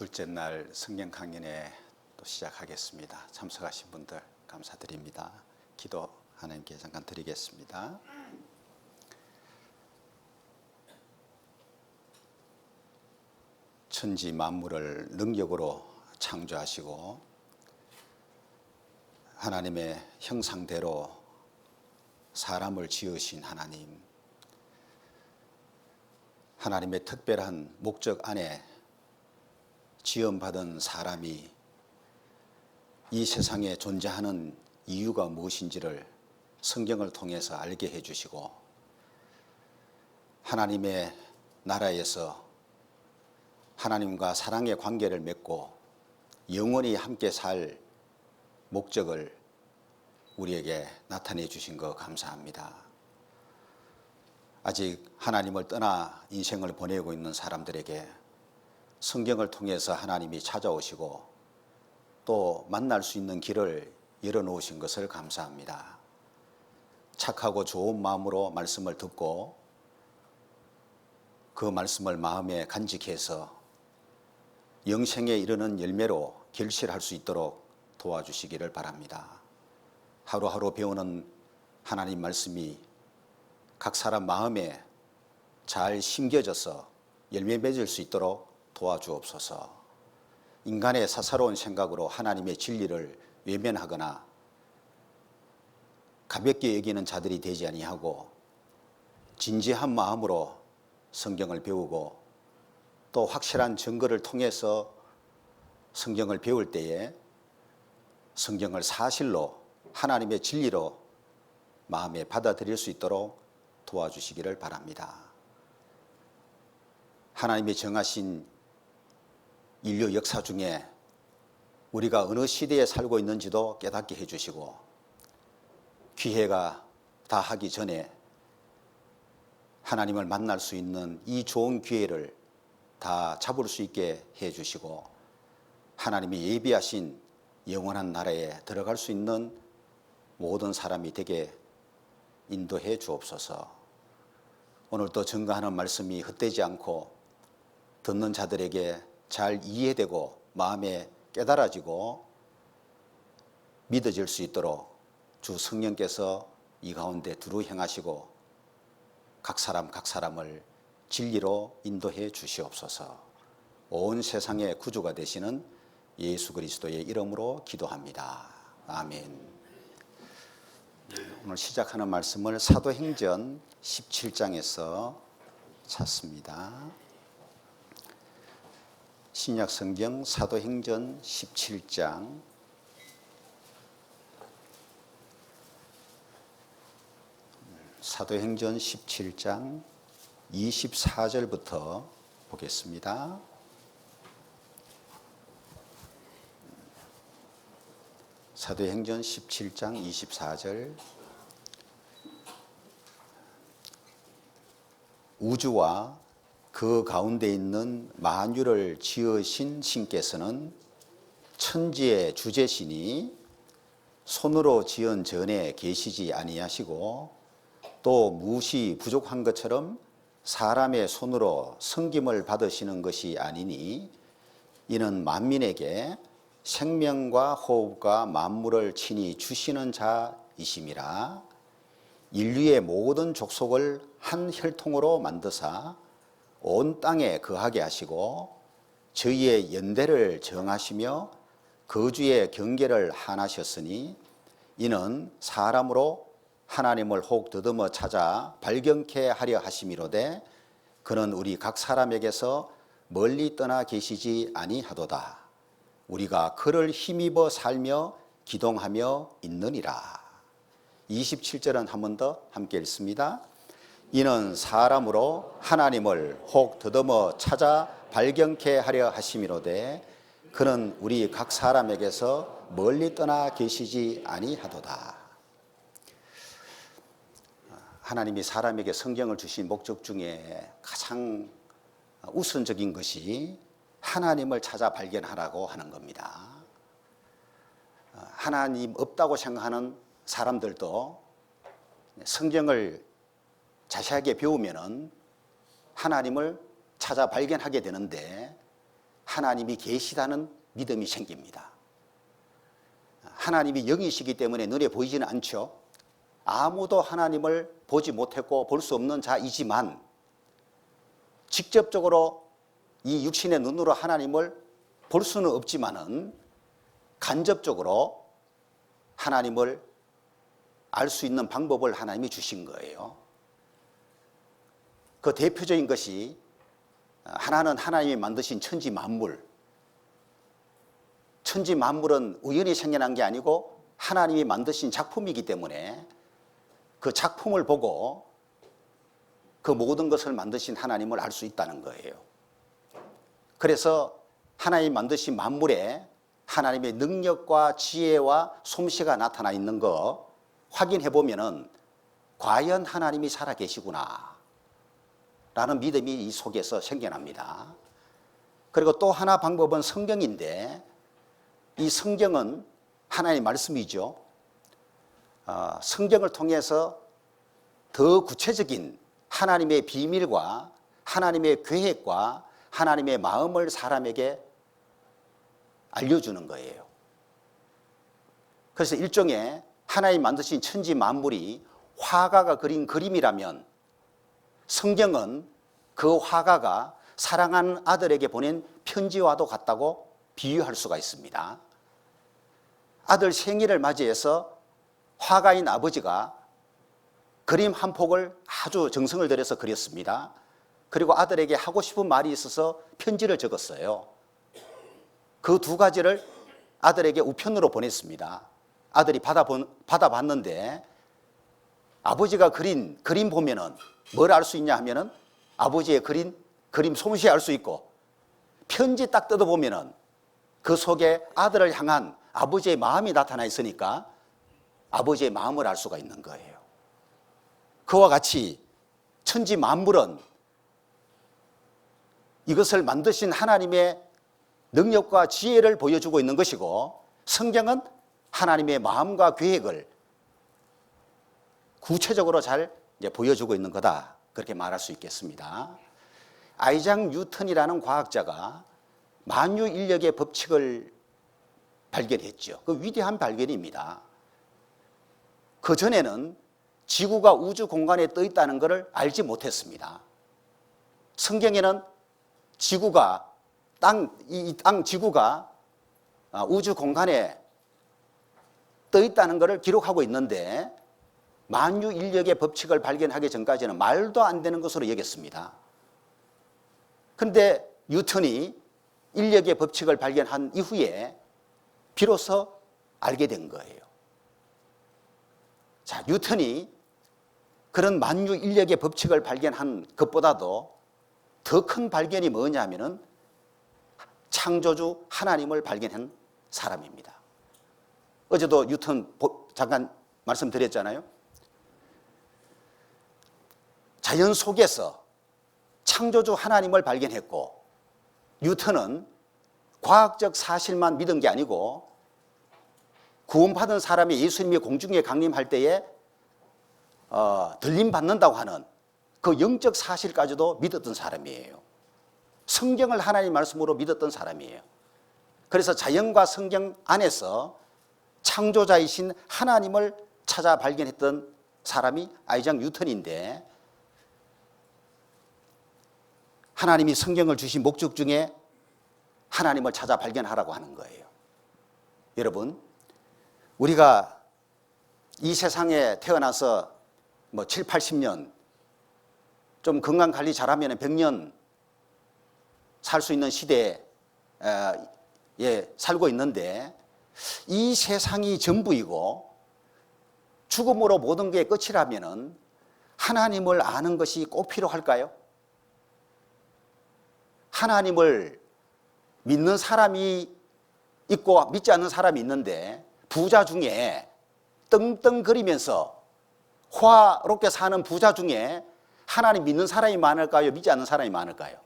둘째 날 성경 강연회 또 시작하겠습니다. 참석하신 분들 감사드립니다. 기도 하나님께 잠깐 드리겠습니다. 천지 만물을 능력으로 창조하시고 하나님의 형상대로 사람을 지으신 하나님, 하나님의 특별한 목적 안에 지음받은 사람이 이 세상에 존재하는 이유가 무엇인지를 성경을 통해서 알게 해주시고 하나님의 나라에서 하나님과 사랑의 관계를 맺고 영원히 함께 살 목적을 우리에게 나타내 주신 것 감사합니다. 아직 하나님을 떠나 인생을 보내고 있는 사람들에게 성경을 통해서 하나님이 찾아오시고 또 만날 수 있는 길을 열어놓으신 것을 감사합니다. 착하고 좋은 마음으로 말씀을 듣고 그 말씀을 마음에 간직해서 영생에 이르는 열매로 결실할 수 있도록 도와주시기를 바랍니다. 하루하루 배우는 하나님 말씀이 각 사람 마음에 잘 심겨져서 열매 맺을 수 있도록 도와주옵소서. 인간의 사사로운 생각으로 하나님의 진리를 외면하거나 가볍게 여기는 자들이 되지 아니하고 진지한 마음으로 성경을 배우고 또 확실한 증거를 통해서 성경을 배울 때에 성경을 사실로 하나님의 진리로 마음에 받아들일 수 있도록 도와주시기를 바랍니다. 하나님이 정하신 인류 역사 중에 우리가 어느 시대에 살고 있는지도 깨닫게 해주시고 기회가 다하기 전에 하나님을 만날 수 있는 이 좋은 기회를 다 잡을 수 있게 해주시고 하나님이 예비하신 영원한 나라에 들어갈 수 있는 모든 사람이 되게 인도해 주옵소서. 오늘도 증거하는 말씀이 헛되지 않고 듣는 자들에게 잘 이해되고 마음에 깨달아지고 믿어질 수 있도록 주 성령께서 이 가운데 두루 행하시고 각 사람을 진리로 인도해 주시옵소서. 온 세상의 구주가 되시는 예수 그리스도의 이름으로 기도합니다. 아멘. 오늘 시작하는 말씀을 사도행전 17장에서 찾습니다. 신약 성경 사도행전 17장 사도행전 17장 24절부터 보겠습니다. 사도행전 17장 24절. 우주와 그 가운데 있는 만유를 지으신 신께서는 천지의 주제시니 손으로 지은 전에 계시지 아니하시고 또 무엇이 부족한 것처럼 사람의 손으로 섬김을 받으시는 것이 아니니 이는 만민에게 생명과 호흡과 만물을 친히 주시는 자이심이라. 인류의 모든 족속을 한 혈통으로 만드사 온 땅에 거하게 하시고 저희의 연대를 정하시며 거주의 경계를 한하셨으니 이는 사람으로 하나님을 혹 더듬어 찾아 발견케 하려 하심이로되 그는 우리 각 사람에게서 멀리 떠나 계시지 아니하도다. 우리가 그를 힘입어 살며 기동하며 있느니라. 27절은 한 번 더 함께 읽습니다. 이는 사람으로 하나님을 혹 더듬어 찾아 발견케 하려 하심이로되 그는 우리 각 사람에게서 멀리 떠나 계시지 아니하도다. 하나님이 사람에게 성경을 주신 목적 중에 가장 우선적인 것이 하나님을 찾아 발견하라고 하는 겁니다. 하나님 없다고 생각하는 사람들도 성경을 자세하게 배우면은 하나님을 찾아 발견하게 되는데 하나님이 계시다는 믿음이 생깁니다. 하나님이 영이시기 때문에 눈에 보이지는 않죠. 아무도 하나님을 보지 못했고 볼 수 없는 자이지만 직접적으로 이 육신의 눈으로 하나님을 볼 수는 없지만은 간접적으로 하나님을 알 수 있는 방법을 하나님이 주신 거예요. 그 대표적인 것이 하나는 하나님이 만드신 천지 만물. 천지 만물은 우연히 생겨난 게 아니고 하나님이 만드신 작품이기 때문에 그 작품을 보고 그 모든 것을 만드신 하나님을 알 수 있다는 거예요. 그래서 하나님이 만드신 만물에 하나님의 능력과 지혜와 솜씨가 나타나 있는 거 확인해 보면은 과연 하나님이 살아계시구나 라는 믿음이 이 속에서 생겨납니다. 그리고 또 하나 방법은 성경인데 이 성경은 하나님의 말씀이죠. 성경을 통해서 더 구체적인 하나님의 비밀과 하나님의 계획과 하나님의 마음을 사람에게 알려주는 거예요. 그래서 일종의 하나님 만드신 천지 만물이 화가가 그린 그림이라면 성경은 그 화가가 사랑하는 아들에게 보낸 편지와도 같다고 비유할 수가 있습니다. 아들 생일을 맞이해서 화가인 아버지가 그림 한 폭을 아주 정성을 들여서 그렸습니다. 그리고 아들에게 하고 싶은 말이 있어서 편지를 적었어요. 그 두 가지를 아들에게 우편으로 보냈습니다. 아들이 받아봤는데 아버지가 그린 그림 보면은 뭘 알 수 있냐 하면은 아버지의 그린 그림 솜씨 알 수 있고 편지 딱 뜯어보면은 그 속에 아들을 향한 아버지의 마음이 나타나 있으니까 아버지의 마음을 알 수가 있는 거예요. 그와 같이 천지 만물은 이것을 만드신 하나님의 능력과 지혜를 보여주고 있는 것이고 성경은 하나님의 마음과 계획을 구체적으로 잘 보여주고 있는 거다. 그렇게 말할 수 있겠습니다. 아이작 뉴턴이라는 과학자가 만유인력의 법칙을 발견했죠. 그 위대한 발견입니다. 그 전에는 지구가 우주 공간에 떠 있다는 것을 알지 못했습니다. 성경에는 지구가 땅 지구가 우주 공간에 떠 있다는 것을 기록하고 있는데 만유인력의 법칙을 발견하기 전까지는 말도 안 되는 것으로 여겼습니다. 그런데 뉴턴이 인력의 법칙을 발견한 이후에 비로소 알게 된 거예요. 자, 뉴턴이 그런 만유인력의 법칙을 발견한 것보다도 더 큰 발견이 뭐냐 하면은 창조주 하나님을 발견한 사람입니다. 어제도 뉴턴 잠깐 말씀드렸잖아요. 자연 속에서 창조주 하나님을 발견했고 뉴턴은 과학적 사실만 믿은 게 아니고 구원받은 사람이 예수님이 공중에 강림할 때에 들림 받는다고 하는 그 영적 사실까지도 믿었던 사람이에요. 성경을 하나님 말씀으로 믿었던 사람이에요. 그래서 자연과 성경 안에서 창조자이신 하나님을 찾아 발견했던 사람이 아이작 뉴턴인데 하나님이 성경을 주신 목적 중에 하나님을 찾아 발견하라고 하는 거예요. 여러분, 우리가 이 세상에 태어나서 7, 80년 좀 건강 관리 잘하면 100년 살 수 있는 시대에 살고 있는데 이 세상이 전부이고 죽음으로 모든 게 끝이라면 하나님을 아는 것이 꼭 필요할까요? 하나님을 믿는 사람이 있고 믿지 않는 사람이 있는데 부자 중에 떵떵거리면서 화롭게 사는 부자 중에 하나님 믿는 사람이 많을까요? 믿지 않는 사람이 많을까요?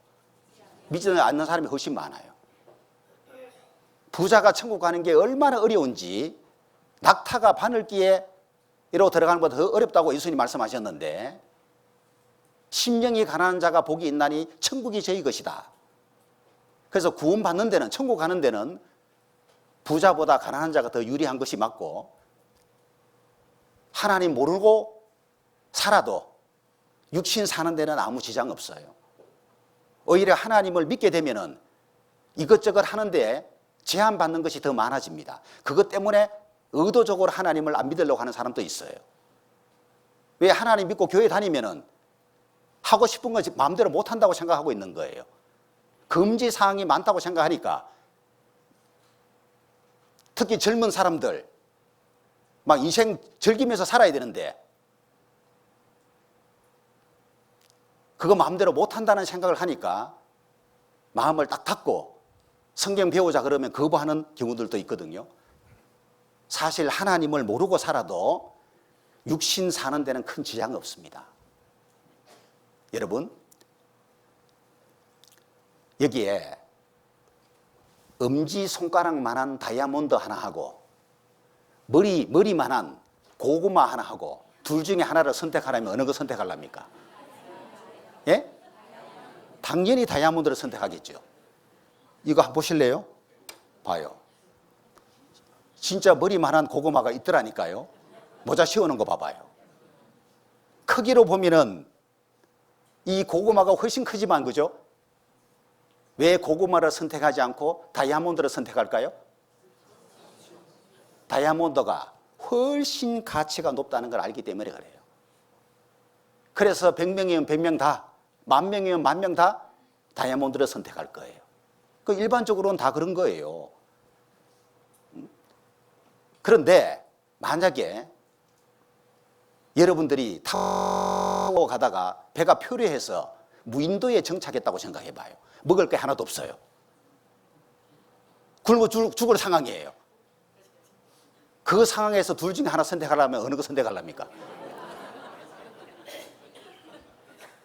믿지 않는 사람이 훨씬 많아요. 부자가 천국 가는 게 얼마나 어려운지 낙타가 바늘기에 이로 들어가는 것보다 더 어렵다고 예수님 말씀하셨는데 심령이 가난한 자가 복이 있나니 천국이 저희 것이다. 그래서 구원받는 데는, 천국 가는 데는 부자보다 가난한 자가 더 유리한 것이 맞고, 하나님 모르고 살아도 육신 사는 데는 아무 지장 없어요. 오히려 하나님을 믿게 되면은 이것저것 하는데 제한받는 것이 더 많아집니다. 그것 때문에 의도적으로 하나님을 안 믿으려고 하는 사람도 있어요. 왜? 하나님 믿고 교회 다니면은 하고 싶은 거 마음대로 못 한다고 생각하고 있는 거예요. 금지 사항이 많다고 생각하니까, 특히 젊은 사람들 막 인생 즐기면서 살아야 되는데 그거 마음대로 못 한다는 생각을 하니까 마음을 딱 닫고 성경 배우자 그러면 거부하는 경우들도 있거든요. 사실 하나님을 모르고 살아도 육신 사는 데는 큰 지장이 없습니다. 여러분, 여기에 엄지손가락만한 다이아몬드 하나 하고 머리만한 고구마 하나 하고 둘 중에 하나를 선택하라면 어느 거 선택하랍니까? 예? 당연히 다이아몬드를 선택하겠죠. 이거 한번 보실래요? 봐요. 진짜 머리만한 고구마가 있더라니까요. 모자 씌우는 거 봐봐요. 크기로 보면은 이 고구마가 훨씬 크지만, 그죠? 왜 고구마를 선택하지 않고 다이아몬드를 선택할까요? 다이아몬드가 훨씬 가치가 높다는 걸 알기 때문에 그래요. 그래서 100명이면 100명 다, 10,000명이면 10,000명 다 다이아몬드를 선택할 거예요. 그 일반적으로는 다 그런 거예요. 그런데 만약에 여러분들이 타고 가다가 배가 표류해서 무인도에 정착했다고 생각해 봐요. 먹을 게 하나도 없어요. 굶어 죽을 상황이에요. 그 상황에서 둘 중에 하나 선택하려면 어느 거 선택하랍니까?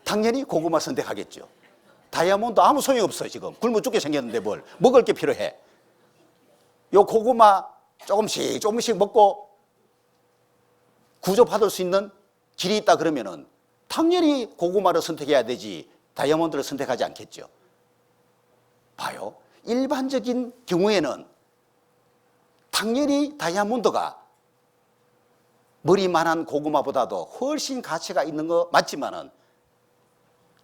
당연히 고구마 선택하겠죠. 다이아몬드 아무 소용이 없어요. 지금 굶어 죽게 생겼는데 뭘 먹을 게 필요해. 요 고구마 조금씩 먹고 구조받을 수 있는 길이 있다 그러면은 당연히 고구마를 선택해야 되지 다이아몬드를 선택하지 않겠죠. 봐요. 일반적인 경우에는 당연히 다이아몬드가 머리만한 고구마보다도 훨씬 가치가 있는 거 맞지만은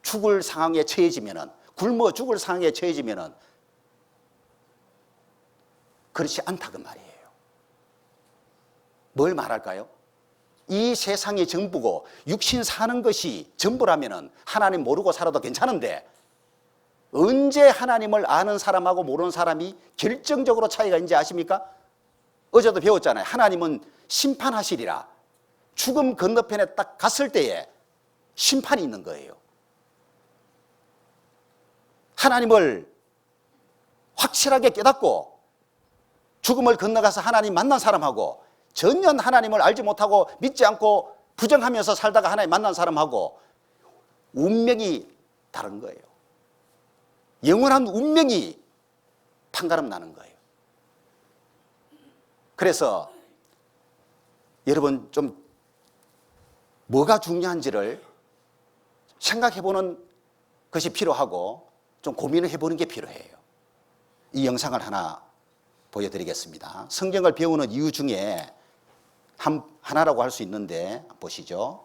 죽을 상황에 처해지면은, 굶어 죽을 상황에 처해지면은 그렇지 않다고 말이에요. 뭘 말할까요? 이 세상이 전부고 육신 사는 것이 전부라면은 하나님 모르고 살아도 괜찮은데, 언제 하나님을 아는 사람하고 모르는 사람이 결정적으로 차이가 있는지 아십니까? 어제도 배웠잖아요. 하나님은 심판하시리라. 죽음 건너편에 딱 갔을 때에 심판이 있는 거예요. 하나님을 확실하게 깨닫고 죽음을 건너가서 하나님 만난 사람하고 전혀 하나님을 알지 못하고 믿지 않고 부정하면서 살다가 하나님 만난 사람하고 운명이 다른 거예요. 영원한 운명이 판가름 나는 거예요. 그래서 여러분 좀 뭐가 중요한지를 생각해보는 것이 필요하고 좀 고민을 해보는 게 필요해요. 이 영상을 하나 보여드리겠습니다. 성경을 배우는 이유 중에 하나라고 할 수 있는데 보시죠.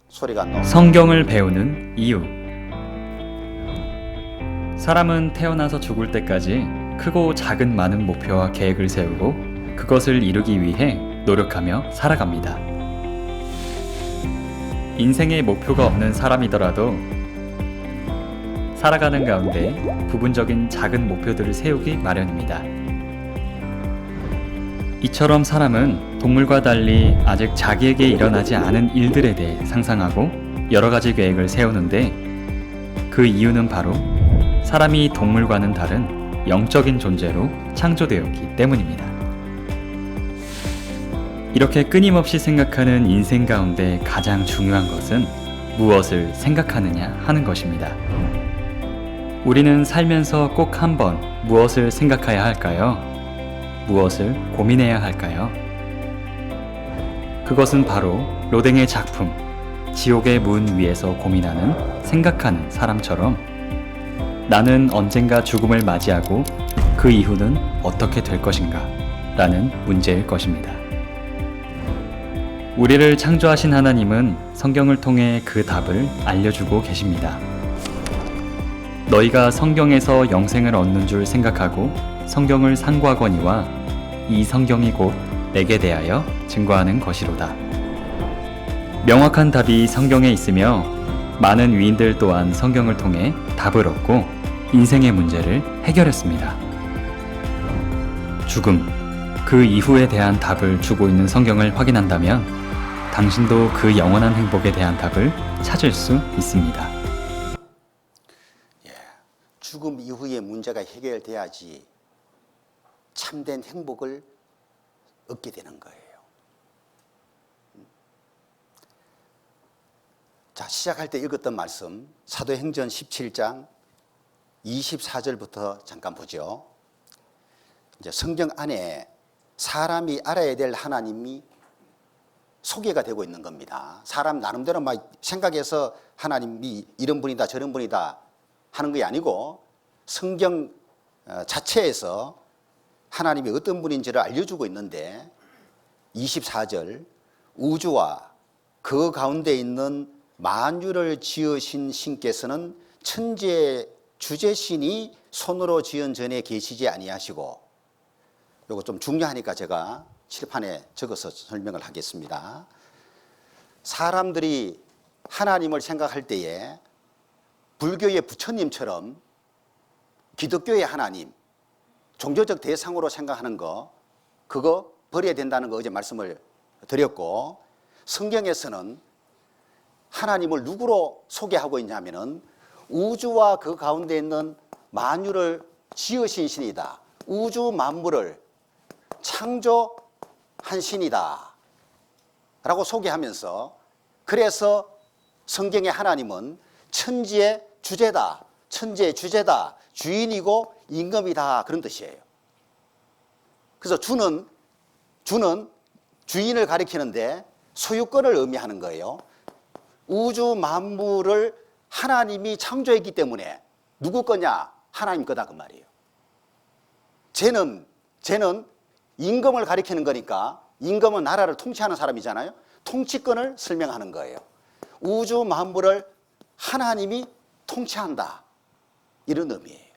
소리가 안 나오네. 성경을 배우는 이유. 사람은 태어나서 죽을 때까지 크고 작은 많은 목표와 계획을 세우고 그것을 이루기 위해 노력하며 살아갑니다. 인생에 목표가 없는 사람이더라도 살아가는 가운데 부분적인 작은 목표들을 세우기 마련입니다. 이처럼 사람은 동물과 달리 아직 자기에게 일어나지 않은 일들에 대해 상상하고 여러 가지 계획을 세우는데, 그 이유는 바로 사람이 동물과는 다른 영적인 존재로 창조되었기 때문입니다. 이렇게 끊임없이 생각하는 인생 가운데 가장 중요한 것은 무엇을 생각하느냐 하는 것입니다. 우리는 살면서 꼭 한 번 무엇을 생각해야 할까요? 무엇을 고민해야 할까요? 그것은 바로 로댕의 작품 지옥의 문 위에서 고민하는 생각하는 사람처럼 나는 언젠가 죽음을 맞이하고 그 이후는 어떻게 될 것인가? 라는 문제일 것입니다. 우리를 창조하신 하나님은 성경을 통해 그 답을 알려주고 계십니다. 너희가 성경에서 영생을 얻는 줄 생각하고 성경을 상고하거니와 이 성경이 곧 내게 대하여 증거하는 것이로다. 명확한 답이 성경에 있으며 많은 위인들 또한 성경을 통해 답을 얻고 인생의 문제를 해결했습니다. 죽음, 그 이후에 대한 답을 주고 있는 성경을 확인한다면 당신도 그 영원한 행복에 대한 답을 찾을 수 있습니다. 죽음 이후의 문제가 해결돼야지 참된 행복을 얻게 되는 거예요. 자, 시작할 때 읽었던 말씀 사도행전 17장 24절부터 잠깐 보죠. 이제 성경 안에 사람이 알아야 될 하나님이 소개가 되고 있는 겁니다. 사람 나름대로 막 생각해서 하나님이 이런 분이다 저런 분이다 하는 게 아니고 성경 자체에서 하나님이 어떤 분인지를 알려주고 있는데 24절 우주와 그 가운데 있는 만유를 지으신 신께서는 천지의 주재신이 손으로 지은 전에 계시지 아니하시고, 이거 좀 중요하니까 제가 칠판에 적어서 설명을 하겠습니다. 사람들이 하나님을 생각할 때에 불교의 부처님처럼 기독교의 하나님, 종교적 대상으로 생각하는 거, 그거 버려야 된다는 거 어제 말씀을 드렸고, 성경에서는 하나님을 누구로 소개하고 있냐면은 우주와 그 가운데 있는 만유를 지으신 신이다. 우주 만물을 창조한 신이다 라고 소개하면서, 그래서 성경의 하나님은 천지의 주제다, 천지의 주제다, 주인이고 임금이다, 그런 뜻이에요. 그래서 주는 주인을 가리키는데 소유권을 의미하는 거예요. 우주 만물을 하나님이 창조했기 때문에 누구 거냐? 하나님 거다, 그 말이에요. 쟤는 임금을 가리키는 거니까, 임금은 나라를 통치하는 사람이잖아요. 통치권을 설명하는 거예요. 우주 만물을 하나님이 통치한다, 이런 의미예요.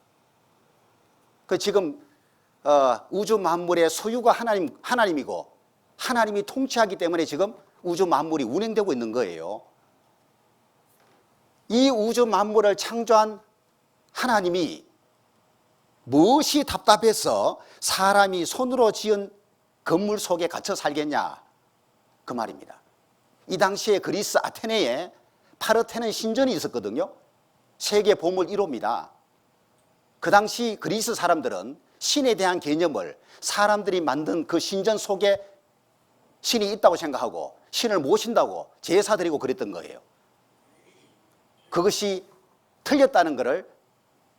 그 지금 우주 만물의 소유가 하나님이고 하나님이 통치하기 때문에 지금 우주 만물이 운행되고 있는 거예요. 이 우주 만물을 창조한 하나님이 무엇이 답답해서 사람이 손으로 지은 건물 속에 갇혀 살겠냐, 그 말입니다. 이 당시에 그리스 아테네에 파르테논 신전이 있었거든요. 세계 보물 1호입니다. 그 당시 그리스 사람들은 신에 대한 개념을 사람들이 만든 그 신전 속에 신이 있다고 생각하고 신을 모신다고 제사 드리고 그랬던 거예요. 그것이 틀렸다는 것을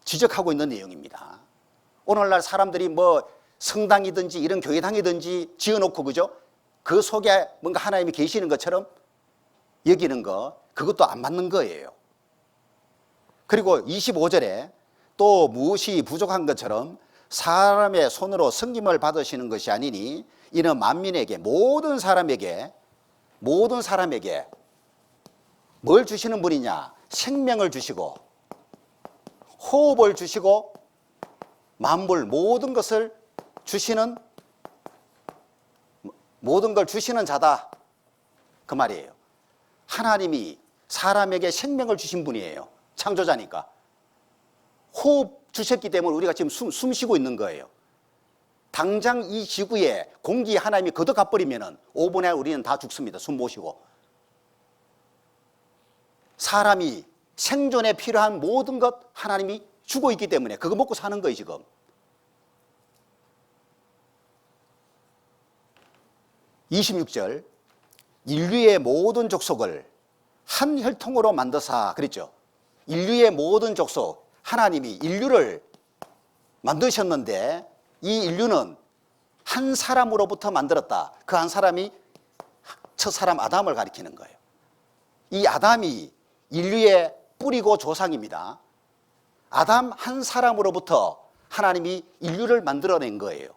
지적하고 있는 내용입니다. 오늘날 사람들이 뭐 성당이든지 이런 교회당이든지 지어놓고, 그죠? 그 속에 뭔가 하나님이 계시는 것처럼 여기는 거, 그것도 안 맞는 거예요. 그리고 25절에 또 무엇이 부족한 것처럼 사람의 손으로 섬김을 받으시는 것이 아니니 이는 만민에게, 모든 사람에게 뭘 주시는 분이냐? 생명을 주시고 호흡을 주시고 만물 모든 것을 주시는, 모든 걸 주시는 자다, 그 말이에요. 하나님이 사람에게 생명을 주신 분이에요. 창조자니까. 호흡 주셨기 때문에 우리가 지금 숨 쉬고 있는 거예요. 당장 이 지구에 공기 하나님이 걷어가 버리면은 5분에 안에 우리는 다 죽습니다. 숨 못 쉬고. 사람이 생존에 필요한 모든 것 하나님이 주고 있기 때문에 그거 먹고 사는 거예요, 지금. (26절) 인류의 모든 족속을 한 혈통으로 만드사, 그랬죠. 인류의 모든 족속, 하나님이 인류를 만드셨는데 이 인류는 한 사람으로부터 만들었다. 그 한 사람이 첫 사람 아담을 가리키는 거예요. 이 아담이 인류의 뿌리고 조상입니다. 아담 한 사람으로부터 하나님이 인류를 만들어낸 거예요.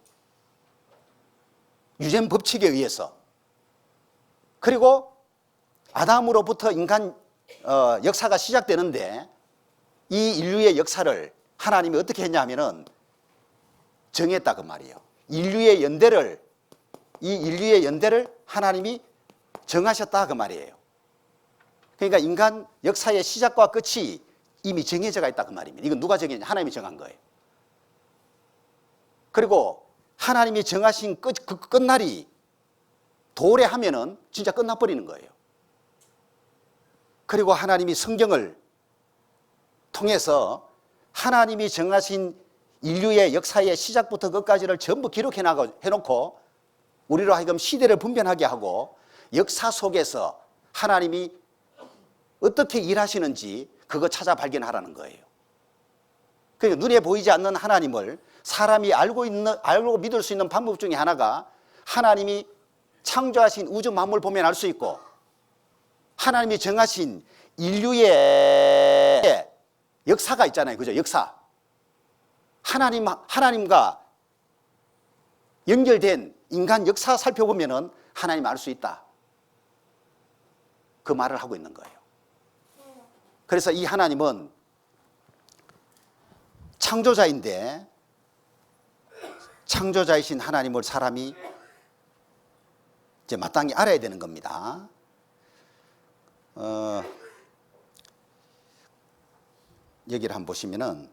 유전 법칙에 의해서. 그리고 아담으로부터 인간 역사가 시작되는데 이 인류의 역사를 하나님이 어떻게 했냐 하면은 정했다 그 말이에요. 이 인류의 연대를 하나님이 정하셨다 그 말이에요. 그러니까 인간 역사의 시작과 끝이 이미 정해져가 있다 그 말입니다. 이건 누가 정했냐? 하나님이 정한 거예요. 그리고 하나님이 정하신 끝날이 도래하면은 진짜 끝나버리는 거예요. 그리고 하나님이 성경을 통해서 하나님이 정하신 인류의 역사의 시작부터 끝까지를 전부 기록해 놓고 우리로 하여금 시대를 분별하게 하고 역사 속에서 하나님이 어떻게 일하시는지 그거 찾아 발견하라는 거예요. 그러니까 눈에 보이지 않는 하나님을 사람이 알고 믿을 수 있는 방법 중에 하나가 하나님이 창조하신 우주 만물 보면 알 수 있고 하나님이 정하신 인류의 역사가 있잖아요. 그죠? 역사. 하나님과 연결된 인간 역사 살펴보면은 하나님 알 수 있다. 그 말을 하고 있는 거예요. 그래서 이 하나님은 창조자인데 창조자이신 하나님을 사람이 이제 마땅히 알아야 되는 겁니다. 여기를 한번 보시면은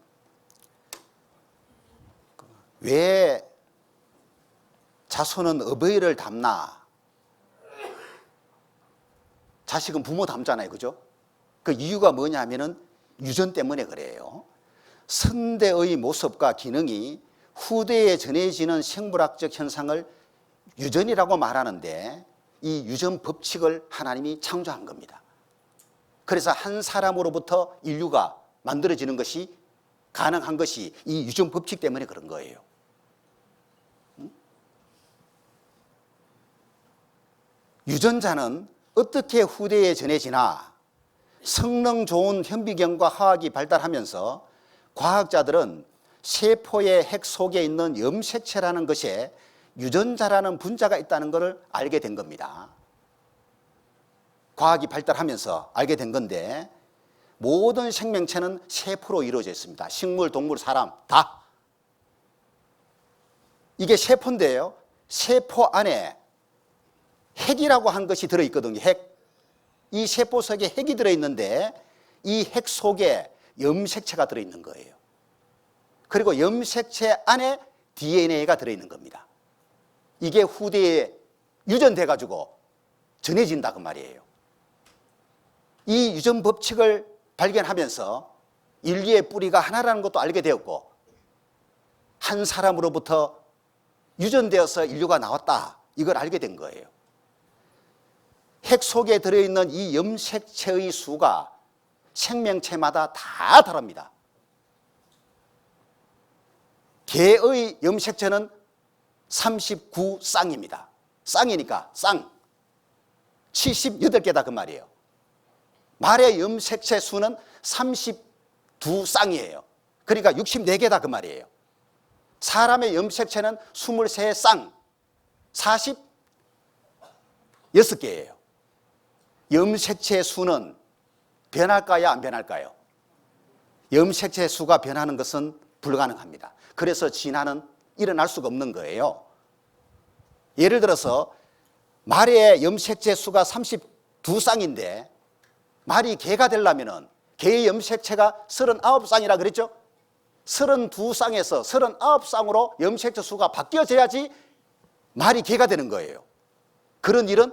왜 자손은 어버이를 닮나? 자식은 부모 닮잖아요. 그죠? 그 이유가 뭐냐 하면은 유전 때문에 그래요. 선대의 모습과 기능이 후대에 전해지는 생물학적 현상을 유전이라고 말하는데 이 유전 법칙을 하나님이 창조한 겁니다. 그래서 한 사람으로부터 인류가 만들어지는 것이 가능한 것이 이 유전 법칙 때문에 그런 거예요. 유전자는 어떻게 후대에 전해지나 성능 좋은 현미경과 화학이 발달하면서 과학자들은 세포의 핵 속에 있는 염색체라는 것에 유전자라는 분자가 있다는 것을 알게 된 겁니다. 과학이 발달하면서 알게 된 건데 모든 생명체는 세포로 이루어져 있습니다. 식물, 동물, 사람 다. 이게 세포인데요. 세포 안에 핵이라고 한 것이 들어있거든요. 핵. 이 세포 속에 핵이 들어있는데 이 핵 속에 염색체가 들어있는 거예요. 그리고 염색체 안에 DNA가 들어있는 겁니다. 이게 후대에 유전돼 가지고 전해진다 그 말이에요. 이 유전 법칙을 발견하면서 인류의 뿌리가 하나라는 것도 알게 되었고 한 사람으로부터 유전되어서 인류가 나왔다 이걸 알게 된 거예요. 핵 속에 들어있는 이 염색체의 수가 생명체마다 다 다릅니다. 개의 염색체는 39쌍입니다. 쌍이니까 쌍 78개다 그 말이에요. 말의 염색체 수는 32쌍이에요. 그러니까 64개다 그 말이에요. 사람의 염색체는 23쌍 46개예요. 염색체 수는 변할까요? 안 변할까요? 염색체 수가 변하는 것은 불가능합니다. 그래서 진화는 일어날 수가 없는 거예요. 예를 들어서 말의 염색체 수가 32쌍인데 말이 개가 되려면 개의 염색체가 39쌍이라 그랬죠? 32쌍에서 39쌍으로 염색체 수가 바뀌어져야지 말이 개가 되는 거예요. 그런 일은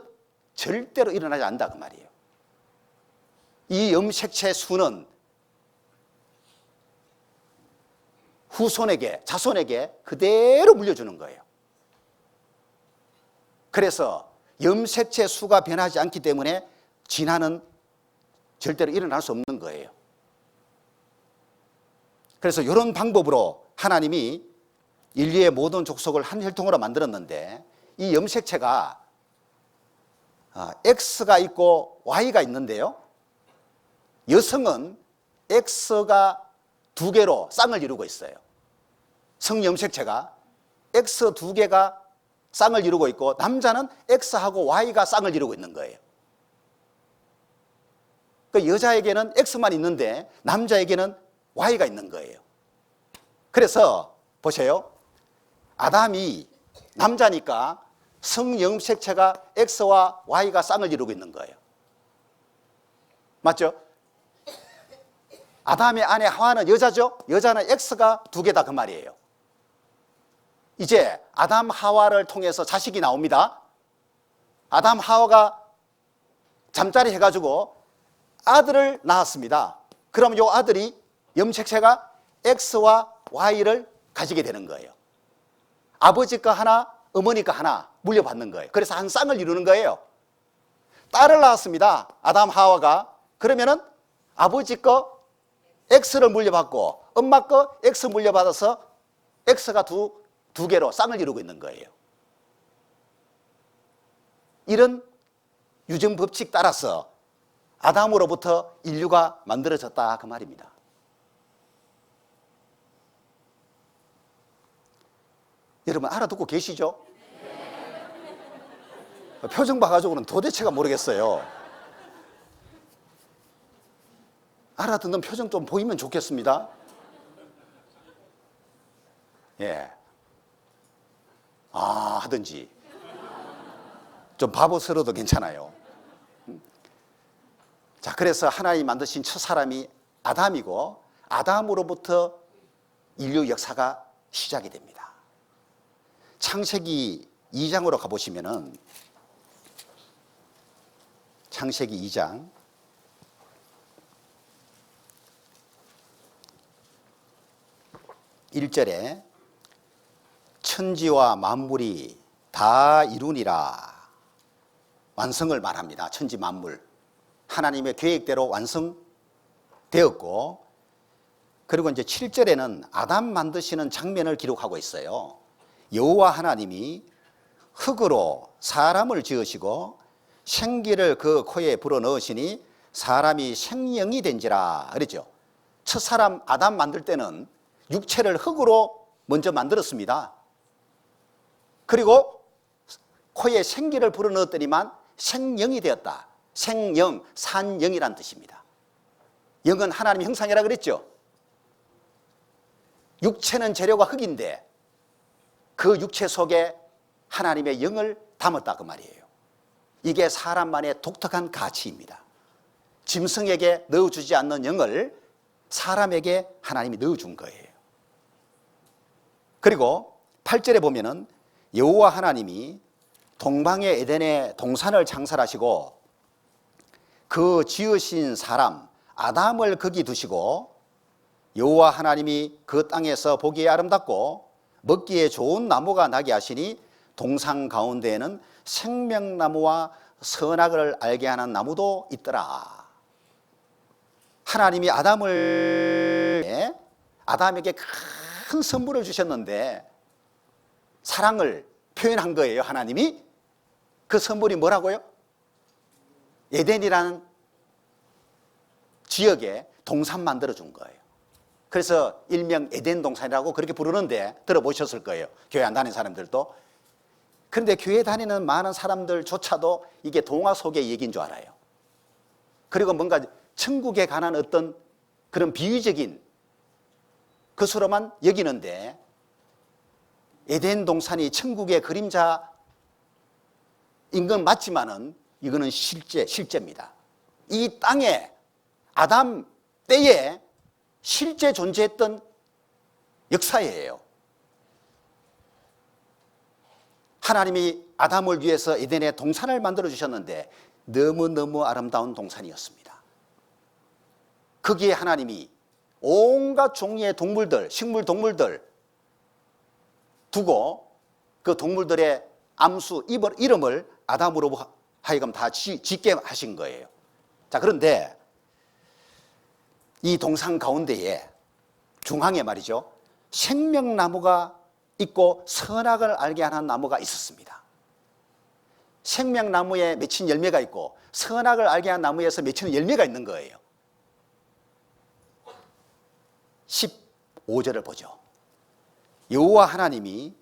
절대로 일어나지 않는다 그 말이에요. 이 염색체 수는 후손에게, 자손에게 그대로 물려주는 거예요. 그래서 염색체 수가 변하지 않기 때문에 진화는 절대로 일어날 수 없는 거예요. 그래서 이런 방법으로 하나님이 인류의 모든 족속을 한 혈통으로 만들었는데 이 염색체가 X가 있고 Y가 있는데요. 여성은 X가 두 개로 쌍을 이루고 있어요. 성염색체가 X 두 개가 쌍을 이루고 있고 남자는 X하고 Y가 쌍을 이루고 있는 거예요. 그 여자에게는 X만 있는데 남자에게는 Y가 있는 거예요. 그래서 보세요. 아담이 남자니까 성염색체가 X와 Y가 쌍을 이루고 있는 거예요. 맞죠? 아담의 아내 하와는 여자죠? 여자는 X가 두 개다 그 말이에요. 이제 아담 하와를 통해서 자식이 나옵니다. 아담 하와가 잠자리 해가지고 아들을 낳았습니다. 그럼 이 아들이 염색체가 X와 Y를 가지게 되는 거예요. 아버지 거 하나, 어머니 거 하나 물려받는 거예요. 그래서 한 쌍을 이루는 거예요. 딸을 낳았습니다. 아담 하와가. 그러면은 아버지 거 X를 물려받고 엄마 거 X 물려받아서 X가 두 개로 쌍을 이루고 있는 거예요. 이런 유전 법칙 따라서 아담으로부터 인류가 만들어졌다 그 말입니다. 여러분 알아듣고 계시죠? 표정 봐가지고는 도대체가 모르겠어요. 알아듣는 표정 좀 보이면 좋겠습니다. 예. 아 하든지 좀 바보스러워도 괜찮아요. 자, 그래서 하나님이 만드신 첫 사람이 아담이고 아담으로부터 인류 역사가 시작이 됩니다. 창세기 2장으로 가보시면은 창세기 2장 1절에 천지와 만물이 다 이루니라 완성을 말합니다. 천지 만물 하나님의 계획대로 완성되었고, 그리고 이제 7절에는 아담 만드시는 장면을 기록하고 있어요. 여호와 하나님이 흙으로 사람을 지으시고 생기를 그 코에 불어넣으시니 사람이 생명이 된지라 그랬죠. 첫 사람 아담 만들 때는 육체를 흙으로 먼저 만들었습니다. 그리고 코에 생기를 불어넣었더니만 생명이 되었다. 생영, 산영이란 뜻입니다. 영은 하나님의 형상이라 그랬죠. 육체는 재료가 흙인데 그 육체 속에 하나님의 영을 담았다 그 말이에요. 이게 사람만의 독특한 가치입니다. 짐승에게 넣어주지 않는 영을 사람에게 하나님이 넣어준 거예요. 그리고 8절에 보면은 여호와 하나님이 동방의 에덴에 동산을 창설하시고 그 지으신 사람 아담을 거기 두시고 여호와 하나님이 그 땅에서 보기에 아름답고 먹기에 좋은 나무가 나게 하시니 동산 가운데에는 생명나무와 선악을 알게 하는 나무도 있더라. 하나님이 아담에게 큰 선물을 주셨는데 사랑을 표현한 거예요. 하나님이 그 선물이 뭐라고요? 에덴이라는 지역에 동산 만들어 준 거예요. 그래서 일명 에덴 동산이라고 그렇게 부르는데 들어보셨을 거예요. 교회 안 다니는 사람들도. 그런데 교회 다니는 많은 사람들조차도 이게 동화 속의 얘기인 줄 알아요. 그리고 뭔가 천국에 관한 어떤 그런 비유적인 것으로만 여기는데 에덴 동산이 천국의 그림자인 건 맞지만은 이거는 실제입니다. 이 땅에 아담 때에 실제 존재했던 역사예요. 하나님이 아담을 위해서 에덴에 동산을 만들어 주셨는데 너무너무 아름다운 동산이었습니다. 거기에 하나님이 온갖 종류의 동물들, 식물 동물들 두고 그 동물들의 암수, 이름을 아담으로 하여금 다 짓게 하신 거예요. 자, 그런데 이 동산 가운데에 중앙에 말이죠, 생명나무가 있고 선악을 알게 하는 나무가 있었습니다. 생명나무에 맺힌 열매가 있고 선악을 알게 하는 나무에서 맺히는 열매가 있는 거예요. 15절을 보죠. 여호와 하나님이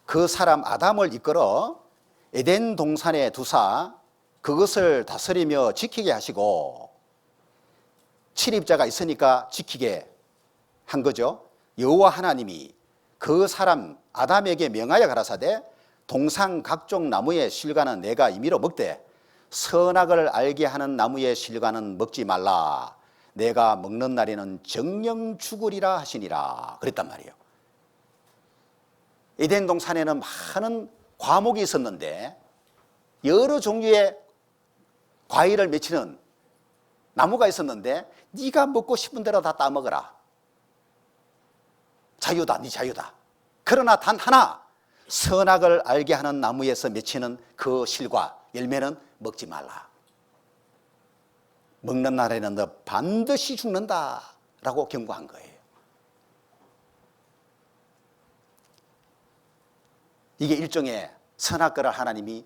그 사람 아담을 이끌어 에덴 동산에 두사 그것을 다스리며 지키게 하시고, 출입자가 있으니까 지키게 한 거죠. 여호와 하나님이 그 사람 아담에게 명하여 가라사대 동산 각종 나무의 실과는 내가 임의로 먹되 선악을 알게 하는 나무의 실과는 먹지 말라. 내가 먹는 날에는 정령 죽으리라 하시니라. 그랬단 말이에요. 에덴 동산에는 많은 과목이 있었는데 여러 종류의 과일을 맺히는 나무가 있었는데 네가 먹고 싶은 대로 다 따먹어라. 자유다, 네 자유다. 그러나 단 하나, 선악을 알게 하는 나무에서 맺히는 그 실과 열매는 먹지 말라. 먹는 날에는 너 반드시 죽는다 라고 경고한 거예요. 이게 일종의 선악과를 하나님이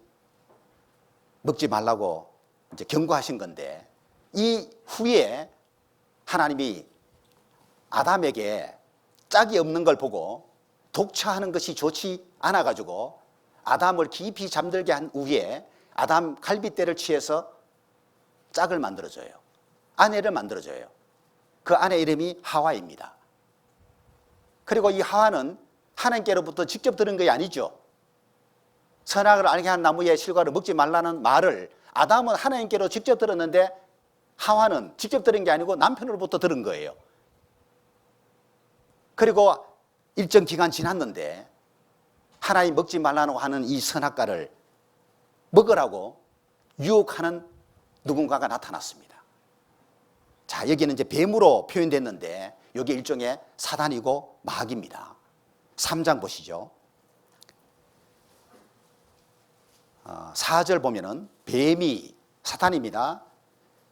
먹지 말라고 이제 경고하신 건데, 이 후에 하나님이 아담에게 짝이 없는 걸 보고 독처하는 것이 좋지 않아 가지고 아담을 깊이 잠들게 한 후에 아담 갈빗대를 취해서 짝을 만들어줘요. 아내를 만들어줘요. 그 아내 이름이 하와입니다. 그리고 이 하와는 하나님께로부터 직접 들은 것이 아니죠. 선악을 알게 한 나무의 실과를 먹지 말라는 말을 아담은 하나님께로 직접 들었는데 하와는 직접 들은 게 아니고 남편으로부터 들은 거예요. 그리고 일정 기간 지났는데 하나님 먹지 말라고 하는 이 선악과를 먹으라고 유혹하는 누군가가 나타났습니다. 자, 여기는 이제 뱀으로 표현됐는데 여기 일종의 사단이고 마귀입니다. 3장 보시죠. 4절 보면은 뱀이 사탄입니다.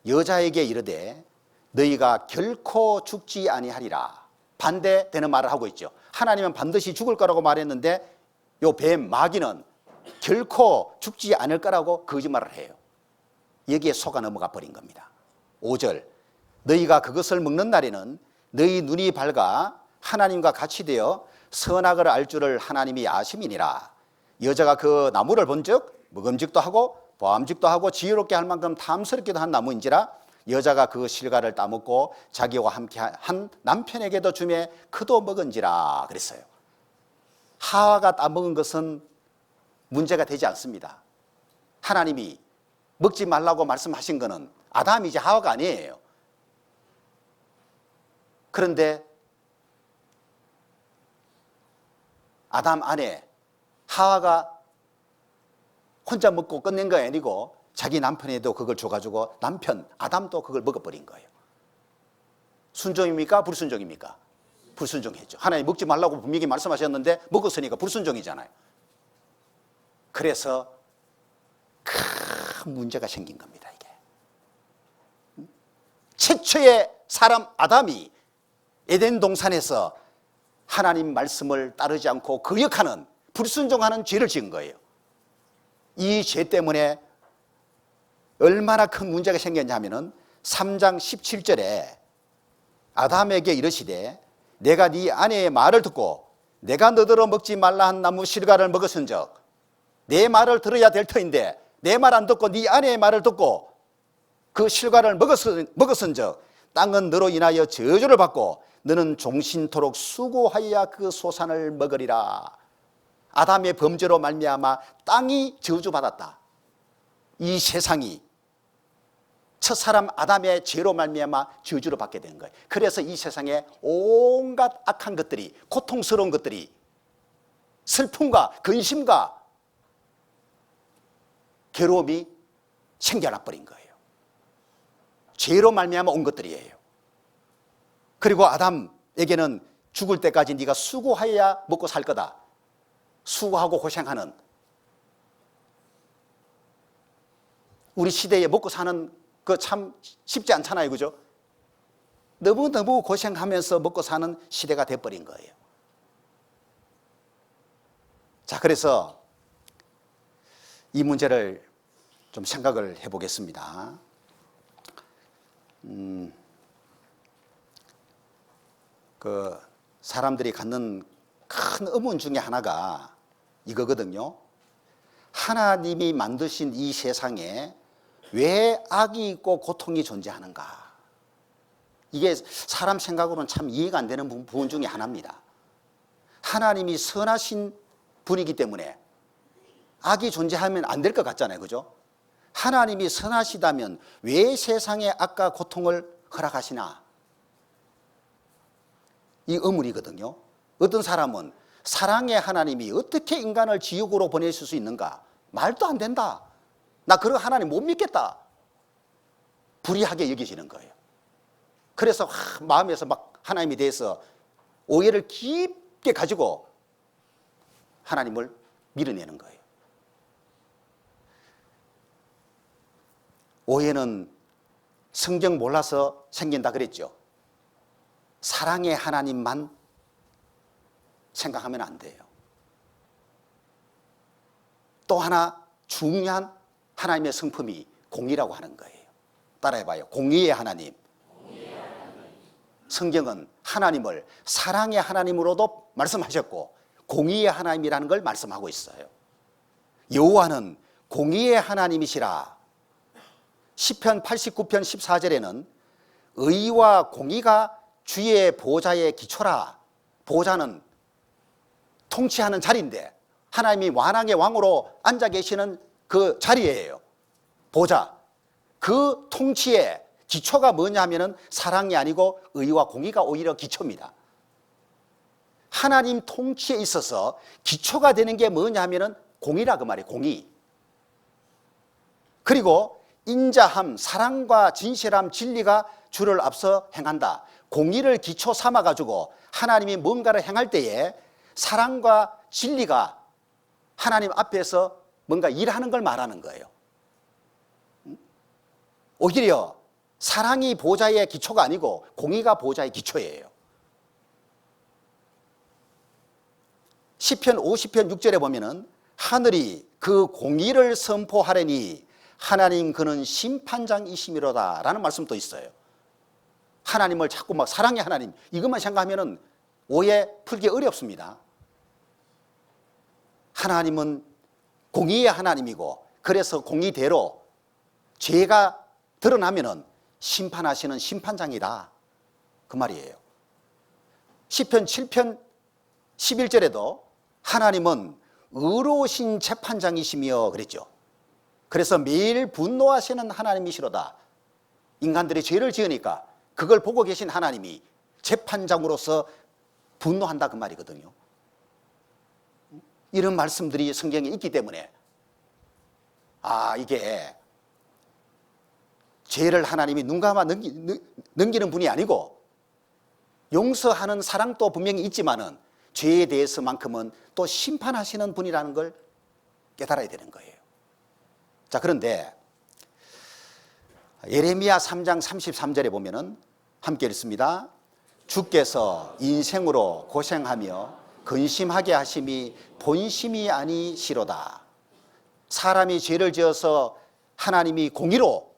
여자에게 이르되 너희가 결코 죽지 아니하리라. 반대되는 말을 하고 있죠. 하나님은 반드시 죽을 거라고 말했는데 요 뱀 마귀는 결코 죽지 않을 거라고 거짓말을 해요. 여기에 속아 넘어가 버린 겁니다. 5절 너희가 그것을 먹는 날에는 너희 눈이 밝아 하나님과 같이 되어 선악을 알 줄을 하나님이 아심이니라. 여자가 그 나무를 본즉 먹음직도 하고 보암직도 하고 지혜롭게 할 만큼 탐스럽기도 한 나무인지라 여자가 그 실과를 따먹고 자기와 함께 한 남편에게도 주매 그도 먹은지라 그랬어요. 하와가 따먹은 것은 문제가 되지 않습니다. 하나님이 먹지 말라고 말씀하신 것은 아담이지 하와가 아니에요. 그런데 아담 안에 하와가 혼자 먹고 끝낸 거 아니고 자기 남편에도 그걸 줘가지고 남편 아담도 그걸 먹어버린 거예요. 순종입니까? 불순종입니까? 불순종했죠. 하나님 먹지 말라고 분명히 말씀하셨는데 먹었으니까 불순종이잖아요. 그래서 큰 문제가 생긴 겁니다. 이게 최초의 사람 아담이 에덴 동산에서 하나님 말씀을 따르지 않고 거역하는 불순종하는 죄를 지은 거예요. 이 죄 때문에 얼마나 큰 문제가 생겼냐면은 3장 17절에 아담에게 이르시되 내가 네 아내의 말을 듣고 내가 너더러 먹지 말라 한 나무 실과를 먹었은즉 내 말을 들어야 될 터인데 내 말 안 듣고 네 아내의 말을 듣고 그 실과를 먹었은즉 땅은 너로 인하여 저주를 받고 너는 종신토록 수고하여야 그 소산을 먹으리라. 아담의 범죄로 말미암아 땅이 저주받았다. 이 세상이 첫사람 아담의 죄로 말미암아 저주를 받게 된 거예요. 그래서 이 세상에 온갖 악한 것들이, 고통스러운 것들이 슬픔과 근심과 괴로움이 생겨나 버린 거예요. 죄로 말미암아 온 것들이에요. 그리고 아담에게는 죽을 때까지 네가 수고하여야 먹고 살 거다. 수고하고 고생하는, 우리 시대에 먹고 사는 그 참 쉽지 않잖아요. 그죠? 너무너무 고생하면서 먹고 사는 시대가 돼버린 거예요. 자, 그래서 이 문제를 좀 생각을 해보겠습니다. 사람들이 갖는 큰 의문 중에 하나가 이거거든요. 하나님이 만드신 이 세상에 왜 악이 있고 고통이 존재하는가? 이게 사람 생각으로는 참 이해가 안 되는 부분 중에 하나입니다. 하나님이 선하신 분이기 때문에 악이 존재하면 안 될 것 같잖아요. 그죠? 하나님이 선하시다면 왜 세상에 악과 고통을 허락하시나? 이 의문이거든요. 어떤 사람은 사랑의 하나님이 어떻게 인간을 지옥으로 보내실 수 있는가? 말도 안 된다. 나 그런 하나님 못 믿겠다. 불의하게 여기시는 거예요. 그래서 마음에서 막 하나님에 대해서 오해를 깊게 가지고 하나님을 밀어내는 거예요. 오해는 성경 몰라서 생긴다 그랬죠. 사랑의 하나님만 생각하면 안 돼요. 또 하나 중요한 하나님의 성품이 공의라고 하는 거예요. 따라해봐요. 공의의 하나님. 성경은 하나님을 사랑의 하나님으로도 말씀하셨고 공의의 하나님이라는 걸 말씀하고 있어요. 여호와는 공의의 하나님이시라. 시편 89편 14절에는 의와 공의가 주의 보좌의 기초라. 보좌는 통치하는 자리인데 하나님이 완왕의 왕으로 앉아 계시는 그 자리예요. 보좌. 그 통치의 기초가 뭐냐 하면은 사랑이 아니고 의와 공의가 오히려 기초입니다. 하나님 통치에 있어서 기초가 되는 게 뭐냐 하면은 공의라 그 말이에요. 공의. 그리고 인자함, 사랑과 진실함, 진리가 주를 앞서 행한다. 공의를 기초 삼아 가지고 하나님이 뭔가를 행할 때에 사랑과 진리가 하나님 앞에서 뭔가 일하는 걸 말하는 거예요. 오히려 사랑이 보좌의 기초가 아니고 공의가 보좌의 기초예요. 시편 50편 6절에 보면은 하늘이 그 공의를 선포하려니 하나님 그는 심판장이시미로다 라는 말씀도 있어요. 하나님을 자꾸 막 사랑의 하나님 이것만 생각하면은 오해 풀기 어렵습니다. 하나님은 공의의 하나님이고 그래서 공의대로 죄가 드러나면은 심판하시는 심판장이다 그 말이에요. 시편 7편 11절에도 하나님은 의로우신 재판장이시며 그랬죠. 그래서 매일 분노하시는 하나님이시로다. 인간들이 죄를 지으니까 그걸 보고 계신 하나님이 재판장으로서 분노한다 그 말이거든요. 이런 말씀들이 성경에 있기 때문에 이게 죄를 하나님이 눈 감아 넘기는 분이 아니고 용서하는 사랑도 분명히 있지만은 죄에 대해서만큼은 또 심판하시는 분이라는 걸 깨달아야 되는 거예요. 자, 그런데 예레미야 3장 33절에 보면은 함께 읽습니다. 주께서 인생으로 고생하며 근심하게 하심이 본심이 아니시로다. 사람이 죄를 지어서 하나님이 공의로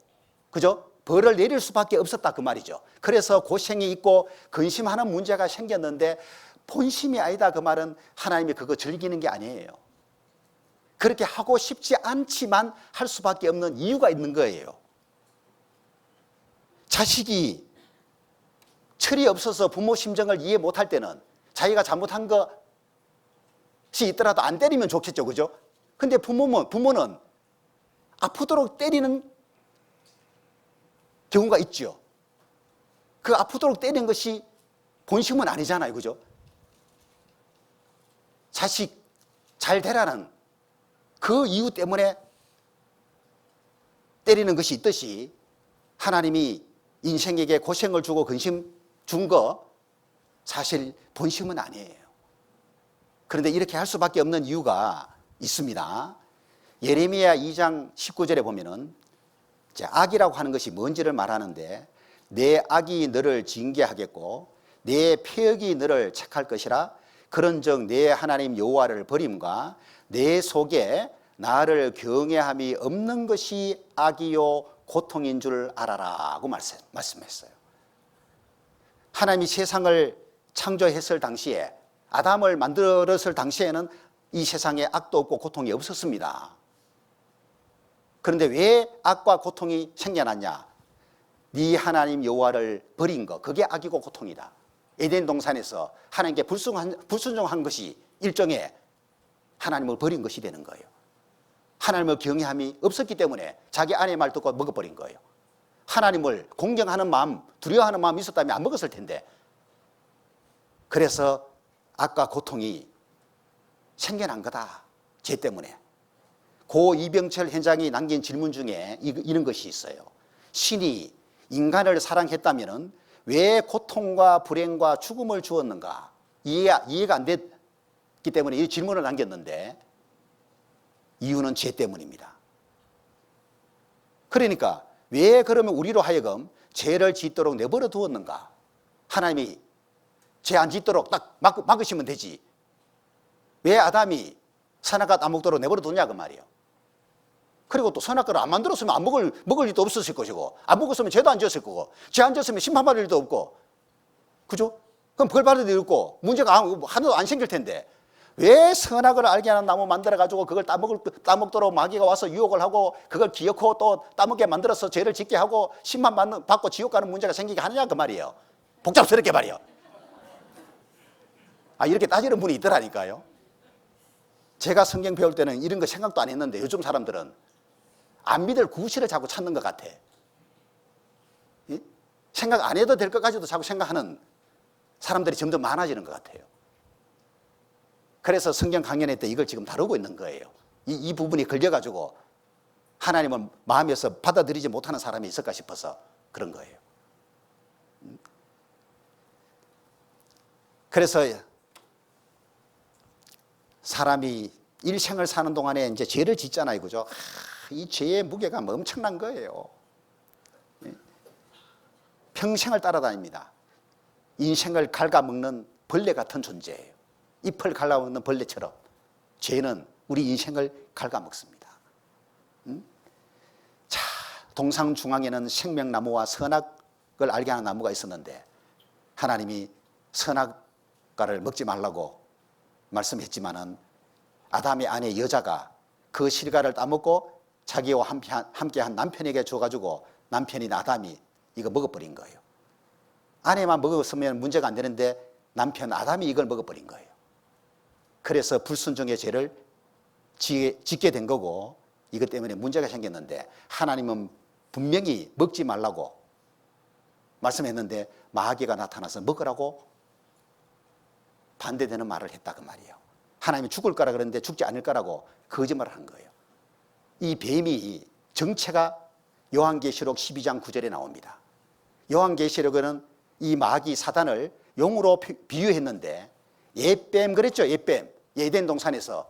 그죠? 벌을 내릴 수밖에 없었다 그 말이죠. 그래서 고생이 있고 근심하는 문제가 생겼는데 본심이 아니다 그 말은 하나님이 그거 즐기는 게 아니에요. 그렇게 하고 싶지 않지만 할 수밖에 없는 이유가 있는 거예요. 자식이 철이 없어서 부모 심정을 이해 못할 때는 자기가 잘못한 것이 있더라도 안 때리면 좋겠죠. 그죠? 근데 부모는 아프도록 때리는 경우가 있죠. 그 아프도록 때리는 것이 본심은 아니잖아요. 그죠? 자식 잘 되라는 그 이유 때문에 때리는 것이 있듯이 하나님이 인생에게 고생을 주고 근심 준 거 사실 본심은 아니에요. 그런데 이렇게 할 수밖에 없는 이유가 있습니다. 예레미야 2장 19절에 보면은 악이라고 하는 것이 뭔지를 말하는데 내 악이 너를 징계하겠고 내 폐역이 너를 책할 것이라 그런즉 내 하나님 여호와를 버림과 내 속에 나를 경외함이 없는 것이 악이요 고통인 줄 알아라고 말씀했어요. 하나님이 세상을 창조했을 당시에, 아담을 만들었을 당시에는 이 세상에 악도 없고 고통이 없었습니다. 그런데 왜 악과 고통이 생겨났냐? 네 하나님 여호와를 버린 것, 그게 악이고 고통이다. 에덴 동산에서 하나님께 불순종한 것이 일종의 하나님을 버린 것이 되는 거예요. 하나님을 경외함이 없었기 때문에 자기 아내의 말 듣고 먹어버린 거예요. 하나님을 공경하는 마음, 두려워하는 마음이 있었다면 안 먹었을 텐데, 그래서 악과 고통이 생겨난 거다. 죄 때문에. 고 이병철 회장이 남긴 질문 중에 이런 것이 있어요. 신이 인간을 사랑했다면 왜 고통과 불행과 죽음을 주었는가? 이해가 안 됐기 때문에 이 질문을 남겼는데, 이유는 죄 때문입니다. 그러니까 왜 그러면 우리로 하여금 죄를 짓도록 내버려 두었는가? 하나님이 죄 안 짓도록 딱 막으시면 되지. 왜 아담이 선악과 안 먹도록 내버려 뒀냐 그 말이에요. 그리고 또 선악과를 안 만들었으면 안 먹을 일도 없었을 것이고, 안 먹었으면 죄도 안 지었을 거고, 죄 안 지었으면 심판받을 일도 없고, 그죠? 그럼 벌 받을 일도 없고 문제가 하나도 안 생길 텐데, 왜 선악을 알게 하는 나무 만들어가지고 그걸 따먹도록 마귀가 와서 유혹을 하고 그걸 기어코 또 따먹게 만들어서 죄를 짓게 하고 심판받고 지옥 가는 문제가 생기게 하느냐 그 말이에요. 복잡스럽게 말이에요. 이렇게 따지는 분이 있더라니까요. 제가 성경 배울 때는 이런 거 생각도 안 했는데, 요즘 사람들은 안 믿을 구실을 자꾸 찾는 것 같아. 생각 안 해도 될 것까지도 자꾸 생각하는 사람들이 점점 많아지는 것 같아요. 그래서 성경 강연회 때 이걸 지금 다루고 있는 거예요. 이 부분이 걸려가지고 하나님을 마음에서 받아들이지 못하는 사람이 있을까 싶어서 그런 거예요. 그래서 사람이 일생을 사는 동안에 이제 죄를 짓잖아요, 그죠? 이 죄의 무게가 엄청난 거예요. 평생을 따라다닙니다. 인생을 갉아먹는 벌레 같은 존재예요. 잎을 갉아먹는 벌레처럼 죄는 우리 인생을 갉아먹습니다. 자, 동상 중앙에는 생명나무와 선악을 알게 하는 나무가 있었는데, 하나님이 선악과를 먹지 말라고 말씀했지만은 아담의 아내 여자가 그 실과를 따먹고 자기와 함께한 남편에게 줘가지고 남편인 아담이 이거 먹어버린 거예요. 아내만 먹었으면 문제가 안 되는데 남편 아담이 이걸 먹어버린 거예요. 그래서 불순종의 죄를 짓게 된 거고, 이것 때문에 문제가 생겼는데, 하나님은 분명히 먹지 말라고 말씀했는데 마귀가 나타나서 먹으라고 반대되는 말을 했다 그 말이에요. 하나님이 죽을 거라 그랬는데 죽지 않을 거라고 거짓말을 한 거예요. 이 뱀이 정체가 요한계시록 12장 9절에 나옵니다. 요한계시록에는 이 마귀 사단을 용으로 비유했는데, 옛뱀 그랬죠. 옛뱀. 에덴 동산에서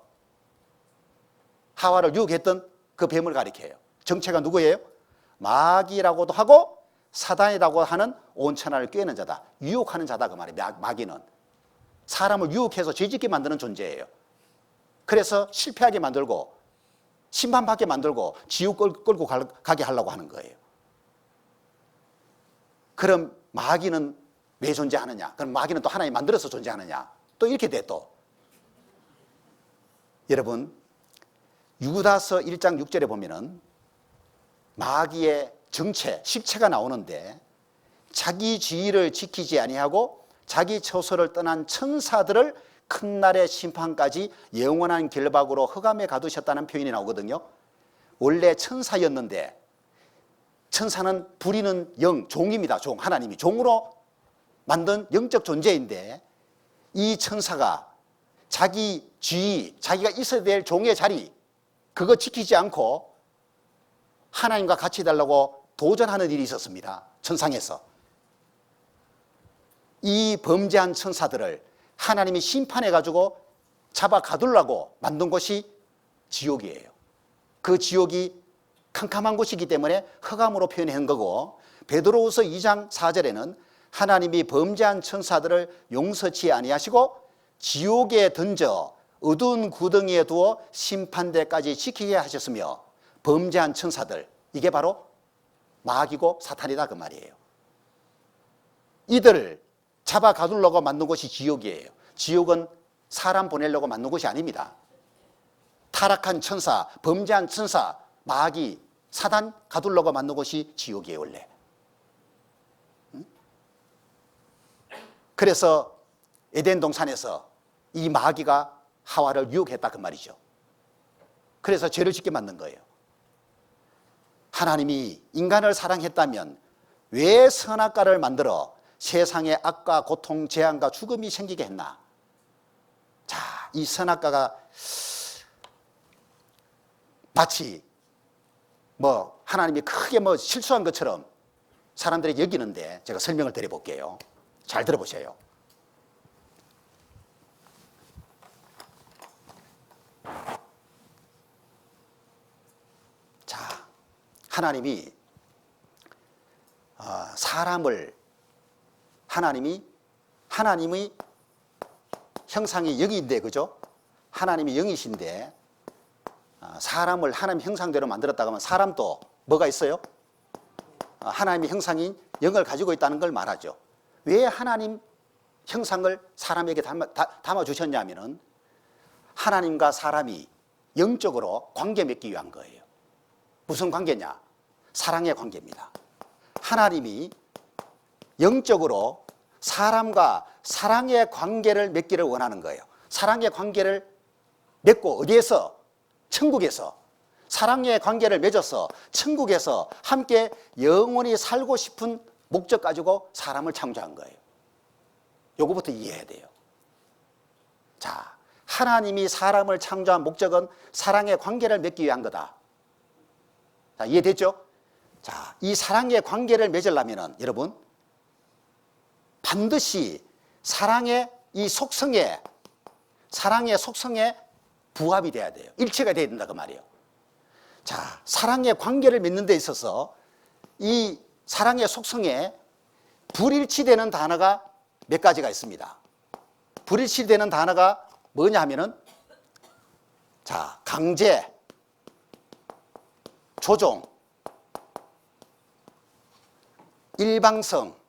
하와를 유혹했던 그 뱀을 가리켜요. 정체가 누구예요? 마귀라고도 하고 사단이라고 하는 온천하를 꿰는 자다. 유혹하는 자다 그 말이에요. 마귀는 사람을 유혹해서 죄짓게 만드는 존재예요. 그래서 실패하게 만들고 심판받게 만들고 지옥 끌고 가게 하려고 하는 거예요. 그럼 마귀는 왜 존재하느냐? 그럼 마귀는 또 하나님이 만들어서 존재하느냐? 또 이렇게 돼 또. 여러분, 유다서 1장 6절에 보면은 마귀의 정체, 실체가 나오는데, 자기 지위를 지키지 아니하고 자기 처소를 떠난 천사들을 큰 날의 심판까지 영원한 결박으로 흑암에 가두셨다는 표현이 나오거든요. 원래 천사였는데, 천사는 부리는 영, 종입니다. 종, 하나님이 종으로 만든 영적 존재인데, 이 천사가 자기 지위, 자기가 있어야 될 종의 자리, 그거 지키지 않고 하나님과 같이 달라고 도전하는 일이 있었습니다. 천상에서. 이 범죄한 천사들을 하나님이 심판해가지고 잡아 가두려고 만든 곳이 지옥이에요. 그 지옥이 캄캄한 곳이기 때문에 흑암으로 표현한 거고, 베드로후서 2장 4절에는 하나님이 범죄한 천사들을 용서치 아니하시고 지옥에 던져 어두운 구덩이에 두어 심판대까지 지키게 하셨으며, 범죄한 천사들, 이게 바로 마귀고 사탄이다 그 말이에요. 이들을 잡아 가두려고 만든 곳이 지옥이에요. 지옥은 사람 보내려고 만든 곳이 아닙니다. 타락한 천사, 범죄한 천사, 마귀, 사단 가두려고 만든 곳이 지옥이에요, 원래. 그래서 에덴 동산에서 이 마귀가 하와를 유혹했다 그 말이죠. 그래서 죄를 짓게 만든 거예요. 하나님이 인간을 사랑했다면 왜 선악과를 만들어 세상에 악과 고통, 재앙과 죽음이 생기게 했나? 자, 이 선악과가 마치 하나님이 크게 실수한 것처럼 사람들에게 여기는데 제가 설명을 드려볼게요. 잘 들어보세요. 자, 하나님이 사람을 하나님의 형상이 영인데, 그죠? 하나님이 영이신데 사람을 하나님 형상대로 만들었다고 하면 사람도 뭐가 있어요? 하나님의 형상인 영을 가지고 있다는 걸 말하죠. 왜 하나님 형상을 사람에게 담아주셨냐면은 하나님과 사람이 영적으로 관계 맺기 위한 거예요. 무슨 관계냐? 사랑의 관계입니다. 하나님이 영적으로 사람과 사랑의 관계를 맺기를 원하는 거예요. 사랑의 관계를 맺고 어디에서? 천국에서. 사랑의 관계를 맺어서 천국에서 함께 영원히 살고 싶은 목적 가지고 사람을 창조한 거예요. 요거부터 이해해야 돼요. 자, 하나님이 사람을 창조한 목적은 사랑의 관계를 맺기 위한 거다. 자, 이해됐죠? 자, 이 사랑의 관계를 맺으려면은 여러분 반드시 사랑의 속성에 부합이 돼야 돼요. 일치가 돼야 된다 그 말이에요. 자, 사랑의 관계를 맺는 데 있어서 이 사랑의 속성에 불일치되는 단어가 몇 가지가 있습니다. 불일치되는 단어가 뭐냐 하면은 자, 강제, 조종, 일방성,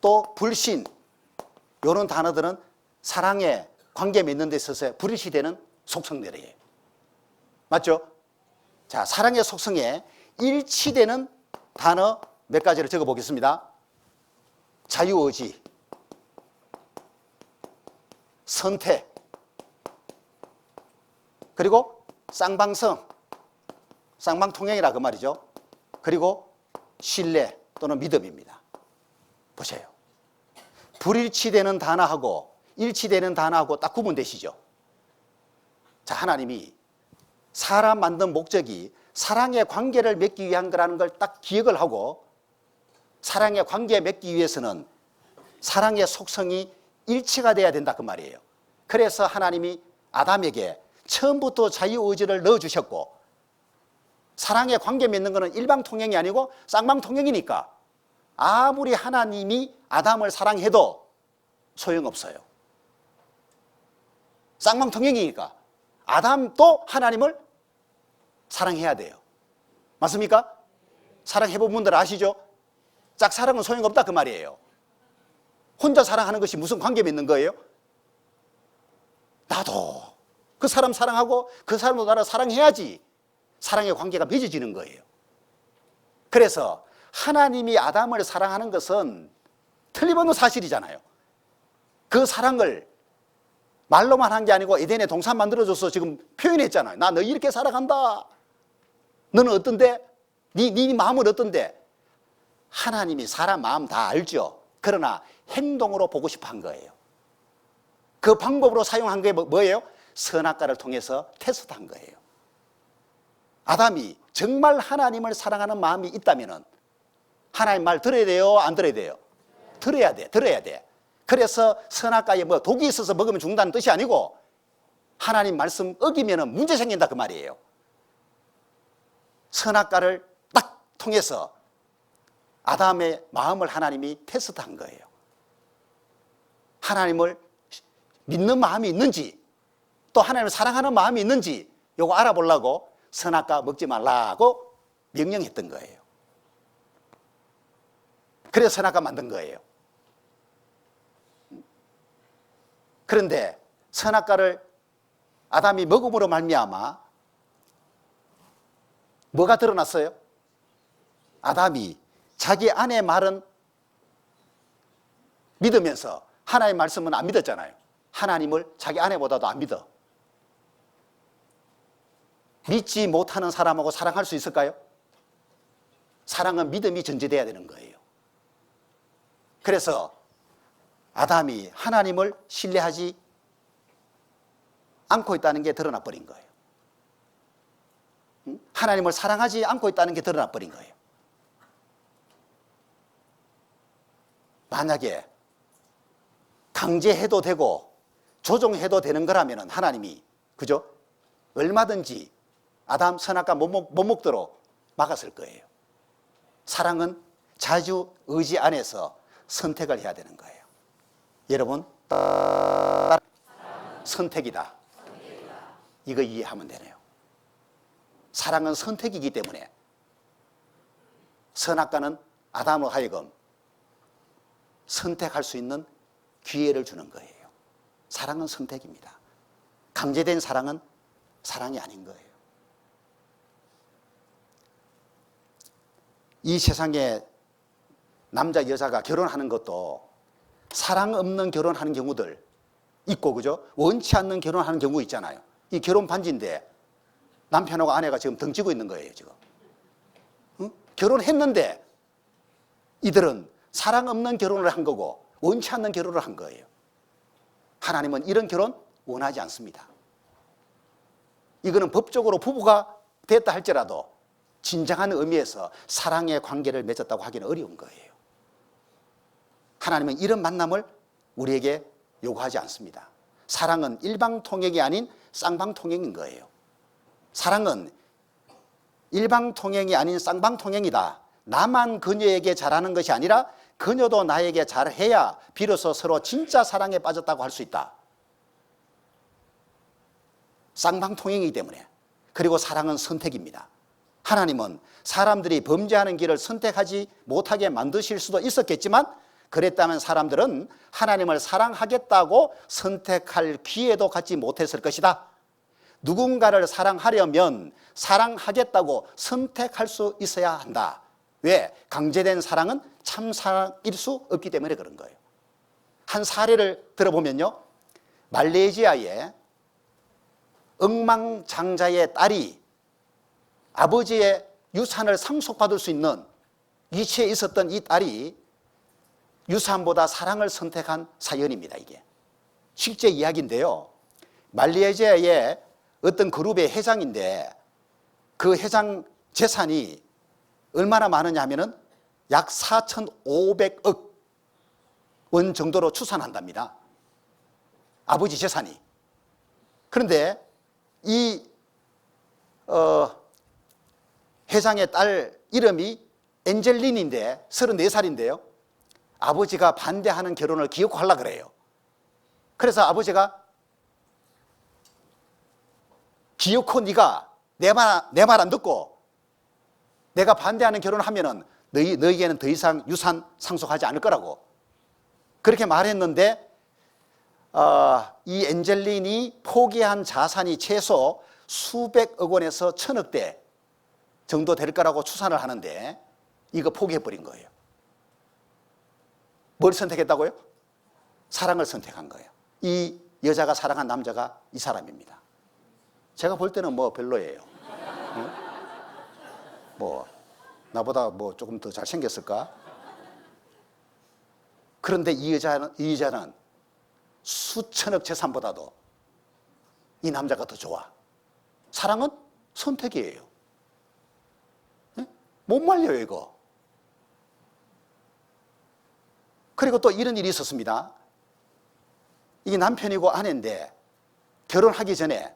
또 불신, 이런 단어들은 사랑의 관계 맺는 데 있어서 불일치되는 속성들이에요. 맞죠? 자, 사랑의 속성에 일치되는 단어 몇 가지를 적어 보겠습니다. 자유의지, 선택, 그리고 쌍방성, 쌍방통행이라 그 말이죠. 그리고 신뢰 또는 믿음입니다. 보세요. 불일치되는 단어하고 일치되는 단어하고 딱 구분되시죠? 자, 하나님이 사람 만든 목적이 사랑의 관계를 맺기 위한 거라는 걸 딱 기억을 하고 사랑의 관계 맺기 위해서는 사랑의 속성이 일치가 돼야 된다 그 말이에요. 그래서 하나님이 아담에게 처음부터 자유의지를 넣어주셨고 사랑의 관계 맺는 거는 일방통행이 아니고 쌍방통행이니까 아무리 하나님이 아담을 사랑해도 소용없어요. 쌍방통행이니까 아담도 하나님을 사랑해야 돼요. 맞습니까? 사랑해본 분들 아시죠? 짝사랑은 소용없다 그 말이에요. 혼자 사랑하는 것이 무슨 관계 맺는 거예요? 나도 그 사람 사랑하고 그 사람도 나를 사랑해야지 사랑의 관계가 맺어지는 거예요. 그래서 하나님이 아담을 사랑하는 것은 틀림없는 사실이잖아요. 그 사랑을 말로만 한 게 아니고 에덴에 동산 만들어줘서 지금 표현했잖아요. 나 너 이렇게 사랑한다. 너는 어떤데? 네 마음은 어떤데? 하나님이 사람 마음 다 알죠. 그러나 행동으로 보고 싶어 한 거예요. 그 방법으로 사용한 게 뭐예요? 선악과를 통해서 테스트한 거예요. 아담이 정말 하나님을 사랑하는 마음이 있다면 하나님 말 들어야 돼요? 안 들어야 돼요? 들어야 돼. 그래서 선악과에 독이 있어서 먹으면 죽는다는 뜻이 아니고 하나님 말씀 어기면 문제 생긴다 그 말이에요. 선악과를 딱 통해서 아담의 마음을 하나님이 테스트한 거예요. 하나님을 믿는 마음이 있는지 또 하나님을 사랑하는 마음이 있는지 요거 알아보려고 선악과 먹지 말라고 명령했던 거예요. 그래서 선악과 만든 거예요. 그런데 선악과를 아담이 먹음으로 말미암아 뭐가 드러났어요? 아담이 자기 아내의 말은 믿으면서 하나님의 말씀은 안 믿었잖아요. 하나님을 자기 아내보다도 안 믿어. 믿지 못하는 사람하고 사랑할 수 있을까요? 사랑은 믿음이 전제돼야 되는 거예요. 그래서 아담이 하나님을 신뢰하지 않고 있다는 게 드러나 버린 거예요. 하나님을 사랑하지 않고 있다는 게 드러나 버린 거예요. 만약에 강제해도 되고 조종해도 되는 거라면 하나님이 그죠? 얼마든지 아담 선악과 못 먹도록 막았을 거예요. 사랑은 자주 의지 안에서 선택을 해야 되는 거예요. 여러분, 선택이다. 이거 이해하면 되네요. 사랑은 선택이기 때문에 선악과는 아담으로 하여금 선택할 수 있는 기회를 주는 거예요. 사랑은 선택입니다. 강제된 사랑은 사랑이 아닌 거예요. 이 세상에 남자 여자가 결혼하는 것도 사랑 없는 결혼하는 경우들 있고 그죠? 원치 않는 결혼하는 경우 있잖아요. 이 결혼 반지인데 남편하고 아내가 지금 덩치고 있는 거예요, 지금. 응? 결혼했는데 이들은 사랑 없는 결혼을 한 거고 원치 않는 결혼을 한 거예요. 하나님은 이런 결혼 원하지 않습니다. 이거는 법적으로 부부가 됐다 할지라도 진정한 의미에서 사랑의 관계를 맺었다고 하기는 어려운 거예요. 하나님은 이런 만남을 우리에게 요구하지 않습니다. 사랑은 일방통행이 아닌 쌍방통행인 거예요. 사랑은 일방통행이 아닌 쌍방통행이다. 나만 그녀에게 잘하는 것이 아니라 그녀도 나에게 잘해야 비로소 서로 진짜 사랑에 빠졌다고 할 수 있다. 쌍방통행이기 때문에. 그리고 사랑은 선택입니다. 하나님은 사람들이 범죄하는 길을 선택하지 못하게 만드실 수도 있었겠지만 그랬다면 사람들은 하나님을 사랑하겠다고 선택할 기회도 갖지 못했을 것이다. 누군가를 사랑하려면 사랑하겠다고 선택할 수 있어야 한다. 왜? 강제된 사랑은 참 사랑일 수 없기 때문에 그런 거예요. 한 사례를 들어보면요. 말레이시아의 억망장자의 딸이 아버지의 유산을 상속받을 수 있는 위치에 있었던 이 딸이 유산보다 사랑을 선택한 사연입니다. 이게 실제 이야기인데요. 말레이시아의 어떤 그룹의 회장인데 그 회장 재산이 얼마나 많으냐 하면은 약 4,500억 원 정도로 추산한답니다. 아버지 재산이. 그런데 이 회장의 딸 이름이 엔젤린인데 34살인데요. 아버지가 반대하는 결혼을 기억하려고 그래요. 그래서 아버지가 기어코 네가 내 말 안 듣고 내가 반대하는 결혼을 하면은 너희에게는 더 이상 유산 상속하지 않을 거라고 그렇게 말했는데 이 엔젤린이 포기한 자산이 최소 수백억 원에서 천억대 정도 될 거라고 추산을 하는데 이거 포기해버린 거예요. 뭘 선택했다고요? 사랑을 선택한 거예요. 이 여자가 사랑한 남자가 이 사람입니다. 제가 볼 때는 뭐 별로예요. 응? 뭐 나보다 뭐 조금 더 잘생겼을까? 그런데 이 여자는 수천억 재산보다도 이 남자가 더 좋아. 사랑은 선택이에요. 네? 못 말려요 이거. 그리고 또 이런 일이 있었습니다. 이게 남편이고 아내인데 결혼하기 전에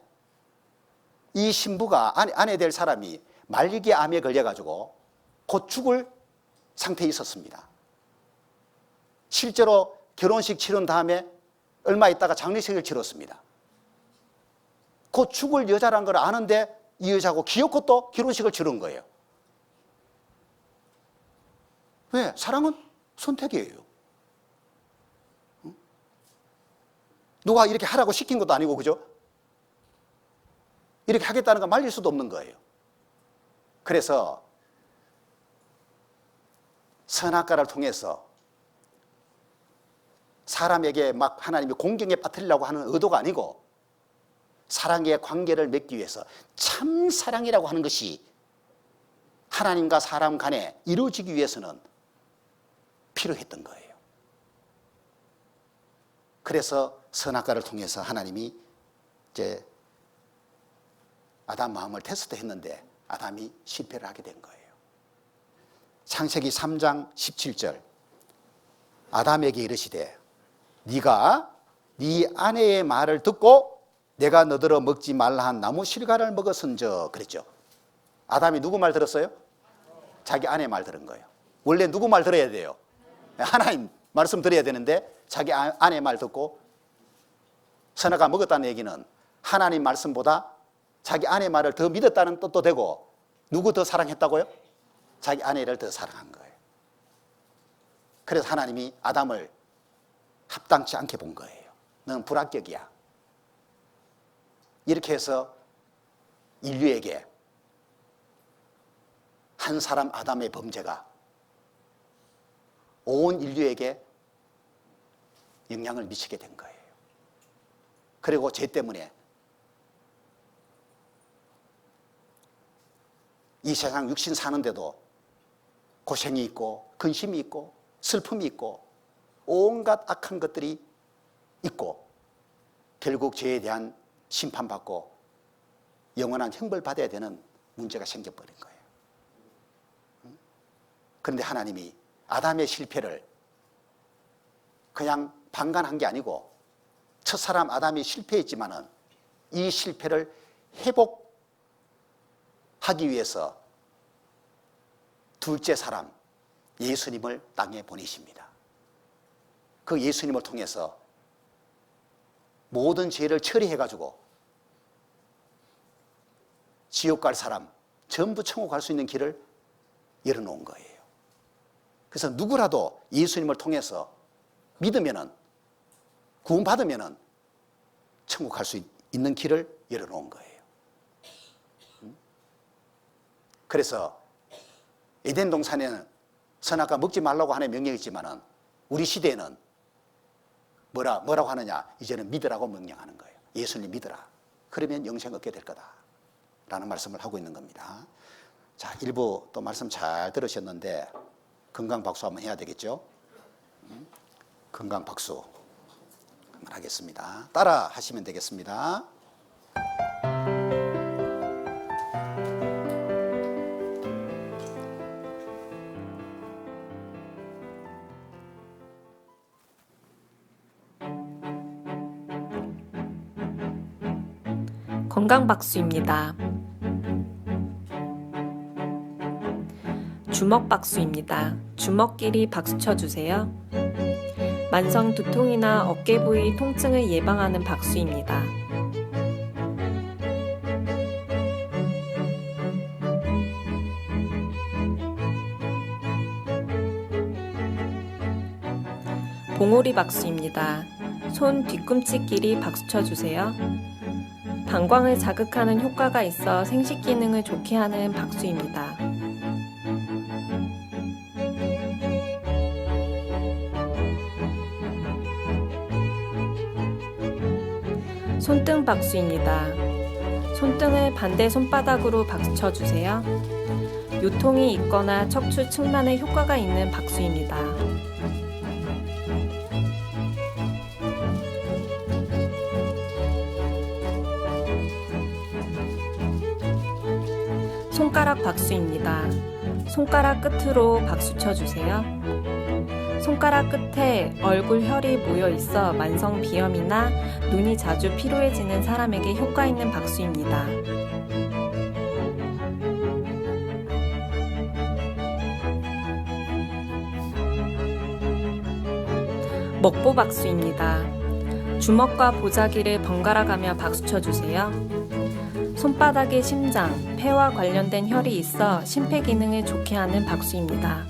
이 신부가 아내 될 사람이 말기암에 걸려가지고 곧 죽을 상태에 있었습니다. 실제로 결혼식 치른 다음에 얼마 있다가 장례식을 치렀습니다. 곧 죽을 여자란 걸 아는데 이 여자하고 기어코 또 결혼식을 치른 거예요. 왜? 사랑은 선택이에요. 누가 이렇게 하라고 시킨 것도 아니고, 그죠? 이렇게 하겠다는 거 말릴 수도 없는 거예요. 그래서 선악과를 통해서 사람에게 막 하나님이 공경에 빠뜨리려고 하는 의도가 아니고 사랑의 관계를 맺기 위해서 참 사랑이라고 하는 것이 하나님과 사람 간에 이루어지기 위해서는 필요했던 거예요. 그래서 선악과를 통해서 하나님이 이제 아담 마음을 테스트했는데 아담이 실패를 하게 된 거예요. 창세기 3장 17절 아담에게 이르시되 네가 네 아내의 말을 듣고 내가 너더러 먹지 말라 한 나무 실과를 먹었은저 그랬죠. 아담이 누구 말 들었어요? 자기 아내 말 들은 거예요. 원래 누구 말 들어야 돼요? 하나님 말씀 드려야 되는데 자기 아내 말 듣고 선악과 먹었다는 얘기는 하나님 말씀보다 자기 아내 말을 더 믿었다는 뜻도 되고 누구 더 사랑했다고요? 자기 아내를 더 사랑한 거예요. 그래서 하나님이 아담을 합당치 않게 본 거예요. 너는 불합격이야. 이렇게 해서 인류에게 한 사람 아담의 범죄가 온 인류에게 영향을 미치게 된 거예요. 그리고 죄 때문에 이 세상 육신 사는데도 고생이 있고 근심이 있고 슬픔이 있고 온갖 악한 것들이 있고 결국 죄에 대한 심판받고 영원한 형벌 받아야 되는 문제가 생겨버린 거예요. 그런데 하나님이 아담의 실패를 그냥 방관한 게 아니고 첫사람 아담이 실패했지만은 이 실패를 회복하기 위해서 둘째 사람 예수님을 땅에 보내십니다. 그 예수님을 통해서 모든 죄를 처리해가지고 지옥 갈 사람 전부 천국 갈 수 있는 길을 열어놓은 거예요. 그래서 누구라도 예수님을 통해서 믿으면은 구원받으면은 천국 갈 수 있는 길을 열어놓은 거예요. 그래서 에덴 동산에는 선악과 먹지 말라고 하는 명령이 있지만은 우리 시대에는 뭐라고 하느냐? 이제는 믿으라고 명령하는 거예요. 예수님 믿으라. 그러면 영생 얻게 될 거다. 라는 말씀을 하고 있는 겁니다. 자, 일부 또 말씀 잘 들으셨는데 건강 박수 한번 해야 되겠죠? 건강 박수 한번 하겠습니다. 따라 하시면 되겠습니다. 건강박수입니다. 주먹박수입니다. 주먹끼리 박수 쳐주세요. 만성 두통이나 어깨 부위 통증을 예방하는 박수입니다. 봉오리 박수입니다. 손 뒤꿈치끼리 박수 쳐주세요. 방광을 자극하는 효과가 있어 생식 기능을 좋게 하는 박수입니다. 손등 박수입니다. 손등을 반대 손바닥으로 박수 쳐주세요. 요통이 있거나 척추 측만에 효과가 있는 박수입니다. 손가락 박수입니다. 손가락 끝으로 박수 쳐주세요. 손가락 끝에 얼굴 혈이 모여 있어 만성 비염이나 눈이 자주 피로해지는 사람에게 효과 있는 박수입니다. 먹보 박수입니다. 주먹과 보자기를 번갈아 가며 박수 쳐주세요. 손바닥에 심장, 폐와 관련된 혈이 있어 심폐 기능을 좋게 하는 박수입니다.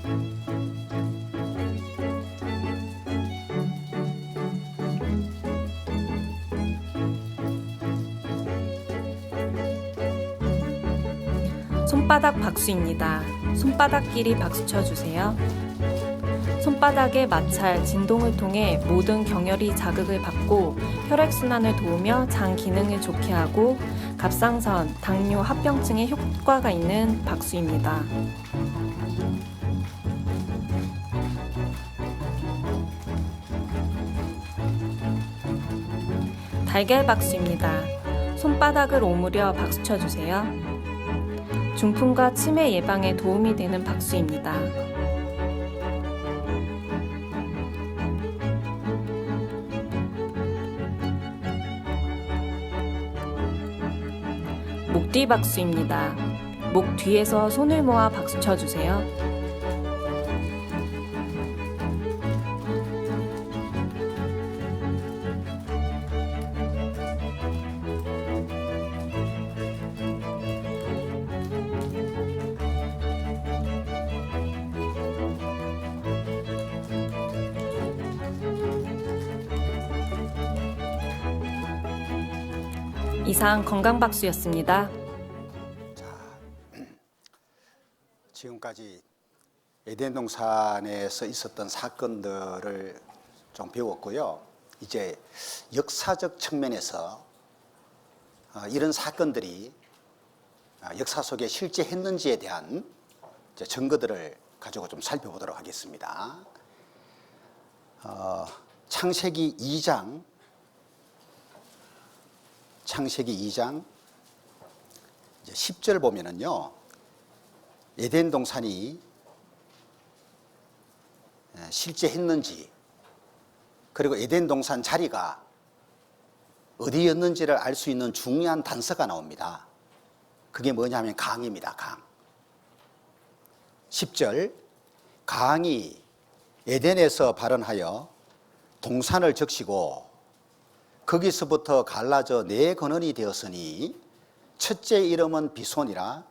손바닥 박수입니다. 손바닥끼리 박수 쳐주세요. 손바닥의 마찰, 진동을 통해 모든 경혈이 자극을 받고 혈액순환을 도우며 장 기능을 좋게 하고 갑상선, 당뇨, 합병증에 효과가 있는 박수입니다. 달걀 박수입니다. 손바닥을 오므려 박수 쳐주세요. 중풍과 치매 예방에 도움이 되는 박수입니다. 목 뒤 박수입니다. 목 뒤에서 손을 모아 박수 쳐주세요. 이상 건강박수였습니다. 지금까지 에덴 동산에서 있었던 사건들을 좀 배웠고요. 이제 역사적 측면에서 이런 사건들이 역사 속에 실제 했는지에 대한 증거들을 가지고 좀 살펴보도록 하겠습니다. 창세기 2장 이제 10절 보면은요, 에덴 동산이 실제 했는지, 그리고 에덴 동산 자리가 어디였는지를 알 수 있는 중요한 단서가 나옵니다. 그게 뭐냐면 강입니다. 강. 10절, 강이 에덴에서 발원하여 동산을 적시고 거기서부터 갈라져 네 근원이 되었으니 첫째 이름은 비손이라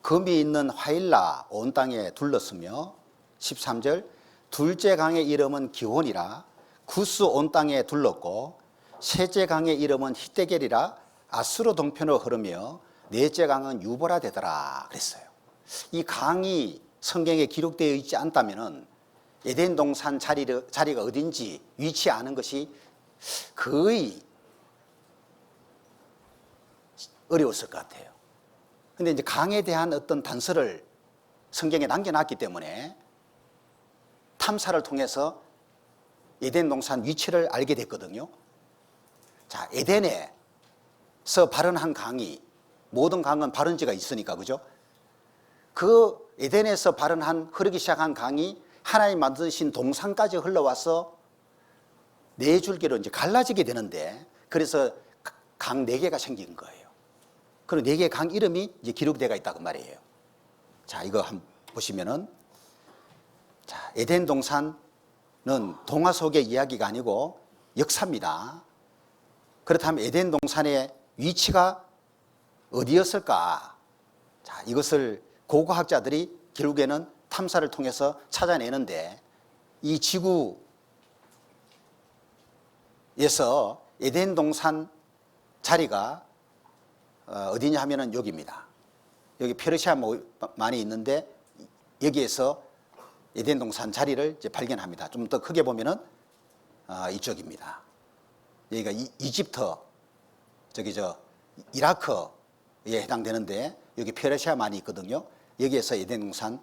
금이 있는 화일라 온 땅에 둘렀으며 13절, 둘째 강의 이름은 기혼이라 구스 온 땅에 둘렀고 셋째 강의 이름은 히데겔이라 아수르 동편으로 흐르며 넷째 강은 유보라 되더라 그랬어요. 이 강이 성경에 기록되어 있지 않다면 에덴 동산 자리가 어딘지 위치 아는 것이 거의 어려웠을 것 같아요. 근데 이제 강에 대한 어떤 단서를 성경에 남겨놨기 때문에 탐사를 통해서 에덴 동산 위치를 알게 됐거든요. 자, 에덴에서 발원한 강이, 모든 강은 발원지가 있으니까, 그죠? 그 에덴에서 발원한, 흐르기 시작한 강이 하나님 만드신 동산까지 흘러와서 네 줄기로 이제 갈라지게 되는데, 그래서 강 네 개가 생긴 거예요. 그리고 네 개의 강 이름이 이제 기록되어 있다고 말이에요. 자, 이거 한번 보시면은, 자, 에덴 동산은 동화 속의 이야기가 아니고 역사입니다. 그렇다면 에덴 동산의 위치가 어디였을까? 자, 이것을 고고학자들이 결국에는 탐사를 통해서 찾아내는데, 이 지구에서 에덴 동산 자리가 어디냐 하면은 여기입니다. 여기 페르시아만이 있는데 여기에서 에덴 동산 자리를 이제 발견합니다. 좀 더 크게 보면은 이쪽입니다. 여기가 이집트, 이라크에 해당되는데 여기 페르시아만이 있거든요. 여기에서 에덴 동산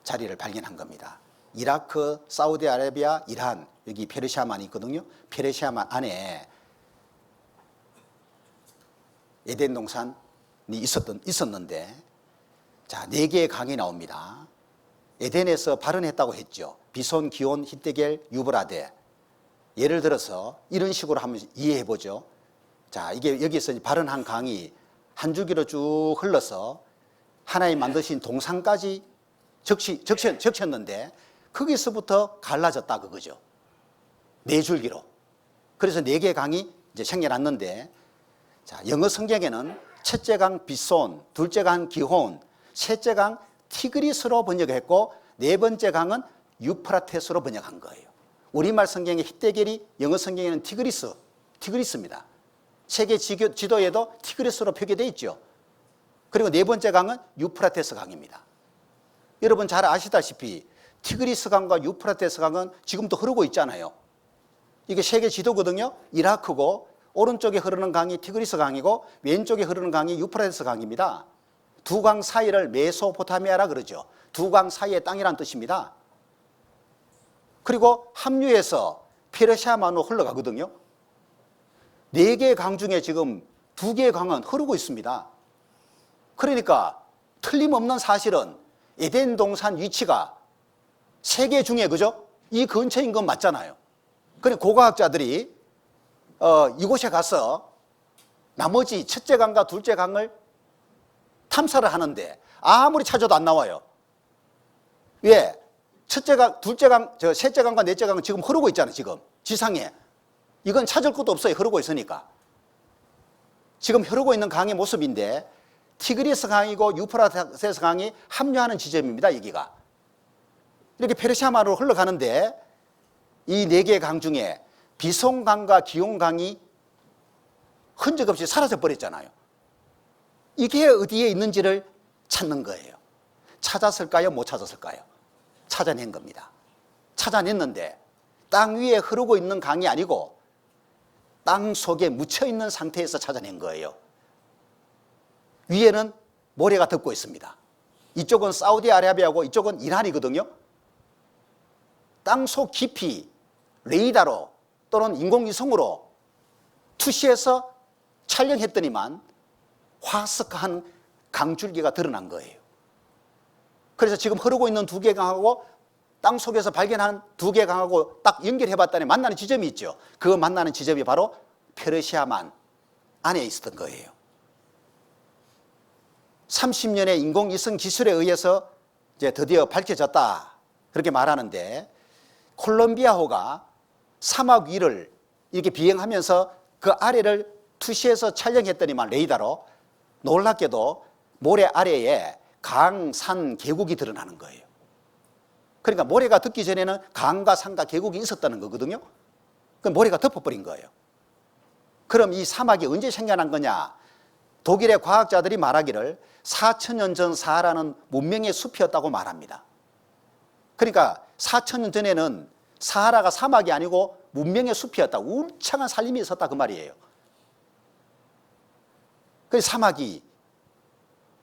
자리를 발견한 겁니다. 이라크, 사우디아라비아, 이란, 여기 페르시아만이 있거든요. 페르시아만 안에 에덴 동산이 있었는데, 자, 네 개의 강이 나옵니다. 에덴에서 발원했다고 했죠. 비손, 기온, 히데겔, 유브라데. 예를 들어서 이런 식으로 한번 이해해 보죠. 자, 이게 여기서 발원한 강이 한 줄기로 쭉 흘러서 하나님 만드신 동산까지 적셨는데 거기서부터 갈라졌다 그거죠. 네 줄기로. 그래서 네 개의 강이 이제 생겨났는데, 자, 영어 성경에는 첫째 강 비손, 둘째 강 기혼, 셋째 강 티그리스로 번역했고 네 번째 강은 유프라테스로 번역한 거예요. 우리말 성경의 히데겔이 영어 성경에는 티그리스입니다. 세계 지도에도 티그리스로 표기되어 있죠. 그리고 네 번째 강은 유프라테스 강입니다. 여러분 잘 아시다시피 티그리스 강과 유프라테스 강은 지금도 흐르고 있잖아요. 이게 세계 지도거든요. 이라크고 오른쪽에 흐르는 강이 티그리스 강이고 왼쪽에 흐르는 강이 유프라테스 강입니다. 두 강 사이를 메소포타미아라 그러죠. 두 강 사이의 땅이란 뜻입니다. 그리고 합류해서 페르시아만으로 흘러가거든요. 네 개의 강 중에 지금 두 개의 강은 흐르고 있습니다. 그러니까 틀림없는 사실은 에덴 동산 위치가 세계 중에 그죠? 이 근처인 건 맞잖아요. 그리고 고고학자들이 이곳에 가서 나머지 첫째 강과 둘째 강을 탐사를 하는데 아무리 찾아도 안 나와요. 왜? 첫째 강, 둘째 강, 셋째 강과 넷째 강은 지금 흐르고 있잖아요. 지금 지상에. 이건 찾을 것도 없어요. 흐르고 있으니까. 지금 흐르고 있는 강의 모습인데 티그리스 강이고 유프라테스 강이 합류하는 지점입니다. 여기가. 이렇게 페르시아만으로 흘러가는데 이 네 개의 강 중에 비송강과 기용강이 흔적 없이 사라져 버렸잖아요. 이게 어디에 있는지를 찾는 거예요. 찾았을까요? 못 찾았을까요? 찾아낸 겁니다. 찾아냈는데 땅 위에 흐르고 있는 강이 아니고 땅 속에 묻혀 있는 상태에서 찾아낸 거예요. 위에는 모래가 덮고 있습니다. 이쪽은 사우디아라비아고 이쪽은 이란이거든요. 땅속 깊이 레이더로 또는 인공위성으로 투시해서 촬영했더니만 화석한 강줄기가 드러난 거예요. 그래서 지금 흐르고 있는 두 개 강하고 땅 속에서 발견한 두 개 강하고 딱 연결해 봤더니 만나는 지점이 있죠. 그 만나는 지점이 바로 페르시아만 안에 있었던 거예요. 30년의 인공위성 기술에 의해서 이제 드디어 밝혀졌다. 그렇게 말하는데 콜롬비아호가 사막 위를 이렇게 비행하면서 그 아래를 투시해서 촬영했더니만 레이더로 놀랍게도 모래 아래에 강, 산, 계곡이 드러나는 거예요. 그러니까 모래가 덮기 전에는 강과 산과 계곡이 있었다는 거거든요. 그 모래가 덮어버린 거예요. 그럼 이 사막이 언제 생겨난 거냐? 독일의 과학자들이 말하기를 4,000년 전 사하라는 문명의 숲이었다고 말합니다. 그러니까 4,000년 전에는 사하라가 사막이 아니고 문명의 숲이었다. 울창한 산림이 있었다 그 말이에요. 그 사막이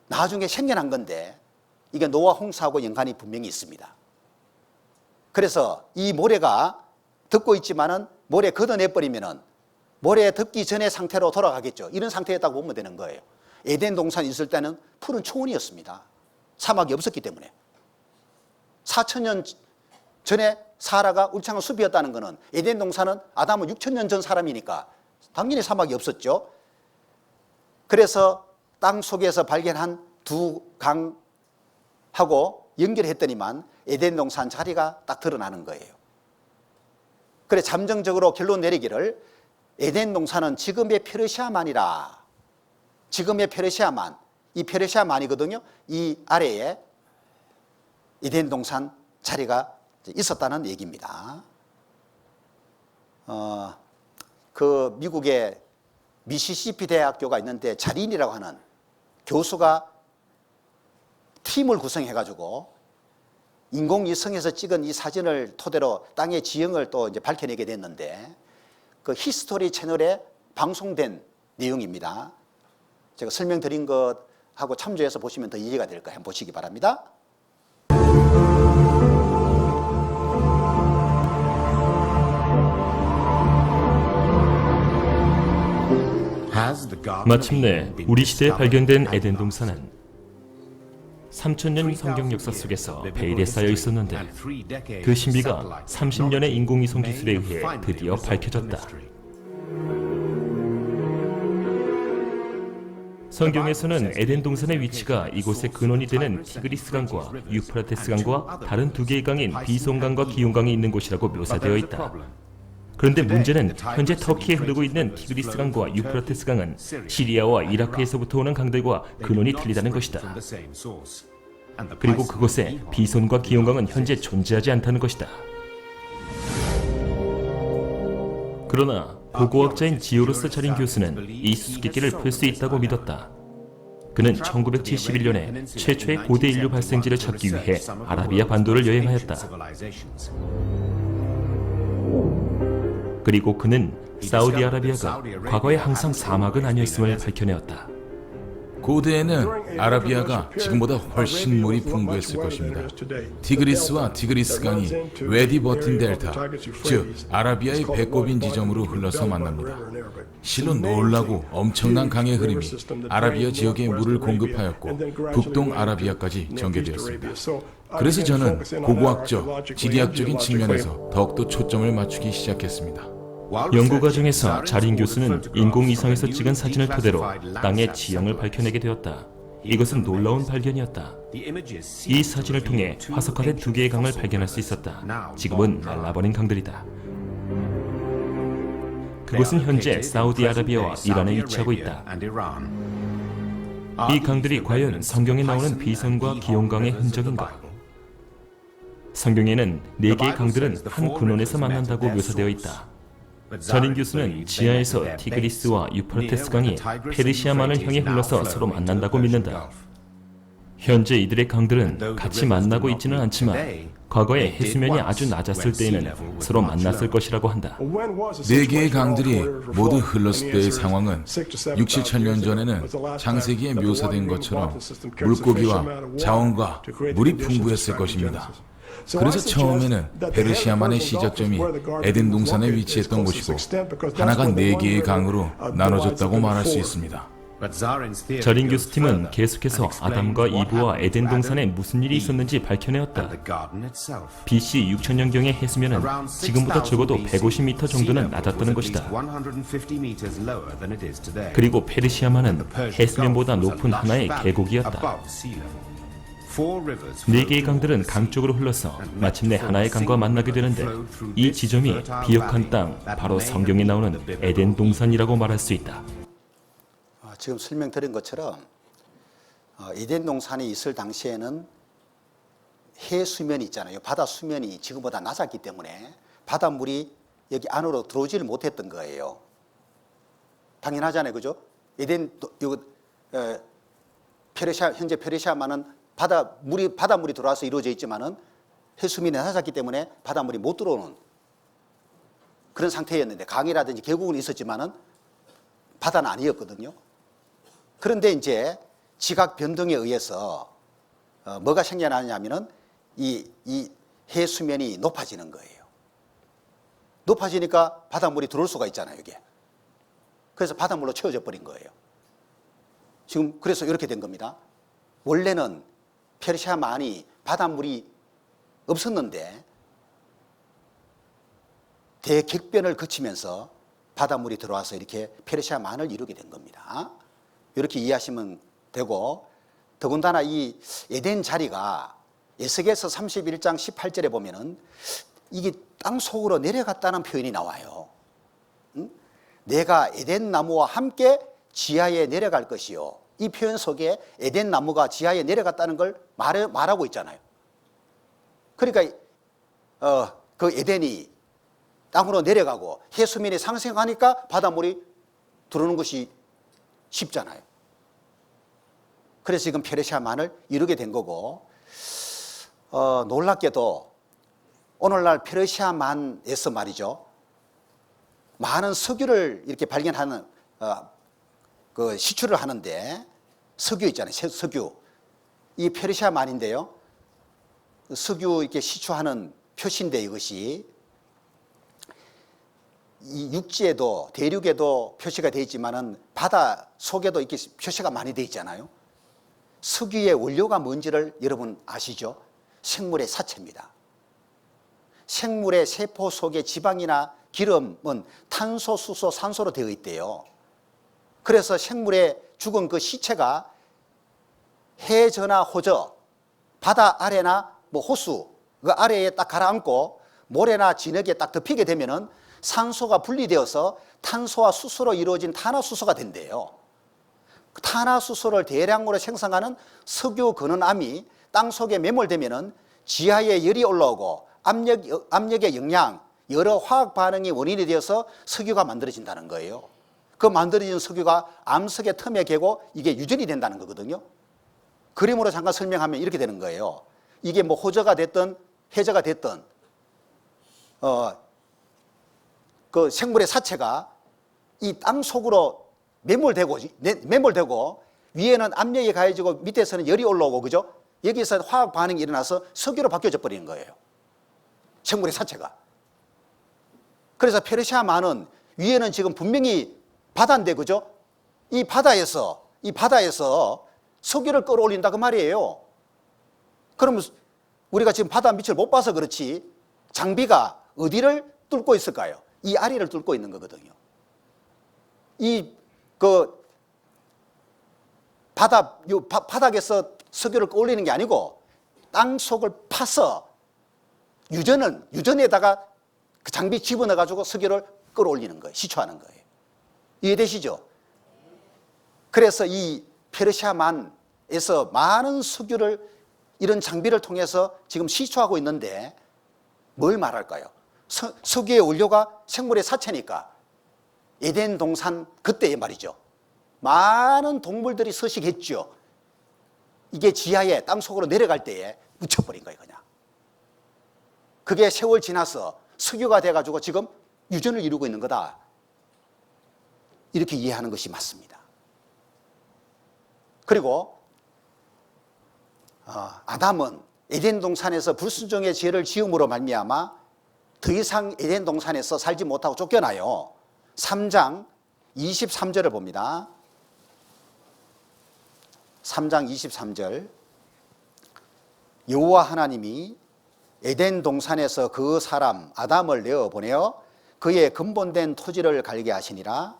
나중에 생겨난 건데 이게 노아 홍수하고 연관이 분명히 있습니다. 그래서 이 모래가 덮고 있지만은 모래 걷어내버리면은 모래 덮기 전의 상태로 돌아가겠죠. 이런 상태였다고 보면 되는 거예요. 에덴 동산이 있을 때는 푸른 초원이었습니다. 사막이 없었기 때문에. 4,000년 전에 사하라가 울창한 숲이었다는 것은 에덴 동산은 아담은 6,000년 전 사람이니까 당연히 사막이 없었죠. 그래서 땅 속에서 발견한 두 강하고 연결했더니만 에덴 동산 자리가 딱 드러나는 거예요. 그래 잠정적으로 결론 내리기를 에덴 동산은 지금의 페르시아만이라. 지금의 페르시아만, 이 페르시아만이거든요. 이 아래에 에덴 동산 자리가 있었다는 얘기입니다. 그 미국의 미시시피 대학교가 있는데 자린이라고 하는 교수가 팀을 구성해가지고 인공위성에서 찍은 이 사진을 토대로 땅의 지형을 또 이제 밝혀내게 됐는데 그 히스토리 채널에 방송된 내용입니다. 제가 설명드린 것하고 참조해서 보시면 더 이해가 될 거예요. 한번 보시기 바랍니다. 마침내 우리 시대에 발견된 에덴 동산은 3,000년 성경 역사 속에서 베일에 쌓여 있었는데 그 신비가 30년의 인공위성 기술에 의해 드디어 밝혀졌다. 성경에서는 에덴 동산의 위치가 이곳의 근원이 되는 티그리스 강과 유프라테스 강과 다른 두 개의 강인 비송강과 기용강이 있는 곳이라고 묘사되어 있다. 그런데 문제는 현재 터키에 흐르고 있는 티그리스 강과 유프라테스 강은 시리아와 이라크에서부터 오는 강들과 근원이 틀리다는 것이다. 그리고 그곳에 비손과 기용강은 현재 존재하지 않다는 것이다. 그러나 고고학자인 지오로스 자린 교수는 이 수수께끼를 풀 수 있다고 믿었다. 그는 1971년에 최초의 고대 인류 발생지를 찾기 위해 아라비아 반도를 여행하였다. 그리고 그는 사우디아라비아가 과거에 항상 사막은 아니었음을 밝혀내었다. 고대에는 아라비아가 지금보다 훨씬 물이 풍부했을 것입니다. 티그리스와 티그리스 강이 외디 버틴 델타, 즉 아라비아의 배꼽인 지점으로 흘러서 만납니다. 실로 놀라고 엄청난 강의 흐름이 아라비아 지역에 물을 공급하였고 북동 아라비아까지 전개되었습니다. 그래서 저는 고고학적, 지리학적인 측면에서 더욱더 초점을 맞추기 시작했습니다. 연구 과정에서 자린 교수는 인공위성에서 찍은 사진을 토대로 땅의 지형을 밝혀내게 되었다. 이것은 놀라운 발견이었다. 이 사진을 통해 화석화된 2개의 강을 발견할 수 있었다. 지금은 말라버린 강들이다. 그곳은 현재 사우디아라비아와 이란에 위치하고 있다. 이 강들이 과연 성경에 나오는 비손과 기욤강의 흔적인가? 성경에는 4개의 강들은 한 군원에서 만난다고 묘사되어 있다. 자린 교수는 지하에서 티그리스와 유프라테스 강이 페르시아만을 향해 흘러서 서로 만난다고 믿는다. 현재 이들의 강들은 같이 만나고 있지는 않지만 과거에 해수면이 아주 낮았을 때에는 서로 만났을 것이라고 한다. 4개의 강들이 모두 흘렀을 때의 상황은 6, 7천 전에는 창세기에 묘사된 것처럼 물고기와 자원과 물이 풍부했을 것입니다. 그래서 처음에는 페르시아만의 시작점이 에덴 동산에 위치했던 곳이고 하나가 4개의 강으로 나눠졌다고 말할 수 있습니다. 자린 교수 팀은 계속해서 아담과 이브와 에덴 동산에 무슨 일이 있었는지 밝혀내었다. BC 6000년경의 해수면은 지금보다 적어도 150m 정도는 낮았다는 것이다. 그리고 페르시아만은 해수면보다 높은 하나의 계곡이었다. 4개의 강들은 강 쪽으로 흘러서 마침내 하나의 강과 만나게 되는데 이 지점이 비옥한 땅, 바로 성경에 나오는 에덴 동산이라고 말할 수 있다. 지금 설명드린 것처럼 에덴 동산이 있을 당시에는 해수면이 있잖아요. 바다 수면이 지금보다 낮았기 때문에 바닷물이 여기 안으로 들어오지를 못했던 거예요. 당연하잖아요. 그죠? 현재 페르시아만은 바닷물이 들어와서 이루어져 있지만은 해수면이 낮았기 때문에 바닷물이 못 들어오는 그런 상태였는데 강이라든지 계곡은 있었지만은 바다는 아니었거든요. 그런데 이제 지각 변동에 의해서 뭐가 생겨나냐면은 이 해수면이 높아지는 거예요. 높아지니까 바닷물이 들어올 수가 있잖아요, 이게. 그래서 바닷물로 채워져 버린 거예요. 지금 그래서 이렇게 된 겁니다. 원래는 페르시아만이 바닷물이 없었는데 대격변을 거치면서 바닷물이 들어와서 이렇게 페르시아만을 이루게 된 겁니다. 이렇게 이해하시면 되고, 더군다나 이 에덴 자리가 에스겔서 31장 18절에 보면은 이게 땅 속으로 내려갔다는 표현이 나와요. 내가 에덴 나무와 함께 지하에 내려갈 것이요. 이 표현 속에 에덴 나무가 지하에 내려갔다는 걸 말하고 있잖아요. 그러니까 그 에덴이 땅으로 내려가고 해수면이 상승하니까 바닷물이 들어오는 것이 쉽잖아요. 그래서 지금 페르시아만을 이루게 된 거고, 놀랍게도 오늘날 페르시아만에서 말이죠, 많은 석유를 이렇게 발견하는 그 시추를 하는데, 석유 있잖아요. 석유. 이 페르시아만인데요. 석유 이렇게 시추하는 표시인데, 이것이 이 육지에도 대륙에도 표시가 되어 있지만은 바다 속에도 이렇게 표시가 많이 되어 있잖아요. 석유의 원료가 뭔지를 여러분 아시죠? 생물의 사체입니다. 생물의 세포 속의 지방이나 기름은 탄소, 수소, 산소로 되어 있대요. 그래서 생물의 죽은 그 시체가 해저나 호저, 바다 아래나 뭐 호수 그 아래에 딱 가라앉고 모래나 진흙에 딱 덮이게 되면은 산소가 분리되어서 탄소와 수소로 이루어진 탄화수소가 된대요. 탄화수소를 대량으로 생성하는 석유 근원암이 땅 속에 매몰되면은 지하에 열이 올라오고 압력의 영향, 여러 화학 반응이 원인이 되어서 석유가 만들어진다는 거예요. 그 그 만들어진 석유가 암석의 틈에 개고 이게 유전이 된다는 거거든요. 그림으로 잠깐 설명하면 이렇게 되는 거예요. 이게 뭐 호저가 됐든 해저가 됐든 그 생물의 사체가 이 땅 속으로 매몰되고 위에는 압력이 가해지고 밑에서는 열이 올라오고, 그죠? 여기서 화학 반응이 일어나서 석유로 바뀌어져 버리는 거예요. 생물의 사체가. 그래서 페르시아만은 위에는 지금 분명히 바다인데, 그죠? 이 바다에서 석유를 끌어올린다 그 말이에요. 그러면 우리가 지금 바다 밑을 못 봐서 그렇지 장비가 어디를 뚫고 있을까요? 이 아래를 뚫고 있는 거거든요. 바닥에서 석유를 끌어올리는 게 아니고 땅 속을 파서 유전에다가 그 장비 집어넣어 가지고 석유를 끌어올리는 거예요. 시초하는 거예요. 이해되시죠? 그래서 이 페르시아만에서 많은 석유를 이런 장비를 통해서 지금 시초하고 있는데 뭘 말할까요? 석유의 원료가 생물의 사체니까 에덴 동산 그때의 말이죠. 많은 동물들이 서식했죠. 이게 지하에 땅속으로 내려갈 때에 묻혀버린 거예요, 그냥. 그게 세월 지나서 석유가 돼가지고 지금 유전을 이루고 있는 거다. 이렇게 이해하는 것이 맞습니다. 그리고 아담은 에덴 동산에서 불순종의 죄를 지음으로 말미암아 더 이상 에덴 동산에서 살지 못하고 쫓겨나요. 3장 23절을 봅니다. 3장 23절. 여호와 하나님이 에덴 동산에서 그 사람 아담을 내어 보내어 그의 근본된 토지를 갈게 하시니라.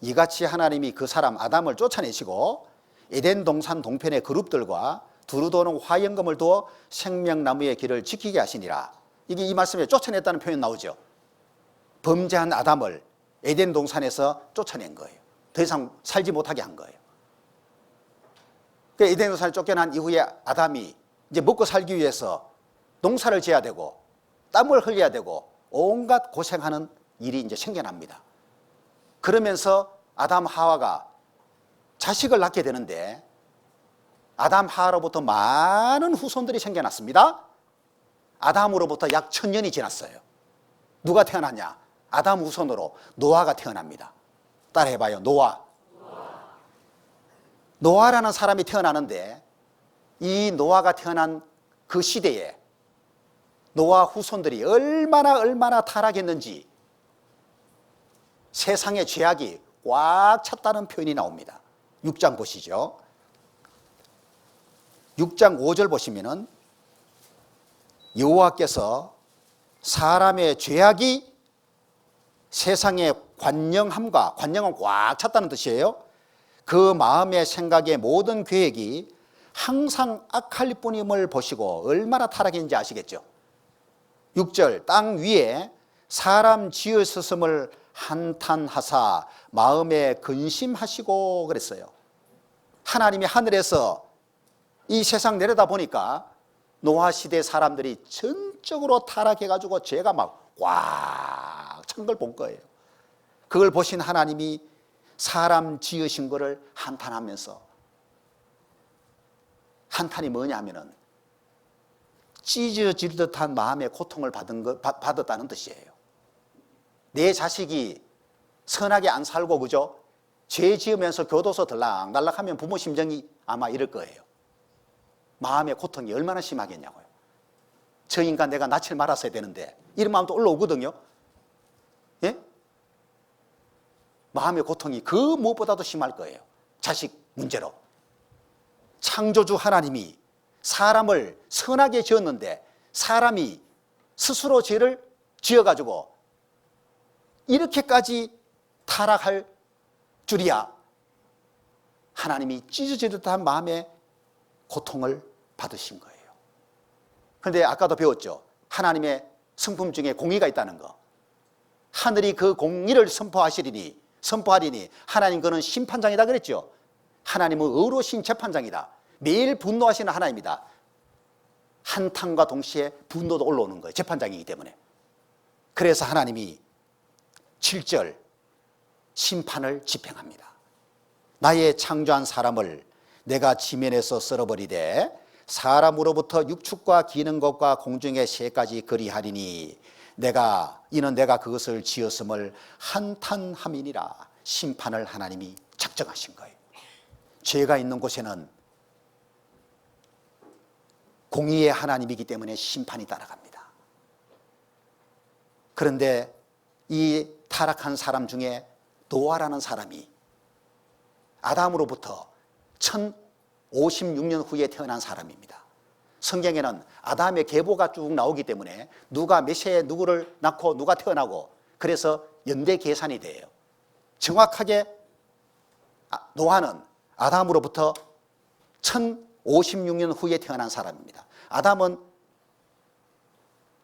이같이 하나님이 그 사람 아담을 쫓아내시고 에덴 동산 동편의 그룹들과 두루 도는 화영금을 두어 생명나무의 길을 지키게 하시니라. 이게 이 말씀에 쫓아냈다는 표현 나오죠. 범죄한 아담을 에덴 동산에서 쫓아낸 거예요. 더 이상 살지 못하게 한 거예요. 에덴 동산에 쫓겨난 이후에 아담이 이제 먹고 살기 위해서 농사를 지어야 되고 땀을 흘려야 되고 온갖 고생하는 일이 이제 생겨납니다. 그러면서 아담 하와가 자식을 낳게 되는데 아담 하와로부터 많은 후손들이 생겨났습니다. 아담으로부터 약 1000년이 지났어요. 누가 태어났냐? 아담 후손으로 노아가 태어납니다. 따라해봐요. 노아라는 사람이 태어나는데 이 노아가 태어난 그 시대에 노아 후손들이 얼마나 타락했는지 세상의 죄악이 꽉 찼다는 표현이 나옵니다. 6장 보시죠. 6장 5절 보시면은 여호와께서 사람의 죄악이 세상의 관영은 꽉 찼다는 뜻이에요. 그 마음의 생각의 모든 계획이 항상 악할 뿐임을 보시고 얼마나 타락했는지 아시겠죠? 6절 땅 위에 사람 지으셨음을 한탄하사 마음에 근심하시고 그랬어요. 하나님이 하늘에서 이 세상 내려다 보니까 노아 시대 사람들이 전적으로 타락해가지고 죄가 막 꽉 찬 걸 본 거예요. 그걸 보신 하나님이 사람 지으신 거를 한탄하면서, 한탄이 뭐냐 하면은 찢어질 듯한 마음의 고통을 받았다는 뜻이에요. 내 자식이 선하게 안 살고, 그죠? 죄 지으면서 교도소 들락달락하면 부모 심정이 아마 이럴 거예요. 마음의 고통이 얼마나 심하겠냐고요. 저 인간 내가 낯을 말았어야 되는데, 이런 마음도 올라오거든요. 예? 마음의 고통이 그 무엇보다도 심할 거예요. 자식 문제로. 창조주 하나님이 사람을 선하게 지었는데 사람이 스스로 죄를 지어가지고 이렇게까지 타락할 줄이야. 하나님이 찢어질 듯한 마음의 고통을 받으신 거예요. 그런데 아까도 배웠죠. 하나님의 성품 중에 공의가 있다는 거. 하늘이 그 공의를 선포하리니 하나님 그는 심판장이다 그랬죠. 하나님은 의로우신 재판장이다. 매일 분노하시는 하나님이다. 한탄과 동시에 분노도 올라오는 거예요. 재판장이기 때문에. 그래서 하나님이 7절 심판을 집행합니다. 나의 창조한 사람을 내가 지면에서 썰어버리되 사람으로부터 육축과 기는 것과 공중의 새까지 그리하리니 이는 내가 그것을 지었음을 한탄함이니라. 심판을 하나님이 작정하신 거예요. 죄가 있는 곳에는 공의의 하나님이기 때문에 심판이 따라갑니다. 그런데 이 타락한 사람 중에 노아라는 사람이 아담으로부터 1056년 후에 태어난 사람입니다. 성경에는 아담의 계보가 쭉 나오기 때문에 누가 몇 세에 누구를 낳고 누가 태어나고 그래서 연대 계산이 돼요. 정확하게 노아는 아담으로부터 1056년 후에 태어난 사람입니다. 아담은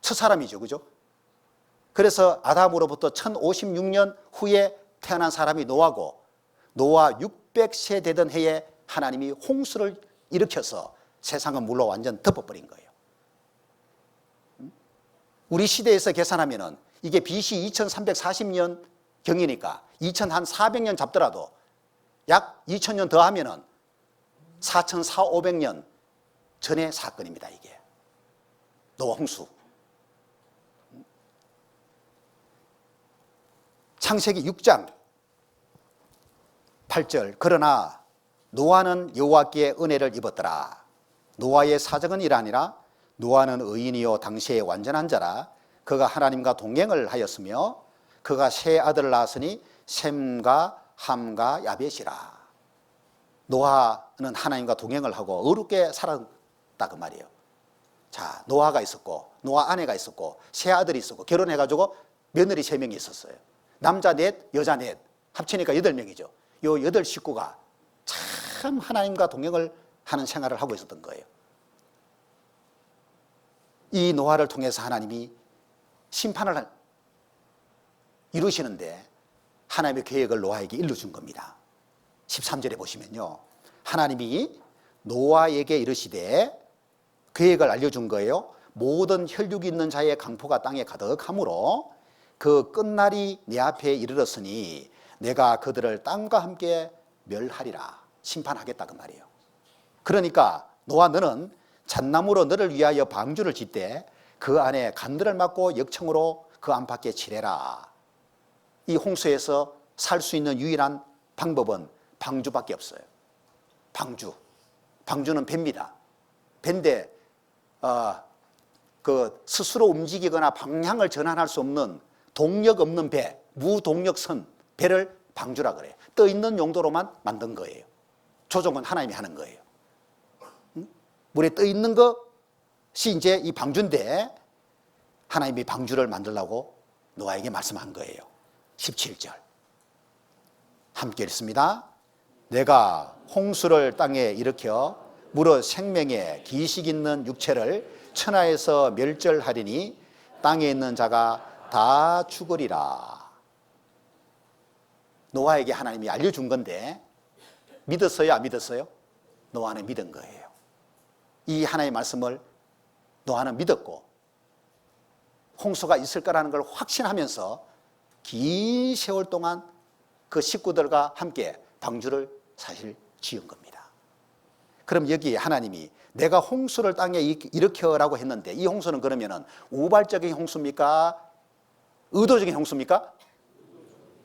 첫 사람이죠, 그죠? 그래서 아담으로부터 1056년 후에 태어난 사람이 노아고, 노아 600세 되던 해에 하나님이 홍수를 일으켜서 세상은 물로 완전 덮어버린 거예요. 우리 시대에서 계산하면은 이게 BC 2340년 경이니까 2400년 잡더라도 약 2000년 더 하면은 4400~500년 전의 사건입니다, 이게. 노아 홍수. 창세기 6장 8절. 그러나 노아는 여호와께 은혜를 입었더라. 노아의 사정은 이러하니라. 노아는 의인이요 당시에 완전한 자라. 그가 하나님과 동행을 하였으며 그가 세 아들을 낳았으니 셈과 함과 야벳이라. 노아는 하나님과 동행을 하고 의롭게 살았다 그 말이에요. 자, 노아가 있었고 노아 아내가 있었고 세 아들이 있었고 결혼해가지고 며느리 3명이 있었어요. 남자 4, 여자 4 합치니까 8명이죠. 요 8 식구가 참 하나님과 동행을 하는 생활을 하고 있었던 거예요. 이 노아를 통해서 하나님이 심판을 이루시는데 하나님의 계획을 노아에게 일러준 겁니다. 13절에 보시면요, 하나님이 노아에게 이르시되 계획을 알려준 거예요. 모든 혈육이 있는 자의 강포가 땅에 가득하므로 그 끝날이 내 앞에 이르렀으니 내가 그들을 땅과 함께 멸하리라. 심판하겠다 그 말이에요. 그러니까 노아 너는 잣나무로 너를 위하여 방주를 짓되 그 안에 간들을 막고 역청으로 그 안팎에 칠해라. 이 홍수에서 살 수 있는 유일한 방법은 방주밖에 없어요. 방주는 배입니다. 배인데 스스로 움직이거나 방향을 전환할 수 없는 동력 없는 배, 무동력선 배를 방주라 그래요. 떠 있는 용도로만 만든 거예요. 조종은 하나님이 하는 거예요. 물에 떠 있는 것이 이제 이 방주인데 하나님이 방주를 만들라고 노아에게 말씀한 거예요. 17절 함께 읽습니다. 내가 홍수를 땅에 일으켜 무릇 생명의 기식 있는 육체를 천하에서 멸절하리니 땅에 있는 자가 다 죽으리라. 노아에게 하나님이 알려준 건데 믿었어요, 안 믿었어요? 노아는 믿은 거예요. 이 하나님의 말씀을 노아는 믿었고 홍수가 있을 거라는 걸 확신하면서 긴 세월 동안 그 식구들과 함께 방주를 사실 지은 겁니다. 그럼 여기 하나님이 내가 홍수를 땅에 일으켜라고 했는데 이 홍수는 그러면은 우발적인 홍수입니까? 의도적인 홍수입니까?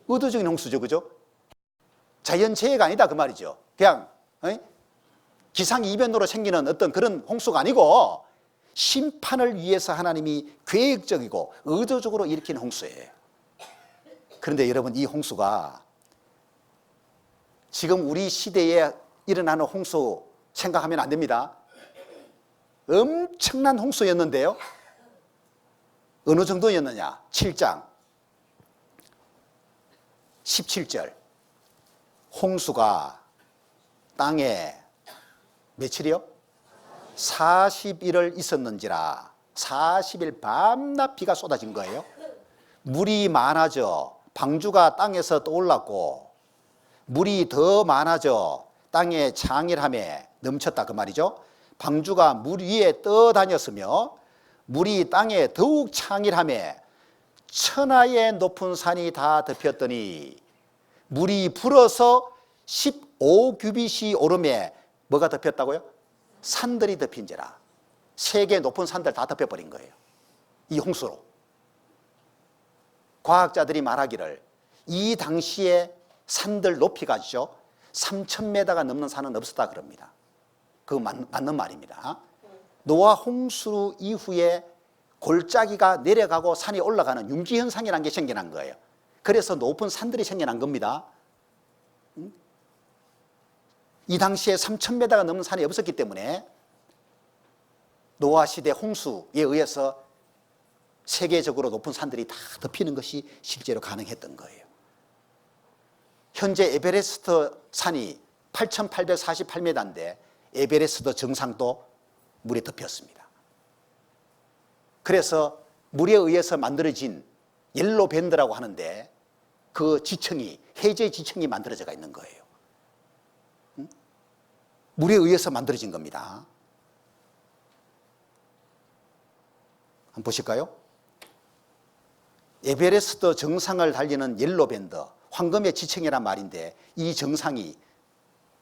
의도적인 홍수죠, 그죠? 자연재해가 아니다 그 말이죠. 그냥 기상이변으로 생기는 어떤 그런 홍수가 아니고 심판을 위해서 하나님이 계획적이고 의도적으로 일으킨 홍수예요. 그런데 여러분, 이 홍수가 지금 우리 시대에 일어나는 홍수 생각하면 안 됩니다. 엄청난 홍수였는데요. 어느 정도였느냐? 7장 17절 홍수가 땅에 며칠이요? 40일을 있었는지라. 40일 밤낮 비가 쏟아진 거예요. 물이 많아져 방주가 땅에서 떠올랐고 물이 더 많아져 땅에 창일함에 넘쳤다 그 말이죠. 방주가 물 위에 떠다녔으며 물이 땅에 더욱 창일함에 천하의 높은 산이 다 덮였더니 물이 불어서 15규빗이 오름에 뭐가 덮였다고요? 산들이 덮인지라. 세계 높은 산들 다 덮여버린 거예요. 이 홍수로. 과학자들이 말하기를 이 당시에 산들 높이가 3,000m가 넘는 산은 없었다 그럽니다. 그거 맞는 말입니다. 노아 홍수 이후에 골짜기가 내려가고 산이 올라가는 융기현상이라는 게 생겨난 거예요. 그래서 높은 산들이 생겨난 겁니다. 이 당시에 3,000m가 넘는 산이 없었기 때문에 노아 시대 홍수에 의해서 세계적으로 높은 산들이 다 덮이는 것이 실제로 가능했던 거예요. 현재 에베레스트 산이 8,848m인데 에베레스트 정상도 물에 덮였습니다. 그래서 물에 의해서 만들어진 옐로우 밴드라고 하는데 그 지층이, 해저의 지층이 만들어져 있는 거예요. 물에 의해서 만들어진 겁니다. 한번 보실까요? 에베레스트 정상을 달리는 옐로우 밴드, 황금의 지층이란 말인데 이 정상이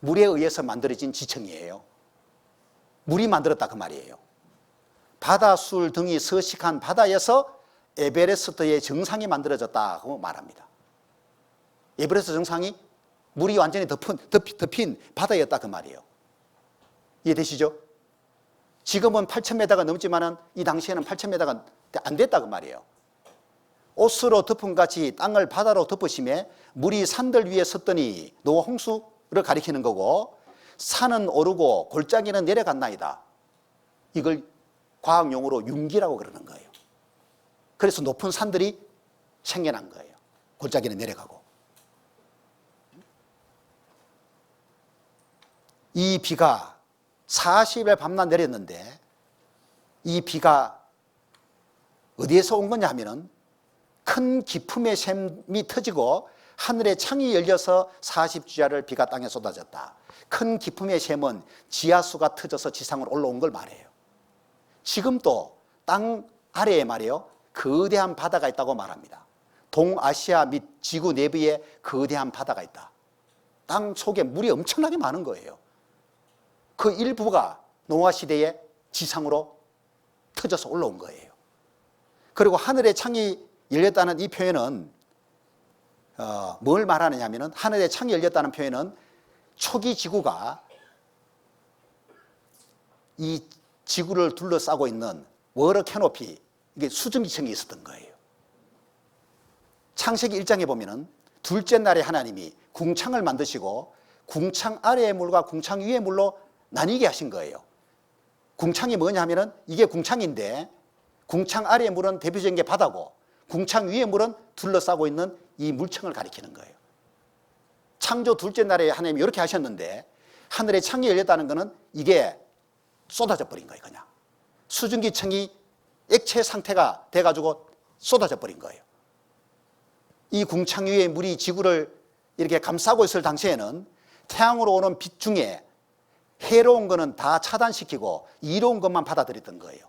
물에 의해서 만들어진 지층이에요. 물이 만들었다 그 말이에요. 바다술 등이 서식한 바다에서 에베레스트의 정상이 만들어졌다고 말합니다. 에베레스트 정상이 물이 완전히 덮인 바다였다 그 말이에요. 이해되시죠? 지금은 8,000m가 넘지만은 이 당시에는 8,000m가 안 됐다 그 말이에요. 옷으로 덮음같이 땅을 바다로 덮으심에 물이 산들 위에 섰더니 노아 홍수를 가리키는 거고, 산은 오르고 골짜기는 내려갔나이다. 이걸 과학용어로 융기라고 그러는 거예요. 그래서 높은 산들이 생겨난 거예요. 골짜기는 내려가고. 이 비가 40일 밤낮 내렸는데 이 비가 어디에서 온 거냐 하면은 큰 기품의 샘이 터지고 하늘에 창이 열려서 40주야를 비가 땅에 쏟아졌다. 큰 기품의 샘은 지하수가 터져서 지상으로 올라온 걸 말해요. 지금도 땅 아래에 말이에요, 거대한 바다가 있다고 말합니다. 동아시아 및 지구 내부에 거대한 바다가 있다. 땅 속에 물이 엄청나게 많은 거예요. 그 일부가 노아 시대에 지상으로 터져서 올라온 거예요. 그리고 하늘의 창이 열렸다는 이 표현은 뭘 말하느냐 하면은, 하늘의 창이 열렸다는 표현은 초기 지구가 이 지구를 둘러싸고 있는 워러 캐노피, 이게 수증기층이 있었던 거예요. 창세기 1장에 보면은 둘째 날에 하나님이 궁창을 만드시고 궁창 아래의 물과 궁창 위의 물로 나뉘게 하신 거예요. 궁창이 뭐냐 하면은 이게 궁창인데, 궁창 아래의 물은 대표적인 게 바다고 궁창 위의 물은 둘러싸고 있는 이 물층을 가리키는 거예요. 창조 둘째 날에 하나님이 이렇게 하셨는데, 하늘에 창이 열렸다는 것은 이게 쏟아져 버린 거예요. 그냥 수증기층이 액체 상태가 돼가지고 쏟아져 버린 거예요. 이 궁창 위의 물이 지구를 이렇게 감싸고 있을 당시에는 태양으로 오는 빛 중에 해로운 거는 다 차단시키고 이로운 것만 받아들였던 거예요.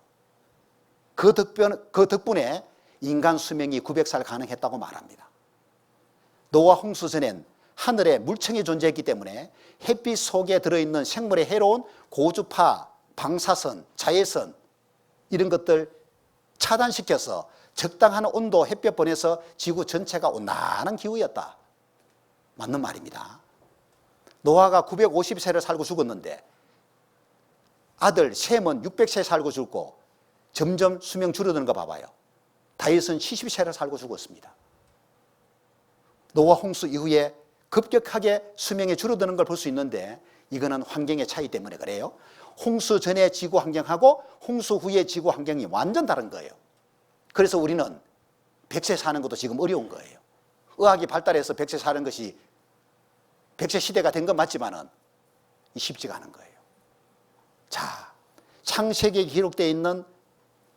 그 덕분에 인간 수명이 900살 가능했다고 말합니다. 노아 홍수 전엔 하늘에 물층이 존재했기 때문에 햇빛 속에 들어있는 생물의 해로운 고주파, 방사선, 자외선 이런 것들 차단시켜서 적당한 온도, 햇볕 보내서 지구 전체가 온난한 기후였다. 맞는 말입니다. 노아가 950세를 살고 죽었는데 아들 셈은 600세 살고 죽고 점점 수명 줄어드는 거 봐봐요. 다윗은 70세를 살고 죽었습니다. 노아 홍수 이후에 급격하게 수명이 줄어드는 걸 볼 수 있는데, 이거는 환경의 차이 때문에 그래요. 홍수 전의 지구 환경하고 홍수 후의 지구 환경이 완전 다른 거예요. 그래서 우리는 100세 사는 것도 지금 어려운 거예요. 의학이 발달해서 100세 사는 것이 100세 시대가 된 건 맞지만은 쉽지가 않은 거예요. 자, 창세기에 기록되어 있는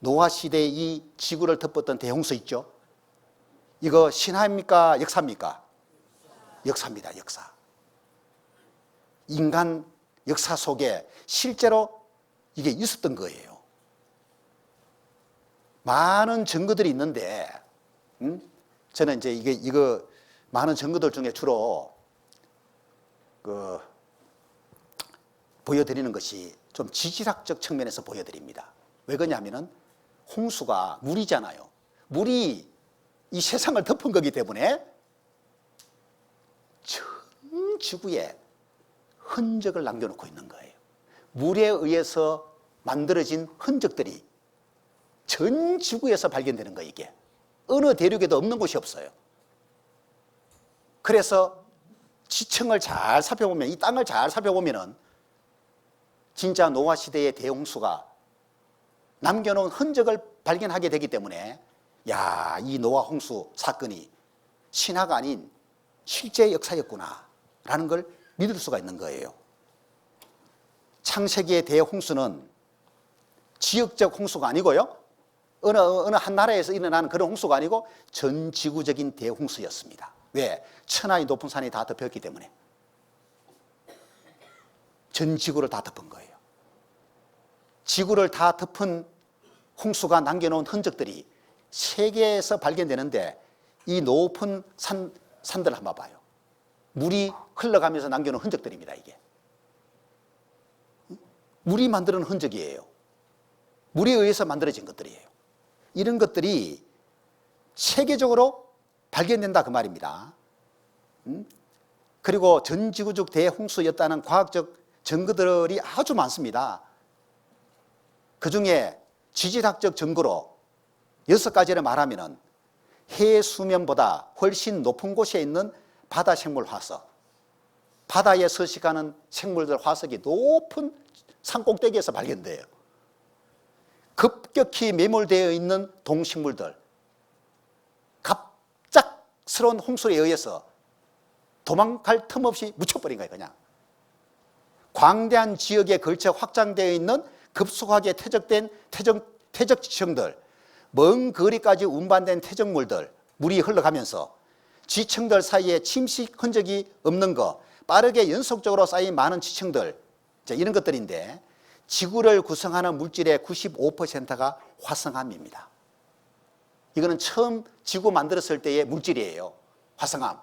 노아 시대의 이 지구를 덮었던 대홍수 있죠? 이거 신화입니까? 역사입니까? 역사입니다. 역사. 인간 역사 속에 실제로 이게 있었던 거예요. 많은 증거들이 있는데, 저는 이제 이거 많은 증거들 중에 주로 보여드리는 것이 좀 지질학적 측면에서 보여드립니다. 왜 그러냐면은 홍수가 물이잖아요. 물이 이 세상을 덮은 거기 때문에 전 지구에 흔적을 남겨놓고 있는 거예요. 물에 의해서 만들어진 흔적들이 전 지구에서 발견되는 거예요. 이게 어느 대륙에도 없는 곳이 없어요. 그래서 지층을 잘 살펴보면, 이 땅을 잘 살펴보면은 진짜 노아 시대의 대홍수가 남겨놓은 흔적을 발견하게 되기 때문에 야, 이 노아 홍수 사건이 신화가 아닌 실제 역사였구나 라는 걸 믿을 수가 있는 거예요. 창세기의 대홍수는 지역적 홍수가 아니고요, 어느 한 나라에서 일어나는 그런 홍수가 아니고 전 지구적인 대홍수였습니다. 왜? 천하의 높은 산이 다 덮였기 때문에. 전 지구를 다 덮은 거예요. 지구를 다 덮은 홍수가 남겨놓은 흔적들이 세계에서 발견되는데, 이 높은 산들 한번 봐요. 물이 흘러가면서 남겨놓은 흔적들입니다. 이게 물이 만드는 흔적이에요. 물에 의해서 만들어진 것들이에요. 이런 것들이 세계적으로 발견된다 그 말입니다. 그리고 전지구적 대홍수였다는 과학적 증거들이 아주 많습니다. 그 중에 지질학적 증거로 6가지를 말하면은 해 수면보다 훨씬 높은 곳에 있는 바다 생물 화석, 바다에 서식하는 생물들 화석이 높은 산 꼭대기에서 발견돼요. 급격히 매몰되어 있는 동식물들, 갑작스러운 홍수에 의해서 도망갈 틈 없이 묻혀버린 거예요. 그냥 광대한 지역에 걸쳐 확장되어 있는 급속하게 퇴적된 퇴적 지층들, 먼 거리까지 운반된 퇴적물들, 물이 흘러가면서 지층들 사이에 침식 흔적이 없는 거, 빠르게 연속적으로 쌓인 많은 지층들, 이런 것들인데, 지구를 구성하는 물질의 95%가 화성암입니다. 이거는 처음 지구 만들었을 때의 물질이에요. 화성암.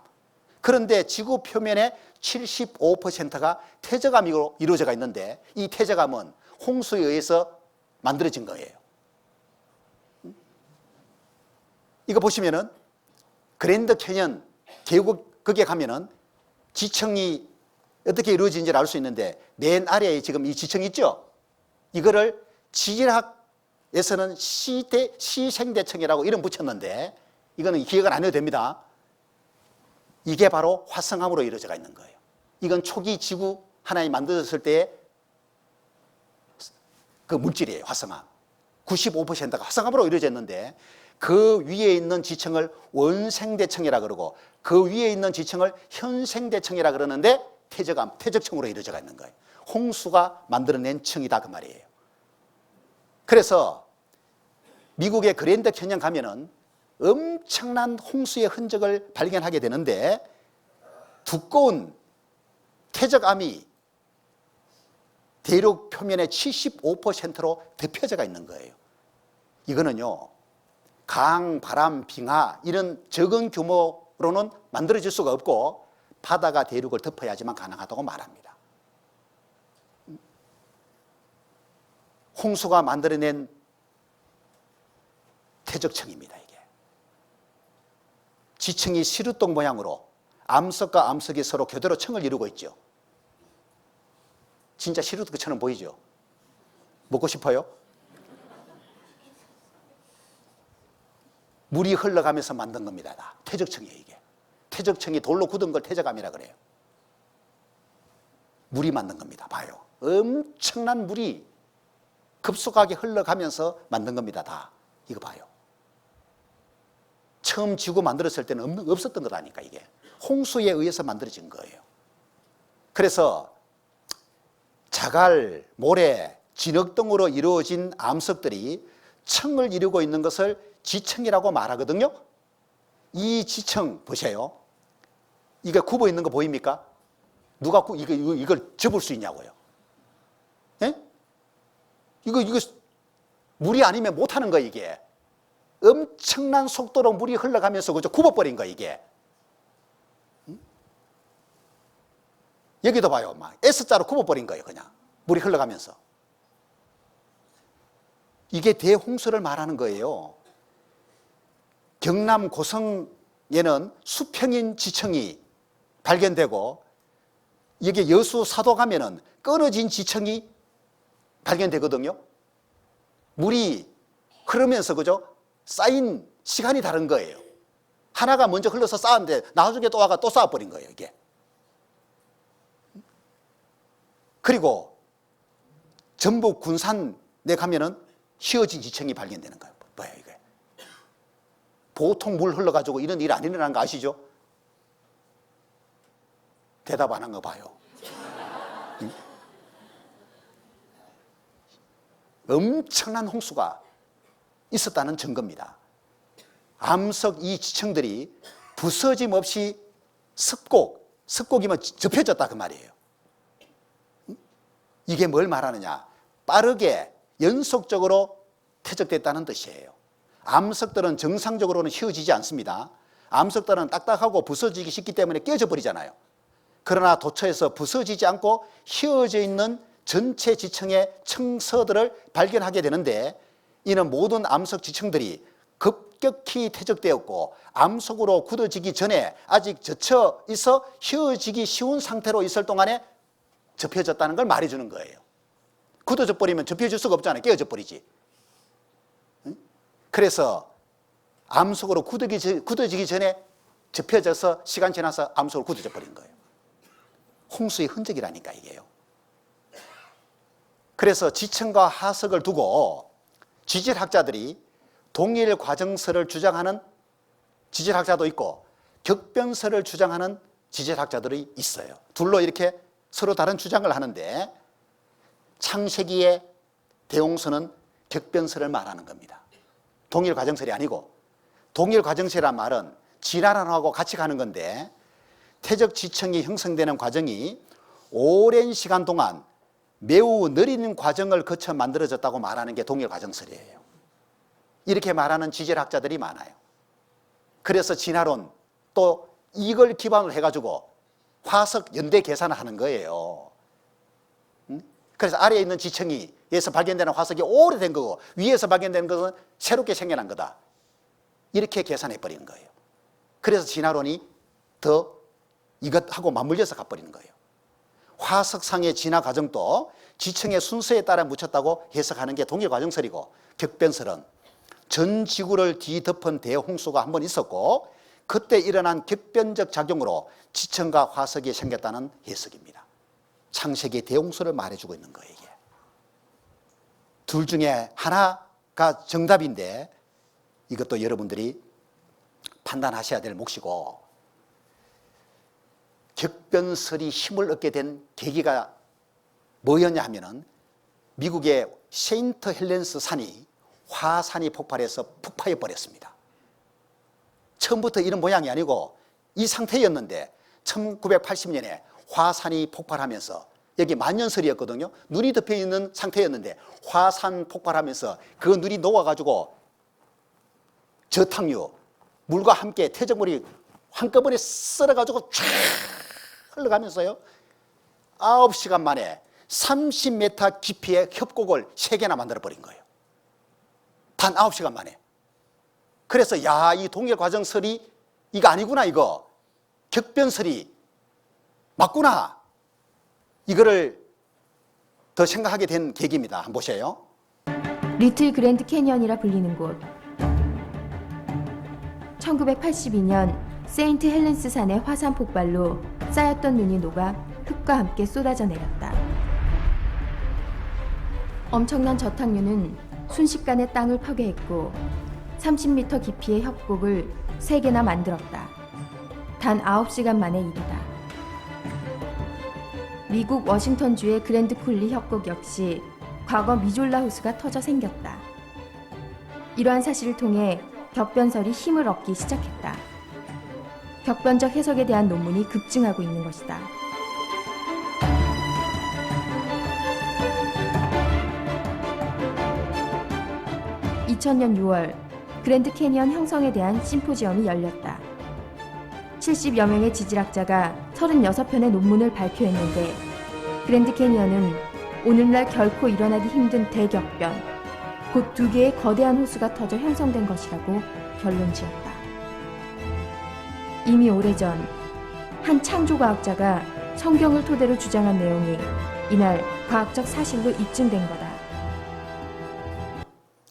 그런데 지구 표면의 75%가 퇴적암으로 이루어져 있는데, 이 퇴적암은 홍수에 의해서 만들어진 거예요. 이거 보시면은 그랜드 캐년 계곡에 가면은 지층이 어떻게 이루어진지 알 수 있는데, 맨 아래에 지금 이 지층 있죠? 이거를 지질학에서는 시생대층이라고 이름 붙였는데, 이거는 기억을 안 해도 됩니다. 이게 바로 화성암으로 이루어져 있는 거예요. 이건 초기 지구 하나에 만들어졌을 때의 그 물질이에요. 화성암. 95%가 화성암으로 이루어져 있는데, 그 위에 있는 지층을 원생대층이라 그러고, 그 위에 있는 지층을 현생대층이라 그러는데, 퇴적층으로 이루어져 있는 거예요. 홍수가 만들어낸 층이다 그 말이에요. 그래서 미국의 그랜드 캐년 가면은 엄청난 홍수의 흔적을 발견하게 되는데, 두꺼운 퇴적암이 대륙 표면의 75%로 덮여져 있는 거예요. 이거는요, 강, 바람, 빙하 이런 적은 규모로는 만들어질 수가 없고, 바다가 대륙을 덮어야지만 가능하다고 말합니다. 홍수가 만들어낸 퇴적층입니다. 이게 지층이 시루떡 모양으로 암석과 암석이 서로 교대로 층을 이루고 있죠. 진짜 시루떡처럼 보이죠? 먹고 싶어요? 물이 흘러가면서 만든 겁니다. 다 퇴적층이에요. 이게 퇴적층이 돌로 굳은 걸 퇴적암이라 그래요. 물이 만든 겁니다. 봐요. 엄청난 물이 급속하게 흘러가면서 만든 겁니다. 다 이거 봐요. 처음 지구 만들었을 때는 없었던 거라니까. 이게 홍수에 의해서 만들어진 거예요. 그래서 자갈, 모래, 진흙 등으로 이루어진 암석들이 층을 이루고 있는 것을 지층이라고 말하거든요. 이 지층 보세요. 이게 굽어 있는 거 보입니까? 누가 이걸 접을 수 있냐고요. 예? 이거 물이 아니면 못하는 거. 이게 엄청난 속도로 물이 흘러가면서 그저 굽어버린 거. 이게 여기도 봐요. 막 S자로 굽어버린 거예요. 그냥 물이 흘러가면서. 이게 대홍수를 말하는 거예요. 경남 고성에는 수평인 지층이 발견되고 여기 여수 사도 가면은 끊어진 지층이 발견되거든요. 물이 흐르면서 그죠? 쌓인 시간이 다른 거예요. 하나가 먼저 흘러서 쌓았는데 나중에 또 와가 또 쌓아버린 거예요, 이게. 그리고 전북 군산에 가면은 휘어진 지층이 발견되는 거예요. 뭐야 이게? 보통 물 흘러가지고 이런 일 안 일어나는 거 아시죠? 대답 안 한 거 봐요. 응? 엄청난 홍수가 있었다는 증거입니다. 암석 이 지층들이 부서짐 없이 습곡이면 접혀졌다 그 말이에요. 이게 뭘 말하느냐? 빠르게 연속적으로 퇴적됐다는 뜻이에요. 암석들은 정상적으로는 휘어지지 않습니다. 암석들은 딱딱하고 부서지기 쉽기 때문에 깨져 버리잖아요. 그러나 도처에서 부서지지 않고 휘어져 있는 전체 지층의 층서들을 발견하게 되는데, 이는 모든 암석 지층들이 급격히 퇴적되었고 암석으로 굳어지기 전에 아직 젖혀 있어 휘어지기 쉬운 상태로 있을 동안에 접혀졌다는 걸 말해주는 거예요. 굳어져 버리면 접혀질 수가 없잖아요. 깨어져 버리지. 그래서 암석으로 굳어지기 전에 접혀져서 시간 지나서 암석으로 굳어져 버린 거예요. 홍수의 흔적이라니까 이게요. 그래서 지층과 하석을 두고 지질학자들이 동일 과정설을 주장하는 지질학자도 있고 격변설을 주장하는 지질학자들이 있어요. 둘로 이렇게 서로 다른 주장을 하는데, 창세기의 대홍수는 격변설을 말하는 겁니다. 동일 과정설이 아니고, 동일 과정설이란 말은 진화론하고 같이 가는 건데, 퇴적 지층이 형성되는 과정이 오랜 시간 동안 매우 느린 과정을 거쳐 만들어졌다고 말하는 게 동일 과정설이에요. 이렇게 말하는 지질학자들이 많아요. 그래서 진화론 또 이걸 기반으로 해가지고 화석 연대 계산을 하는 거예요. 그래서 아래에 있는 지층에서 발견되는 화석이 오래된 거고 위에서 발견되는 것은 새롭게 생겨난 거다. 이렇게 계산해 버리는 거예요. 그래서 진화론이 더 이것하고 맞물려서 가버리는 거예요. 화석상의 진화 과정도 지층의 순서에 따라 묻혔다고 해석하는 게 동일 과정설이고, 격변설은 전 지구를 뒤덮은 대홍수가 한 번 있었고 그때 일어난 격변적 작용으로 지층과 화석이 생겼다는 해석입니다. 창세기 대홍수를 말해주고 있는 거예요. 이게 둘 중에 하나가 정답인데 이것도 여러분들이 판단하셔야 될 몫이고, 격변설이 힘을 얻게 된 계기가 뭐였냐 하면은 미국의 세인트 헬렌스 산이 화산이 폭발해서 폭파해 버렸습니다. 처음부터 이런 모양이 아니고 이 상태였는데 1980년에 화산이 폭발하면서, 여기 만년설이었거든요. 눈이 덮여 있는 상태였는데 화산 폭발하면서 그 눈이 녹아가지고 저탕류 물과 함께 퇴적물이 한꺼번에 썰어가지고 쫙 흘러가면서요 9시간 만에 30m 깊이의 협곡을 3개나 만들어버린 거예요. 단 9시간 만에. 그래서 야, 이 동일 과정설이 이거 아니구나, 이거 격변설이 맞구나, 이거를 더 생각하게 된 계기입니다. 한번 보세요. 리틀 그랜드 캐니언이라 불리는 곳. 1982년 세인트 헬렌스 산의 화산 폭발로 쌓였던 눈이 녹아 흙과 함께 쏟아져 내렸다. 엄청난 저탕류는 순식간에 땅을 파괴했고 30m 깊이의 협곡을 3개나 만들었다. 단 9시간 만의 일이다. 미국 워싱턴주의 그랜드 쿨리 협곡 역시 과거 미졸라 호수가 터져 생겼다. 이러한 사실을 통해 격변설이 힘을 얻기 시작했다. 격변적 해석에 대한 논문이 급증하고 있는 것이다. 2000년 6월 그랜드 캐니언 형성에 대한 심포지엄이 열렸다. 70여 명의 지질학자가 36편의 논문을 발표했는데 그랜드 캐니언은 오늘날 결코 일어나기 힘든 대격변, 곧 2개의 거대한 호수가 터져 형성된 것이라고 결론지었다. 이미 오래전 한 창조과학자가 성경을 토대로 주장한 내용이 이날 과학적 사실로 입증된 거다.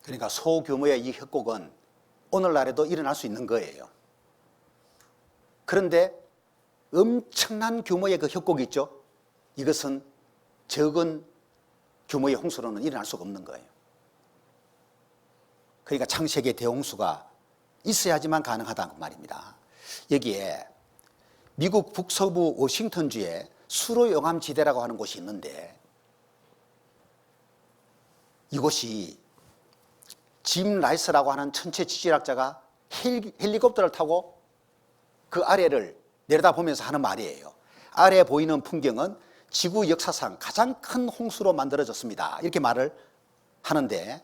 그러니까 소규모의 이 협곡은 오늘날에도 일어날 수 있는 거예요. 그런데 엄청난 규모의 그 협곡이 있죠. 이것은 적은 규모의 홍수로는 일어날 수가 없는 거예요. 그러니까 창세기의 대홍수가 있어야지만 가능하다는 말입니다. 여기에 미국 북서부 워싱턴주에 수로용암지대라고 하는 곳이 있는데 이곳이 짐 라이스라고 하는 천체 지질학자가 헬리콥터를 타고 그 아래를 내려다보면서 하는 말이에요. 아래 보이는 풍경은 지구 역사상 가장 큰 홍수로 만들어졌습니다. 이렇게 말을 하는데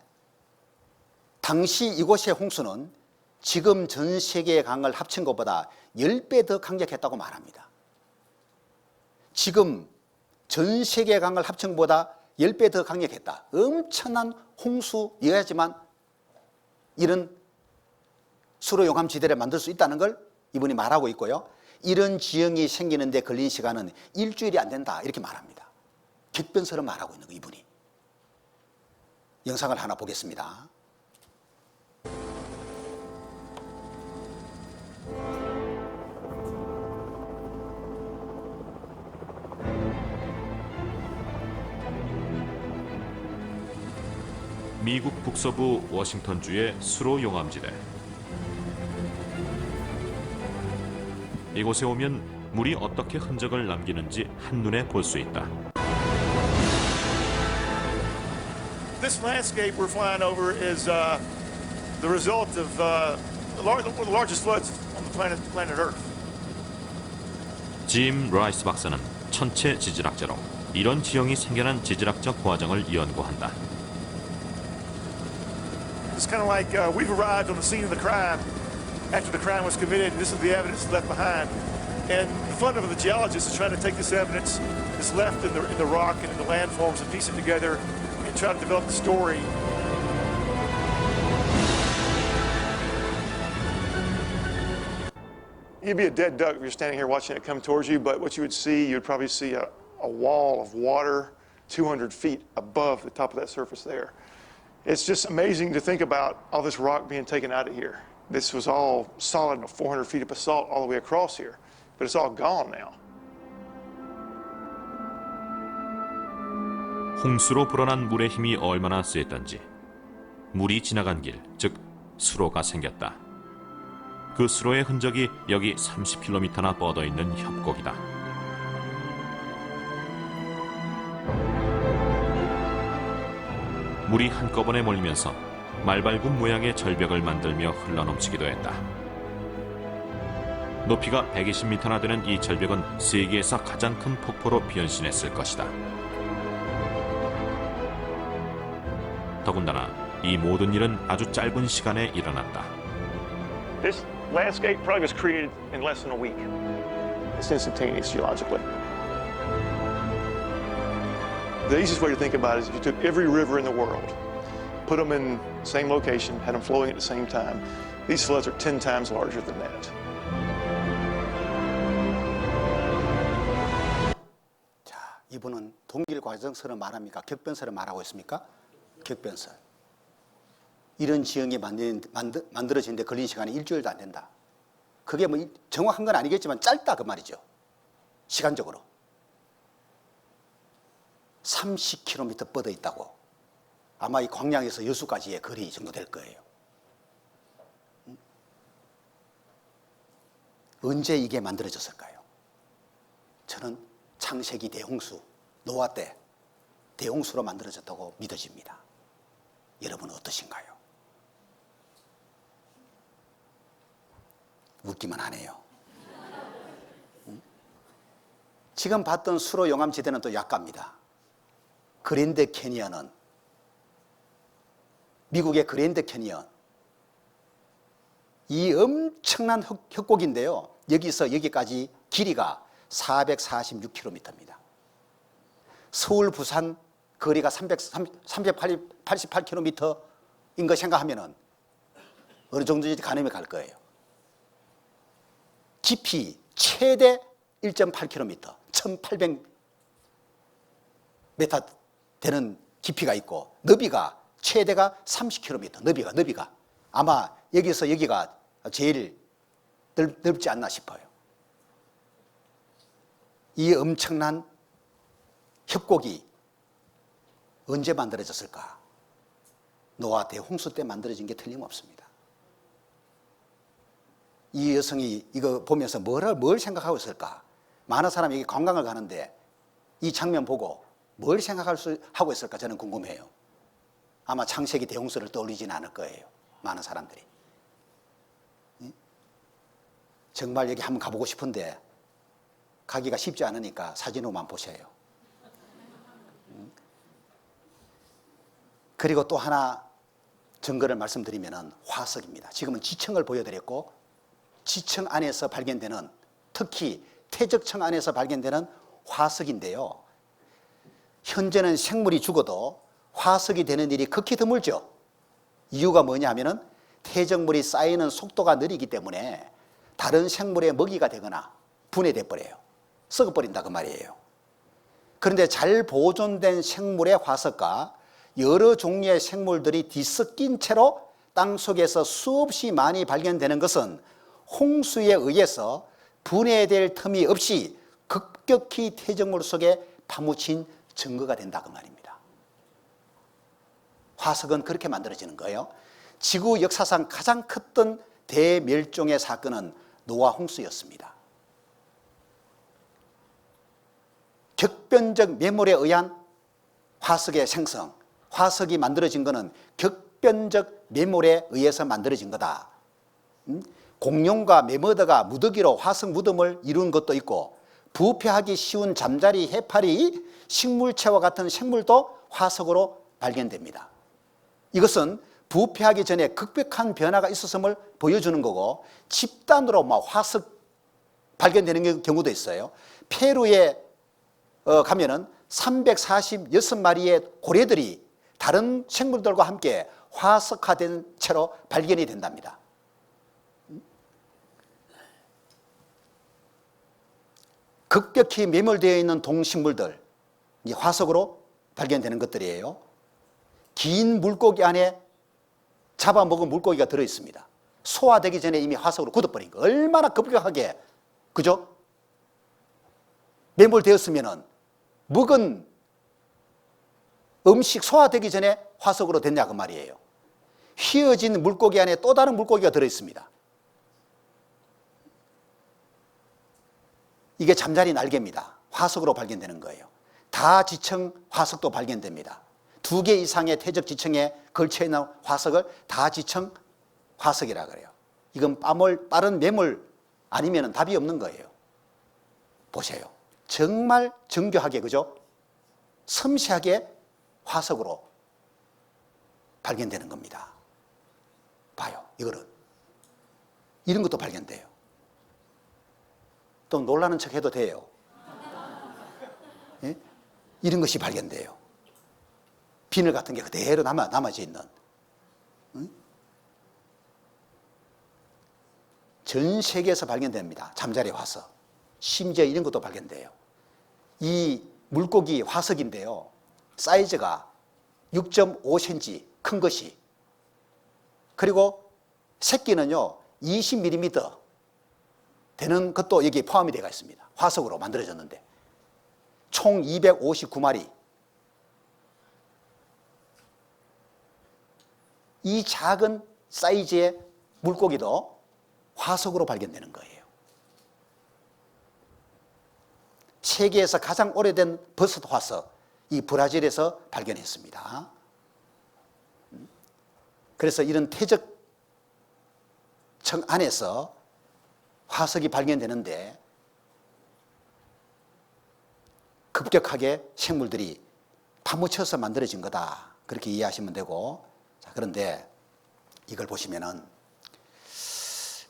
당시 이곳의 홍수는 지금 전 세계의 강을 합친 것보다 10배 더 강력했다고 말합니다. 지금 전 세계의 강을 합친 것보다 10배 더 강력했다. 엄청난 홍수여야지만 이런 수로용암지대를 만들 수 있다는 걸 이분이 말하고 있고요. 이런 지형이 생기는데 걸린 시간은 일주일이 안 된다 이렇게 말합니다. 격변설을 말하고 있는 거 이분이. 영상을 하나 보겠습니다. 미국 북서부 워싱턴주의 수로용암지대. 이곳에 오면 물이 어떻게 흔적을 남기는지 한눈에 볼 수 있다. This landscape we're flying over is the result of one of the largest floods on the planet Earth. 짐 라이스 박사는 천체 지질학자로 이런 지형이 생겨난 지질학적 과정을 연구한다. It's kind of like we've arrived on the scene of the crime after the crime was committed. This is the evidence left behind, and the fun of the geologist is trying to take this evidence that's left in the rock and in the landforms and piece it together and try to develop the story. You'd be a dead duck if you're standing here watching it come towards you, but what you would see, you'd probably see a wall of water 200 feet above the top of that surface there. It's just amazing to think about all this rock being taken out of here. This was all solid, 400 feet of basalt all the way across here, but it's all gone now. 홍수로 불어난 물의 힘이 얼마나 셌던지 물이 지나간 길, 즉 수로가 생겼다. 그 수로의 흔적이 여기 30km나 뻗어 있는 협곡이다. 물이 한꺼번에 몰리면서 말발굽 모양의 절벽을 만들며 흘러넘치기도 했다. 높이가 120m나 되는 이 절벽은 세계에서 가장 큰 폭포로 변신했을 것이다. 더군다나 이 모든 일은 아주 짧은 시간에 일어났다. This landscape probably was created in less than a week. It's instantaneous geologically. The easiest way to think about it is if you took every river in the world, put them in the same location, had them flowing at the same time, these floods are 10 times larger than that. 자, 이분은 동길 과정설을 말합니까? 격변설을 말하고 있습니까? 격변설. 이런 지형이 만들어지는데 걸린 시간이 일주일도 안 된다. 그게 뭐 정확한 건 아니겠지만 짧다 그 말이죠. 시간적으로. 30km 뻗어 있다고. 아마 이 광양에서 여수까지의 거리 정도 될 거예요. 언제 이게 만들어졌을까요? 저는 창세기 대홍수, 노아 때 대홍수로 만들어졌다고 믿어집니다. 여러분은 어떠신가요? 웃기만 하네요. 지금 봤던 수로 용암지대는 또 약갑니다. 그랜드 캐니언은 미국의 그랜드 캐니언 이 엄청난 협곡인데요. 여기서 여기까지 길이가 446km입니다. 서울 부산 거리가 388km인 거 생각하면은 어느 정도인지 가늠이 갈 거예요. 깊이 최대 1.8km, 1800m 되는 깊이가 있고, 너비가 최대가 30km, 너비가 아마 여기서 여기가 제일 넓지 않나 싶어요. 이 엄청난 협곡이 언제 만들어졌을까? 노아 대홍수 때 만들어진 게 틀림없습니다. 이 여성이 이거 보면서 뭘 생각하고 있을까? 많은 사람이 여기 관광을 가는데 이 장면 보고 뭘 하고 있을까? 저는 궁금해요. 아마 창세기 대홍수를 떠올리지는 않을 거예요. 많은 사람들이. 정말 여기 한번 가보고 싶은데 가기가 쉽지 않으니까 사진으로만 보셔요. 그리고 또 하나 증거를 말씀드리면 화석입니다. 지금은 지층을 보여드렸고, 지층 안에서 발견되는, 특히 퇴적층 안에서 발견되는 화석인데요. 현재는 생물이 죽어도 화석이 되는 일이 극히 드물죠. 이유가 뭐냐면은 퇴적물이 쌓이는 속도가 느리기 때문에 다른 생물의 먹이가 되거나 분해돼 버려요. 썩어버린다 그 말이에요. 그런데 잘 보존된 생물의 화석과 여러 종류의 생물들이 뒤섞인 채로 땅속에서 수없이 많이 발견되는 것은 홍수에 의해서 분해될 틈이 없이 급격히 퇴적물 속에 파묻힌 증거가 된다 그 말입니다. 화석은 그렇게 만들어지는 거예요. 지구 역사상 가장 컸던 대멸종의 사건은 노아 홍수였습니다. 격변적 매몰에 의한 화석의 생성, 화석이 만들어진 것은 격변적 매몰에 의해서 만들어진 거다. 공룡과 매머드가 무더기로 화석 무덤을 이룬 것도 있고, 부패하기 쉬운 잠자리 해파리, 식물체와 같은 생물도 화석으로 발견됩니다. 이것은 부패하기 전에 급격한 변화가 있었음을 보여주는 거고, 집단으로 화석 발견되는 경우도 있어요. 페루에 가면은 346마리의 고래들이 다른 생물들과 함께 화석화된 채로 발견이 된답니다. 급격히 매몰되어 있는 동식물들, 화석으로 발견되는 것들이에요. 긴 물고기 안에 잡아먹은 물고기가 들어있습니다. 소화되기 전에 이미 화석으로 굳어버린 거. 얼마나 급격하게, 그죠? 매몰되었으면은 먹은 음식 소화되기 전에 화석으로 됐냐 그 말이에요. 휘어진 물고기 안에 또 다른 물고기가 들어있습니다. 이게 잠자리 날개입니다. 화석으로 발견되는 거예요. 다지층 화석도 발견됩니다. 2개 이상의 퇴적 지층에 걸쳐있는 화석을 다지층 화석이라 그래요. 이건 빠른 매몰 아니면 답이 없는 거예요. 보세요. 정말 정교하게, 그죠? 섬세하게 화석으로 발견되는 겁니다. 봐요. 이거는. 이런 것도 발견돼요. 또 놀라는 척 해도 돼요. 예? 이런 것이 발견돼요. 비늘 같은 게 그대로 남아져 있는. 응? 전 세계에서 발견됩니다. 잠자리 화석. 심지어 이런 것도 발견돼요. 이 물고기 화석인데요. 사이즈가 6.5cm 큰 것이. 그리고 새끼는요, 20mm 되는 것도 여기에 포함이 되어 있습니다. 화석으로 만들어졌는데. 총 259마리. 이 작은 사이즈의 물고기도 화석으로 발견되는 거예요. 세계에서 가장 오래된 버섯 화석, 이 브라질에서 발견했습니다. 그래서 이런 퇴적층 안에서 화석이 발견되는데 급격하게 생물들이 파묻혀서 만들어진 거다. 그렇게 이해하시면 되고, 자, 그런데 이걸 보시면은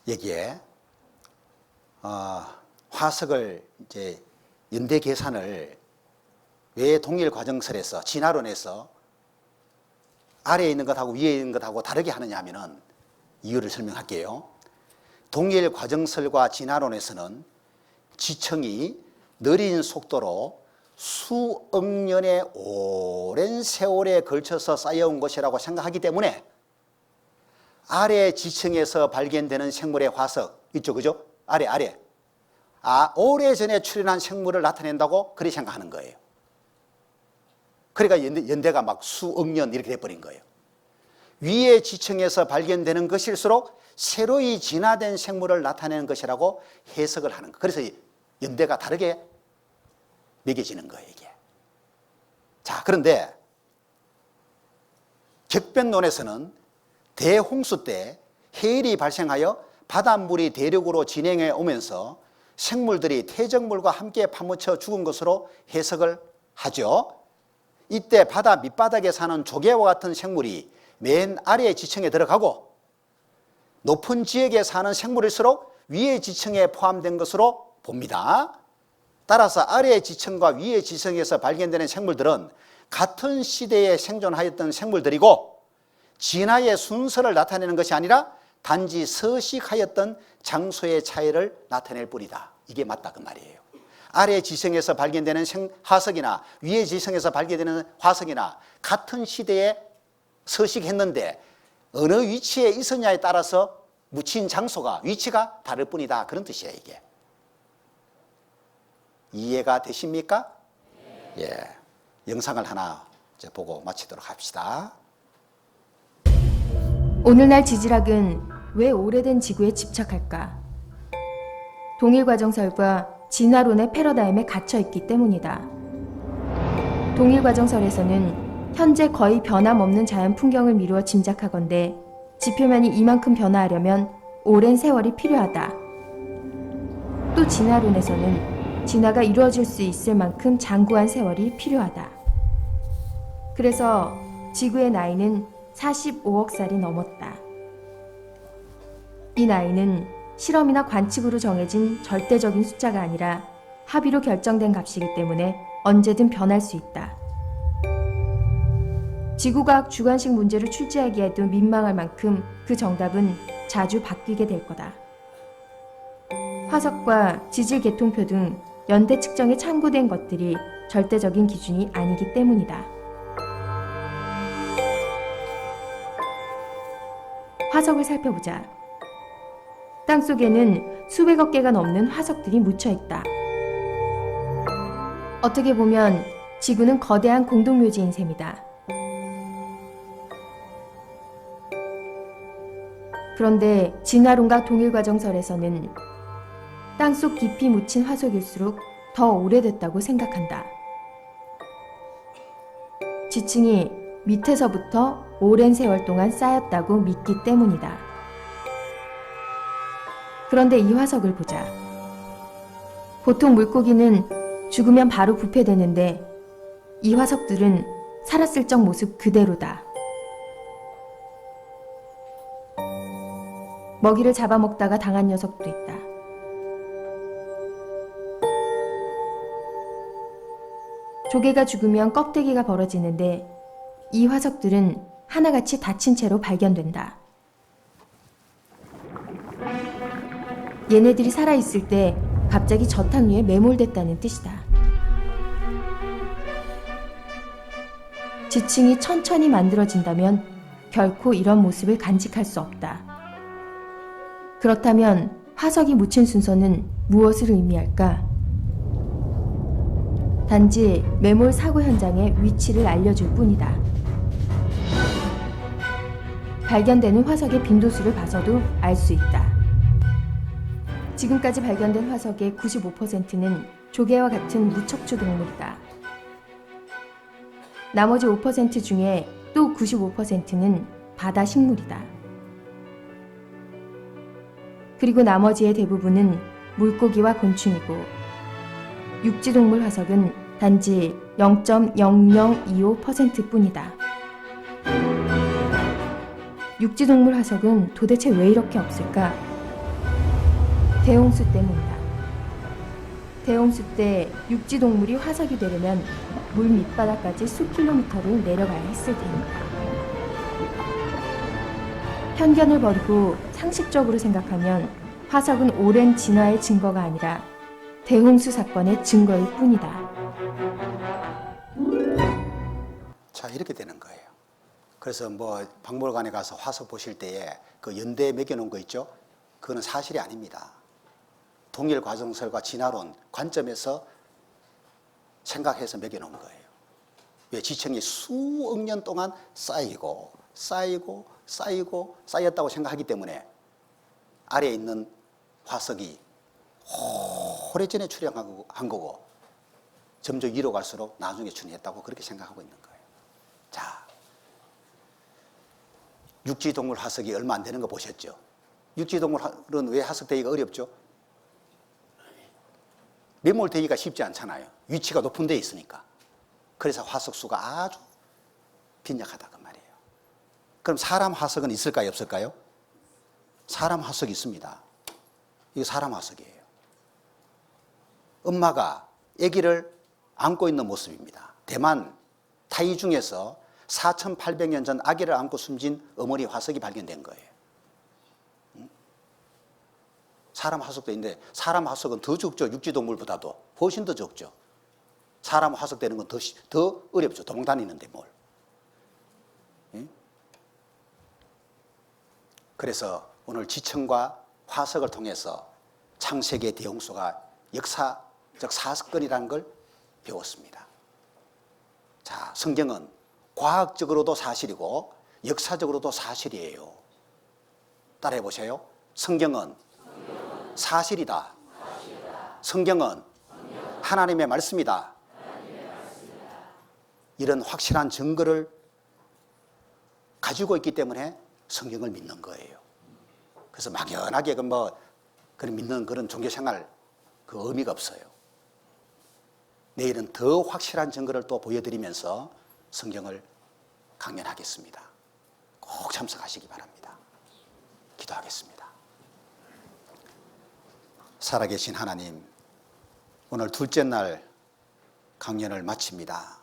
여기에 화석을 이제 연대 계산을 왜 동일 과정설에서 진화론에서 아래에 있는 것하고 위에 있는 것하고 다르게 하느냐 하면은 이유를 설명할게요. 동일 과정설과 진화론에서는 지층이 느린 속도로 수억 년의 오랜 세월에 걸쳐서 쌓여온 것이라고 생각하기 때문에 아래 지층에서 발견되는 생물의 화석 있죠, 그죠? 아래. 오래전에 출현한 생물을 나타낸다고 그렇게 생각하는 거예요. 그러니까 연대가 막 수억 년 이렇게 돼버린 거예요. 위의 지층에서 발견되는 것일수록 새로이 진화된 생물을 나타내는 것이라고 해석을 하는 거예요. 그래서 연대가 다르게 매겨지는 거예요, 이게. 자, 그런데 격변론에서는 대홍수 때 해일이 발생하여 바닷물이 대륙으로 진행해 오면서 생물들이 퇴적물과 함께 파묻혀 죽은 것으로 해석을 하죠. 이때 바다 밑바닥에 사는 조개와 같은 생물이 맨 아래의 지층에 들어가고 높은 지역에 사는 생물일수록 위의 지층에 포함된 것으로 봅니다. 따라서 아래의 지층과 위의 지층에서 발견되는 생물들은 같은 시대에 생존하였던 생물들이고 진화의 순서를 나타내는 것이 아니라 단지 서식하였던 장소의 차이를 나타낼 뿐이다. 이게 맞다 그 말이에요. 아래 지층에서 발견되는 화석이나 위의 지층에서 발견되는 화석이나 같은 시대에 서식했는데 어느 위치에 있었냐에 따라서 묻힌 장소가 위치가 다를 뿐이다. 그런 뜻이에요, 이게. 이해가 되십니까? 예. 영상을 하나 이제 보고 마치도록 합시다. 오늘날 지질학은 왜 오래된 지구에 집착할까? 동일과정설과 진화론의 패러다임에 갇혀있기 때문이다. 동일과정설에서는 현재 거의 변함없는 자연 풍경을 미루어 짐작하건대 지표면이 이만큼 변화하려면 오랜 세월이 필요하다. 또 진화론에서는 진화가 이루어질 수 있을 만큼 장구한 세월이 필요하다. 그래서 지구의 나이는 45억 살이 넘었다. 이 나이는 실험이나 관측으로 정해진 절대적인 숫자가 아니라 합의로 결정된 값이기 때문에 언제든 변할 수 있다. 지구과학 주관식 문제를 출제하기에도 민망할 만큼 그 정답은 자주 바뀌게 될 거다. 화석과 지질 계통표 등 연대 측정에 참고된 것들이 절대적인 기준이 아니기 때문이다. 화석을 살펴보자. 땅속에는 수백억 개가 넘는 화석들이 묻혀 있다. 어떻게 보면 지구는 거대한 공동묘지인 셈이다. 그런데 진화론과 동일과정설에서는 땅속 깊이 묻힌 화석일수록 더 오래됐다고 생각한다. 지층이 밑에서부터 오랜 세월 동안 쌓였다고 믿기 때문이다. 그런데 이 화석을 보자. 보통 물고기는 죽으면 바로 부패되는데 이 화석들은 살았을 적 모습 그대로다. 먹이를 잡아먹다가 당한 녀석도 있다. 조개가 죽으면 껍데기가 벌어지는데 이 화석들은 하나같이 닫힌 채로 발견된다. 얘네들이 살아있을 때 갑자기 저탕 위에 매몰됐다는 뜻이다. 지층이 천천히 만들어진다면 결코 이런 모습을 간직할 수 없다. 그렇다면 화석이 묻힌 순서는 무엇을 의미할까? 단지 매몰 사고 현장의 위치를 알려줄 뿐이다. 발견되는 화석의 빈도수를 봐서도 알 수 있다. 지금까지 발견된 화석의 95%는 조개와 같은 무척추 동물이다. 나머지 5% 중에 또 95%는 바다 식물이다. 그리고 나머지의 대부분은 물고기와 곤충이고 육지동물 화석은 단지 0.0025% 뿐이다. 육지동물 화석은 도대체 왜 이렇게 없을까? 대홍수 때문이다. 대홍수 때 육지 동물이 화석이 되려면 물 밑바닥까지 수킬로미터를 내려가야 했을 테니까. 편견을 버리고 상식적으로 생각하면 화석은 오랜 진화의 증거가 아니라 대홍수 사건의 증거일 뿐이다. 자, 이렇게 되는 거예요. 그래서 뭐 박물관에 가서 화석 보실 때에 그 연대에 매겨놓은 거 있죠? 그거는 사실이 아닙니다. 동일 과정설과 진화론 관점에서 생각해서 매겨놓은 거예요. 왜 지층이 수억 년 동안 쌓이고 쌓였다고 생각하기 때문에 아래에 있는 화석이 오래전에 출현한 거고 점점 위로 갈수록 나중에 출현했다고 그렇게 생각하고 있는 거예요. 자, 육지동물 화석이 얼마 안 되는 거 보셨죠? 육지동물은 왜 화석되기가 어렵죠? 매몰되기가 쉽지 않잖아요. 위치가 높은 데 있으니까. 그래서 화석수가 아주 빈약하다 그 말이에요. 그럼 사람 화석은 있을까요, 없을까요? 사람 화석이 있습니다. 이거 사람 화석이에요. 엄마가 아기를 안고 있는 모습입니다. 대만 타이 중에서 4,800년 전 아기를 안고 숨진 어머니 화석이 발견된 거예요. 사람 화석도 있는데 사람 화석은 더 적죠. 육지동물보다도 훨씬 더 적죠. 사람 화석되는 건 더 어렵죠. 도망 다니는데 뭘. 그래서 오늘 지층과 화석을 통해서 창세기의 대홍수가 역사적 사건이라는 걸 배웠습니다. 자, 성경은 과학적으로도 사실이고 역사적으로도 사실이에요. 따라해 보세요. 성경은 사실이다. 성경은 하나님의 말씀이다. 이런 확실한 증거를 가지고 있기 때문에 성경을 믿는 거예요. 그래서 막연하게 그런 믿는 그런 종교 생활 그 의미가 없어요. 내일은 더 확실한 증거를 또 보여드리면서 성경을 강연하겠습니다. 꼭 참석하시기 바랍니다. 기도하겠습니다. 살아계신 하나님, 오늘 둘째 날 강연을 마칩니다.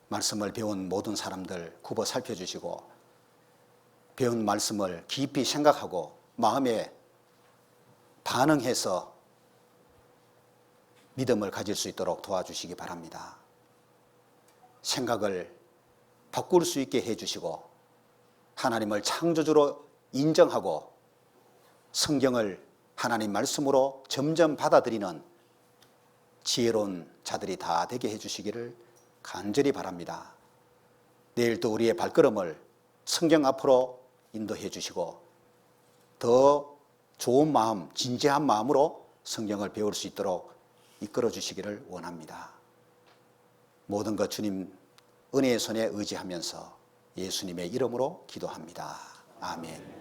말씀을 배운 모든 사람들 굽어 살펴주시고 배운 말씀을 깊이 생각하고 마음에 반응해서 믿음을 가질 수 있도록 도와주시기 바랍니다. 생각을 바꿀 수 있게 해주시고 하나님을 창조주로 인정하고 성경을 하나님 말씀으로 점점 받아들이는 지혜로운 자들이 다 되게 해주시기를 간절히 바랍니다. 내일도 우리의 발걸음을 성경 앞으로 인도해 주시고 더 좋은 마음, 진지한 마음으로 성경을 배울 수 있도록 이끌어 주시기를 원합니다. 모든 것 주님 은혜의 손에 의지하면서 예수님의 이름으로 기도합니다. 아멘.